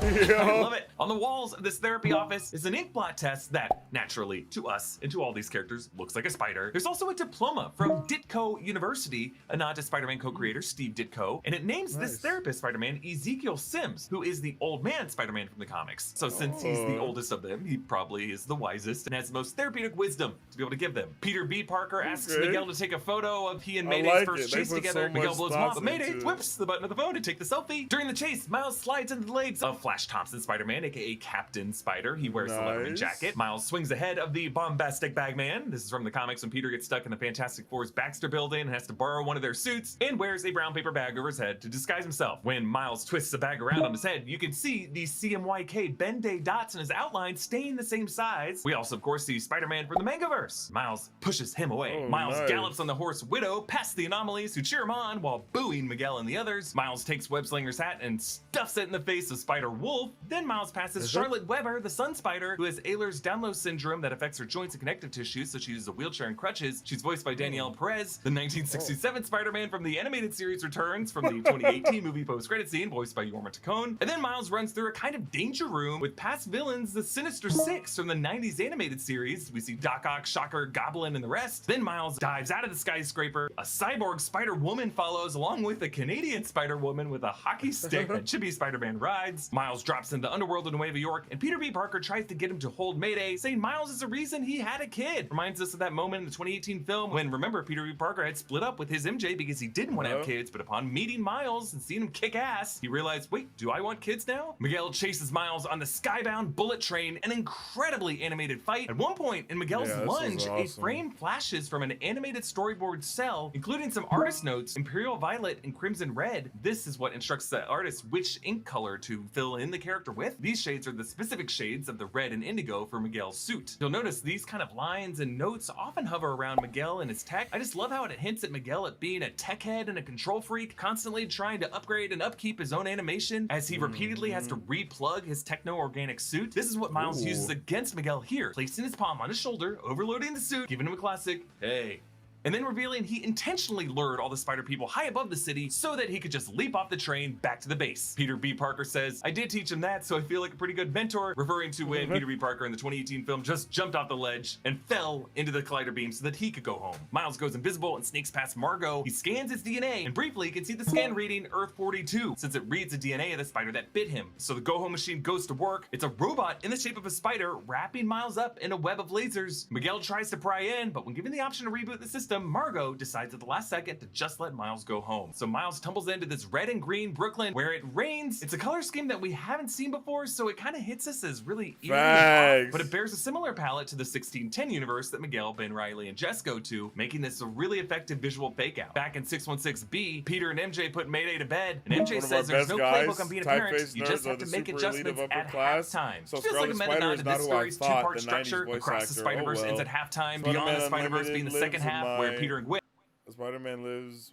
I love it. On the walls of this therapy office is an ink blot test that, naturally, to us and to all these characters, looks like a spider. There's also a diploma from Ditko University, a nod to Spider-Man co-creator Steve Ditko, and it names this therapist Spider-Man Ezekiel Sims, who is the old man Spider-Man from the comics. So since he's the oldest of them, he probably is the wisest and has the most therapeutic wisdom to be able to give them. Peter B. Parker asks Miguel to take a photo of he and Mayday's first chase together. Miguel blows him off, but Mayday whips the button of the phone to take the selfie. During the chase, Miles slides into the legs of Flash Thompson Spider-Man, aka Captain Spider. He wears the Letterman jacket. Miles swings ahead of the bombastic Bagman. This is from the comics when Peter gets stuck in the Fantastic Four's Baxter building and has to borrow one of their suits, and wears a brown paper bag over his head to disguise himself. When Miles twists the bag around on his head, you can see the CMYK Ben-Day dots in his outline staying the same size. We also, of course, see Spider-Man from the Mangaverse. Miles pushes him away. Miles gallops on the horse Widow past the Anomalies, who cheer him on while booing Miguel and the others. Miles takes Webslinger's hat and stuffs it in the face of Spider-Wolf. Then Miles passes Charlotte Weber, the Sun Spider, who has Ehlers-Danlos syndrome that affects her joints and connective tissues, so she uses a wheelchair and crutches. She's voiced by Danielle Perez. The 1967 Spider-Man from the animated series returns from the 2018 movie post-credit scene, voiced by Yorma Tacone. And then Miles runs through a kind of danger room with past villains, the Sinister Six from the 90s animated series. We see Doc Ock, Shocker, Goblin, and the rest. Then Miles dives out of the skyscraper. A cyborg Spider-Woman follows, along with a Canadian Spider-Woman with a hockey stick that Chibi Spider-Man rides. Miles drops into the underworld in Nueva York, and Peter B. Parker tries to get him to hold Mayday, saying Miles is the reason he had a kid. Reminds us of that moment in the 2018 film when, remember, Peter B. Parker had split up with his MJ because he didn't want to have kids, but upon meeting Miles and seeing him kick ass, he realized, wait, do I want kids now? Miguel chases Miles on the skybound bullet train, an incredibly animated fight. At one point in Miguel's lunge, a frame flashes from an animated storyboard cell, including some artist notes, Imperial Violet and Crimson Red. This is what instructs the artist which ink color to fill in the character with. These shades are the specific shades of the red and indigo for Miguel's suit. You'll notice these kind of lines and notes often hover around Miguel and his tech. I just love how it hints at Miguel at being a tech head and a control freak, constantly trying to upgrade and upkeep his own animation as he repeatedly has to replug his techno-organic suit. This is what Miles uses against Miguel here, placing his palm on his shoulder, overloading the suit, giving him a classic, hey, and then revealing he intentionally lured all the spider people high above the city so that he could just leap off the train back to the base. Peter B. Parker says, "I did teach him that, so I feel like a pretty good mentor," referring to when Peter B. Parker in the 2018 film just jumped off the ledge and fell into the collider beam so that he could go home. Miles goes invisible and sneaks past Margot. He scans his DNA and briefly can see the scan reading Earth 42 since it reads the DNA of the spider that bit him. So the go-home machine goes to work. It's a robot in the shape of a spider wrapping Miles up in a web of lasers. Miguel tries to pry in, but when given the option to reboot the system, Margot decides at the last second to just let Miles go home. So Miles tumbles into this red and green Brooklyn where it rains. It's a color scheme that we haven't seen before, so it kind of hits us as really eerie and off, but it bears a similar palette to the 1610 universe that Miguel, Ben Reilly, and Jess go to, making this a really effective visual fake-out. Back in 616B, Peter and MJ put Mayday to bed, and MJ says there's no playbook on being a parent, you just have to make adjustments at halftime. So Feels like a meta nod to this story's two-part structure. Across the Spider-Verse ends at halftime, Beyond the Spider-Verse being the second half, where Peter and Gwen Spider-Man lives.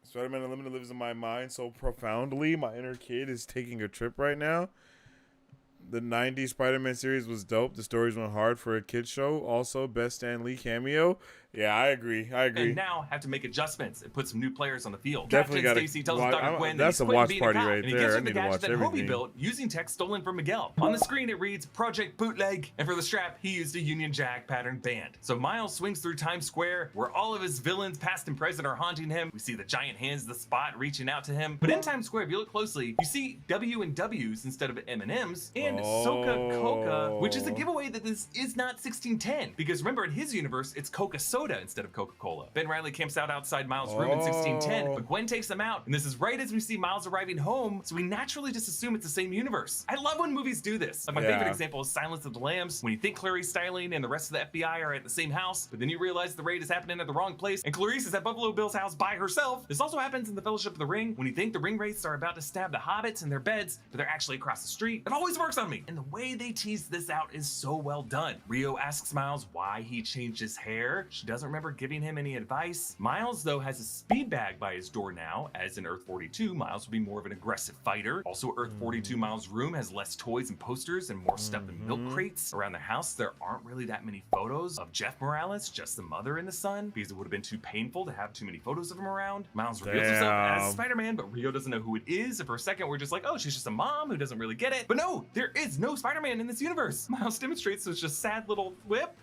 Spider-Man Unlimited lives in my mind so profoundly. My inner kid is taking a trip right now. The 90s Spider-Man series was dope. The stories went hard for a kid's show. Also, best Stan Lee cameo. Yeah, I agree. And now have to make adjustments and put some new players on the field. Definitely Captain Stacy tells Dr. Gwen that that's he's a watch being party cop, right and he there. gives I her the need to gadget watch that everything. Hobie built using tech stolen from Miguel. On the screen, it reads Project Bootleg, and for the strap, he used a Union Jack pattern band. So Miles swings through Times Square, where all of his villains, past and present, are haunting him. We see the giant hands of the Spot reaching out to him. But in Times Square, if you look closely, you see W and W's instead of M&M's, and Soca Coca, which is a giveaway that this is not 1610. Because remember, in his universe, it's Coca Soda instead of Coca-Cola. Ben Reilly camps out outside Miles' room in 1610, but Gwen takes them out, and this is right as we see Miles arriving home, so we naturally just assume it's the same universe. I love when movies do this. Like my favorite example is Silence of the Lambs, when you think Clarice Starling and the rest of the FBI are at the same house, but then you realize the raid is happening at the wrong place, and Clarice is at Buffalo Bill's house by herself. This also happens in the Fellowship of the Ring, when you think the ring wraiths are about to stab the hobbits in their beds, but they're actually across the street. It always works on me, and the way they tease this out is so well done. Rio asks Miles why he changed his hair. She doesn't remember giving him any advice. Miles, though, has a speed bag by his door now, as in Earth 42, Miles will be more of an aggressive fighter. Also, Earth 42, Miles' room has less toys and posters and more stuff than milk crates. Around the house, there aren't really that many photos of Jeff Morales, just the mother and the son, because it would have been too painful to have too many photos of him around. Miles reveals himself as Spider-Man, but Rio doesn't know who it is, and for a second, we're just like, oh, she's just a mom who doesn't really get it. But no, there is no Spider-Man in this universe. Miles demonstrates this just sad little whip,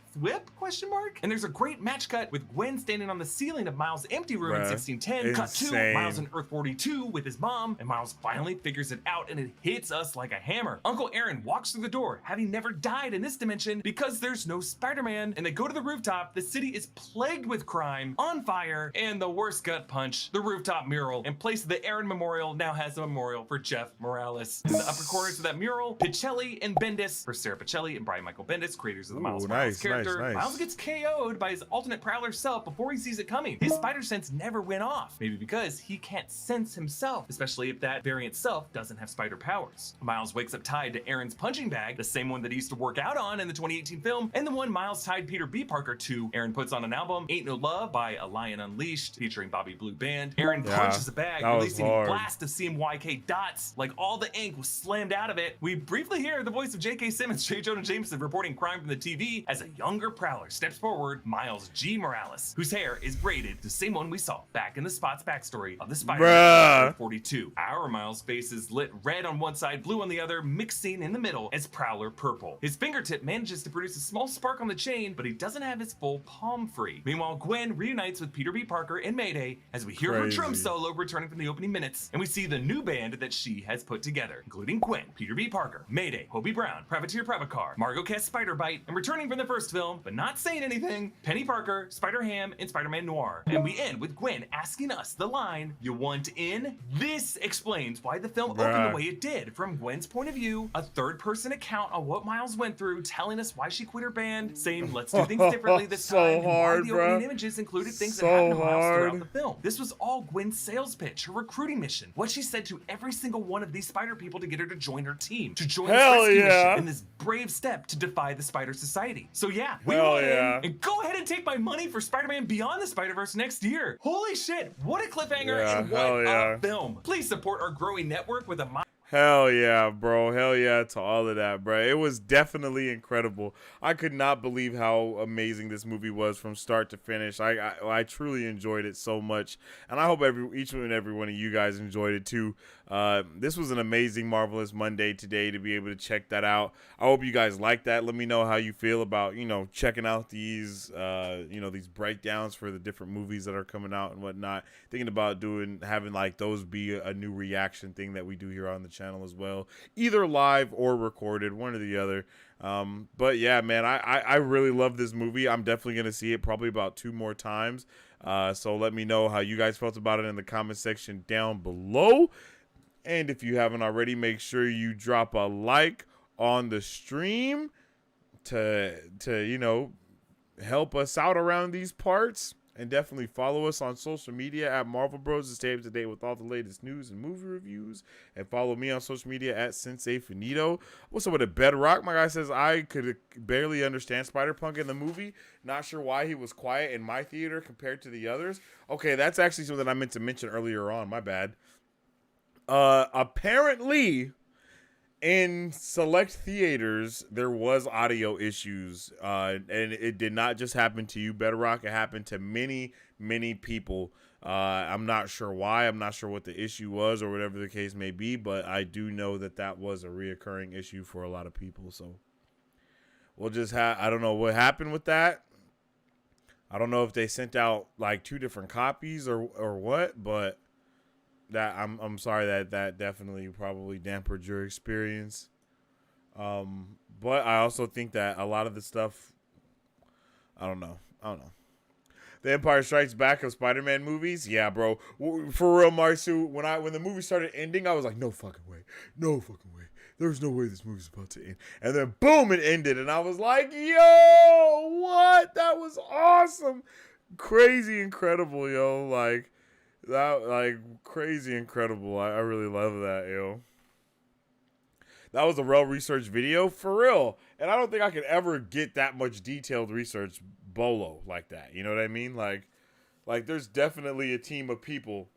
question mark? And there's a great match cut with Gwen standing on the ceiling of Miles' empty room in 1610. Cut to Miles in Earth 42 with his mom, and Miles finally figures it out, and it hits us like a hammer. Uncle Aaron walks through the door, having never died in this dimension because there's no Spider-Man, and they go to the rooftop. The city is plagued with crime, on fire, and the worst gut punch, the rooftop mural. In place of the Aaron Memorial now has a memorial for Jeff Morales. In the upper corners of that mural, Pichelli and Bendis, for Sarah Pichelli and Brian Michael Bendis, creators of the Miles Morales character. Miles gets KO'd by his alternate Prowler self before he sees it coming. His spider sense never went off, maybe because he can't sense himself, especially if that variant self doesn't have spider powers. Miles wakes up tied to Aaron's punching bag, the same one that he used to work out on in the 2018 film, and the one Miles tied Peter B. Parker to. Aaron puts on an album, Ain't No Love by A Lion Unleashed, featuring Bobby Blue Band. Aaron punches the bag, releasing a blast of CMYK dots, like all the ink was slammed out of it. We briefly hear the voice of J.K. Simmons, J. Jonah Jameson, reporting crime from the TV as a younger Prowler steps forward, Miles G. Morales, whose hair is braided, the same one we saw back in the Spot's backstory of the Spider-Man 42. Our Miles' face is lit red on one side, blue on the other, mixing in the middle as Prowler purple. His fingertip manages to produce a small spark on the chain, but he doesn't have his full palm free. Meanwhile, Gwen reunites with Peter B. Parker and Mayday as we hear her drum solo returning from the opening minutes, and we see the new band that she has put together, including Gwen, Peter B. Parker, Mayday, Hobie Brown, Privateer Prevacar, Margot Kess Spider Bite, and returning from the first film, but not saying anything, Penny Parker, Spider-Ham, and Spider-Man Noir. And we end with Gwen asking us the line, "You want in?" This explains why the film opened the way it did. From Gwen's point of view, a third-person account on what Miles went through, telling us why she quit her band, saying let's do things differently this time, and why the opening images included things that happened to Miles throughout the film. This was all Gwen's sales pitch, her recruiting mission, what she said to every single one of these spider people to get her to join her team, to join this rescue mission, in this brave step to defy the Spider Society. So yeah, we went in, and go ahead and take my money for Spider-Man Beyond the Spider-Verse next year. Holy shit, what a cliffhanger and what a film. Please support our growing network with a Hell yeah, bro. Hell yeah to all of that, bro. It was definitely incredible. I could not believe how amazing this movie was from start to finish. I truly enjoyed it so much, and I hope each and every one of you guys enjoyed it too. This was an amazing Marvelous Monday today to be able to check that out. I hope you guys like that. Let me know how you feel about, checking out these, these breakdowns for the different movies that are coming out and whatnot. Thinking about having like those be a new reaction thing that we do here on the channel as well, either live or recorded, one or the other. But yeah, man, I really love this movie. I'm definitely gonna see it probably about 2 more times. So let me know how you guys felt about it in the comment section down below. And if you haven't already, make sure you drop a like on the stream to help us out around these parts. And definitely follow us on social media at Marvel Bros to stay up to date with all the latest news and movie reviews. And follow me on social media at Sensei Finito. What's up with a Bedrock? My guy says, I could barely understand Spider-Punk in the movie. Not sure why he was quiet in my theater compared to the others. Okay, that's actually something I meant to mention earlier on. My bad. Apparently, in select theaters, there was audio issues, and it did not just happen to you, Bedrock. It happened to many, many people. I'm not sure why. I'm not sure what the issue was or whatever the case may be, but I do know that that was a reoccurring issue for a lot of people. So we'll just I don't know what happened with that. I don't know if they sent out like 2 different copies or what, but that I'm sorry that definitely probably dampened your experience. But I also think that a lot of the stuff, I don't know. The Empire Strikes Back of Spider-Man movies, yeah, bro. For real, Marsu, when the movie started ending, I was like, no fucking way. There's no way this movie's about to end. And then boom, it ended, and I was like, yo, what? That was awesome. Crazy incredible, yo. Crazy incredible. I really love that, yo. That was a well-researched video, for real. And I don't think I could ever get that much detailed research bolo like that. You know what I mean? Like there's definitely a team of people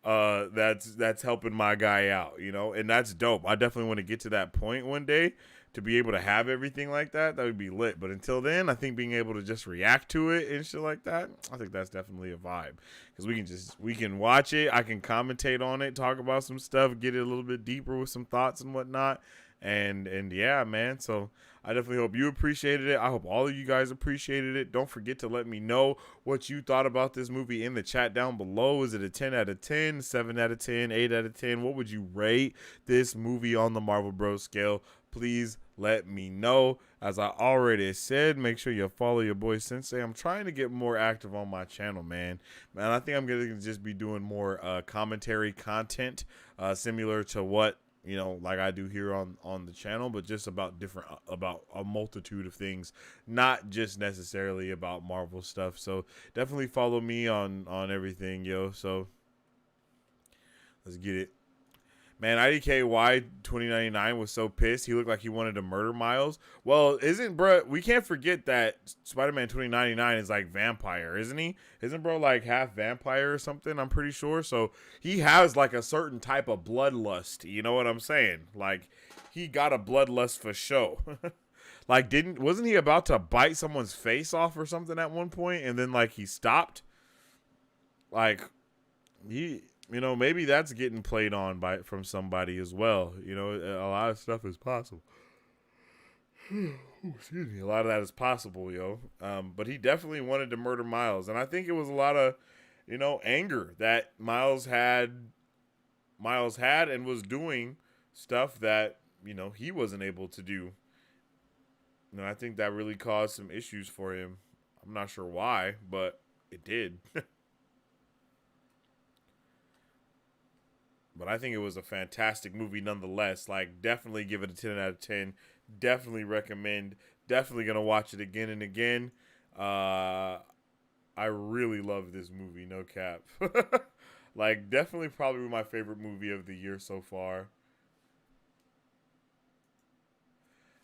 that's helping my guy out, and that's dope. I definitely want to get to that point one day to be able to have everything like that. That would be lit. But until then, I think being able to just react to it and shit like that, I think that's definitely a vibe, because we can watch it, I can commentate on it, talk about some stuff, get it a little bit deeper with some thoughts and whatnot. And yeah, man. So I definitely hope you appreciated it. I hope all of you guys appreciated it. Don't forget to let me know what you thought about this movie in the chat down below. Is it a 10 out of 10, 7 out of 10, 8 out of 10? What would you rate this movie on the Marvel Bros scale? Please let me know. As I already said, make sure you follow your boy Sensei. I'm trying to get more active on my channel, man. I think I'm going to just be doing more commentary content, similar to what like I do here on the channel, but just about a multitude of things, not just necessarily about Marvel stuff. So definitely follow me on everything, yo. So let's get it. Man, IDKY 2099 was so pissed. He looked like he wanted to murder Miles. Well, we can't forget that Spider-Man 2099 is like vampire, isn't he? Isn't bro like half vampire or something? I'm pretty sure. So he has like a certain type of bloodlust. You know what I'm saying? Like he got a bloodlust for show. Like wasn't he about to bite someone's face off or something at one point, and then like he stopped? Like maybe that's getting played on from somebody as well. A lot of stuff is possible. Excuse me. A lot of that is possible, yo. But he definitely wanted to murder Miles. And I think it was a lot of, anger that Miles had and was doing stuff that, he wasn't able to do. I think that really caused some issues for him. I'm not sure why, but it did. But I think it was a fantastic movie nonetheless. Like, definitely give it a 10 out of 10. Definitely recommend. Definitely going to watch it again and again. I really love this movie, no cap. Like, definitely probably my favorite movie of the year so far.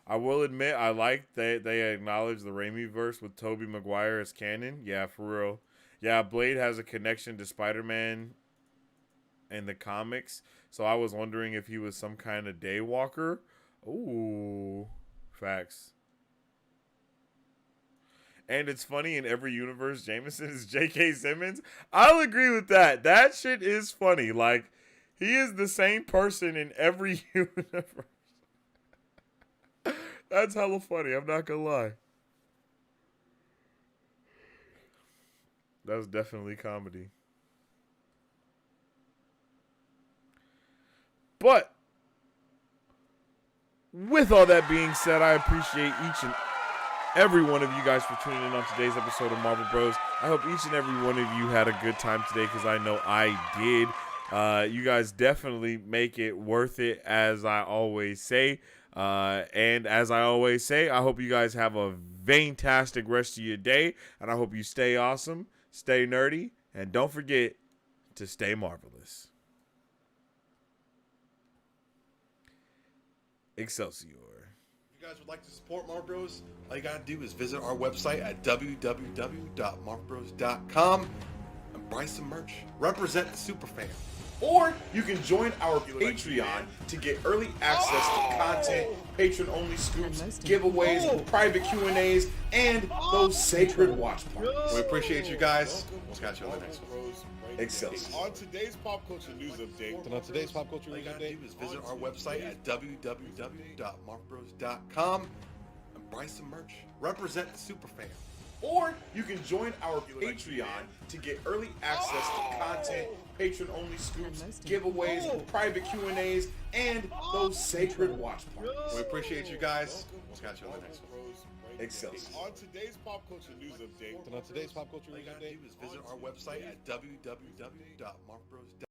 I will admit, I like that they acknowledge the Raimi verse with Tobey Maguire as canon. Yeah, for real. Yeah, Blade has a connection to Spider-Man in the comics, So I was wondering if he was some kind of day walker. Ooh, facts. And it's funny, in every universe, Jameson is J.K. Simmons. I'll agree with that. That shit is funny. Like, he is the same person in every universe. That's hella funny. I'm not gonna lie. That's definitely comedy. But with all that being said, I appreciate each and every one of you guys for tuning in on today's episode of Marvel Bros. I hope each and every one of you had a good time today, because I know I did. You guys definitely make it worth it, as I always say. And as I always say, I hope you guys have a fantastic rest of your day, and I hope you stay awesome, stay nerdy, and don't forget to stay marvelous. Excelsior. If you guys would like to support Marvel Bros, all you gotta do is visit our website at www.marvelbros.com and buy some merch. Represent the superfan. Or you can join our Patreon to get early access to content, patron-only scoops, giveaways, private Q&As, and those sacred watch parties. We appreciate you guys. We'll catch you on the next one. Excelsior. On today's pop culture news update. And on today's pop culture news update, is visit our website at www.marvelbros.com and buy some merch. Represent the superfan. Or you can join our Patreon to get early access to content, patron-only scoops, giveaways, private Q&As, and those sacred watch parties. We appreciate you guys. We'll catch you on the next one. Excelsior. On today's pop culture news update. And on today's pop culture news update, is visit our website at www.marvelbros.com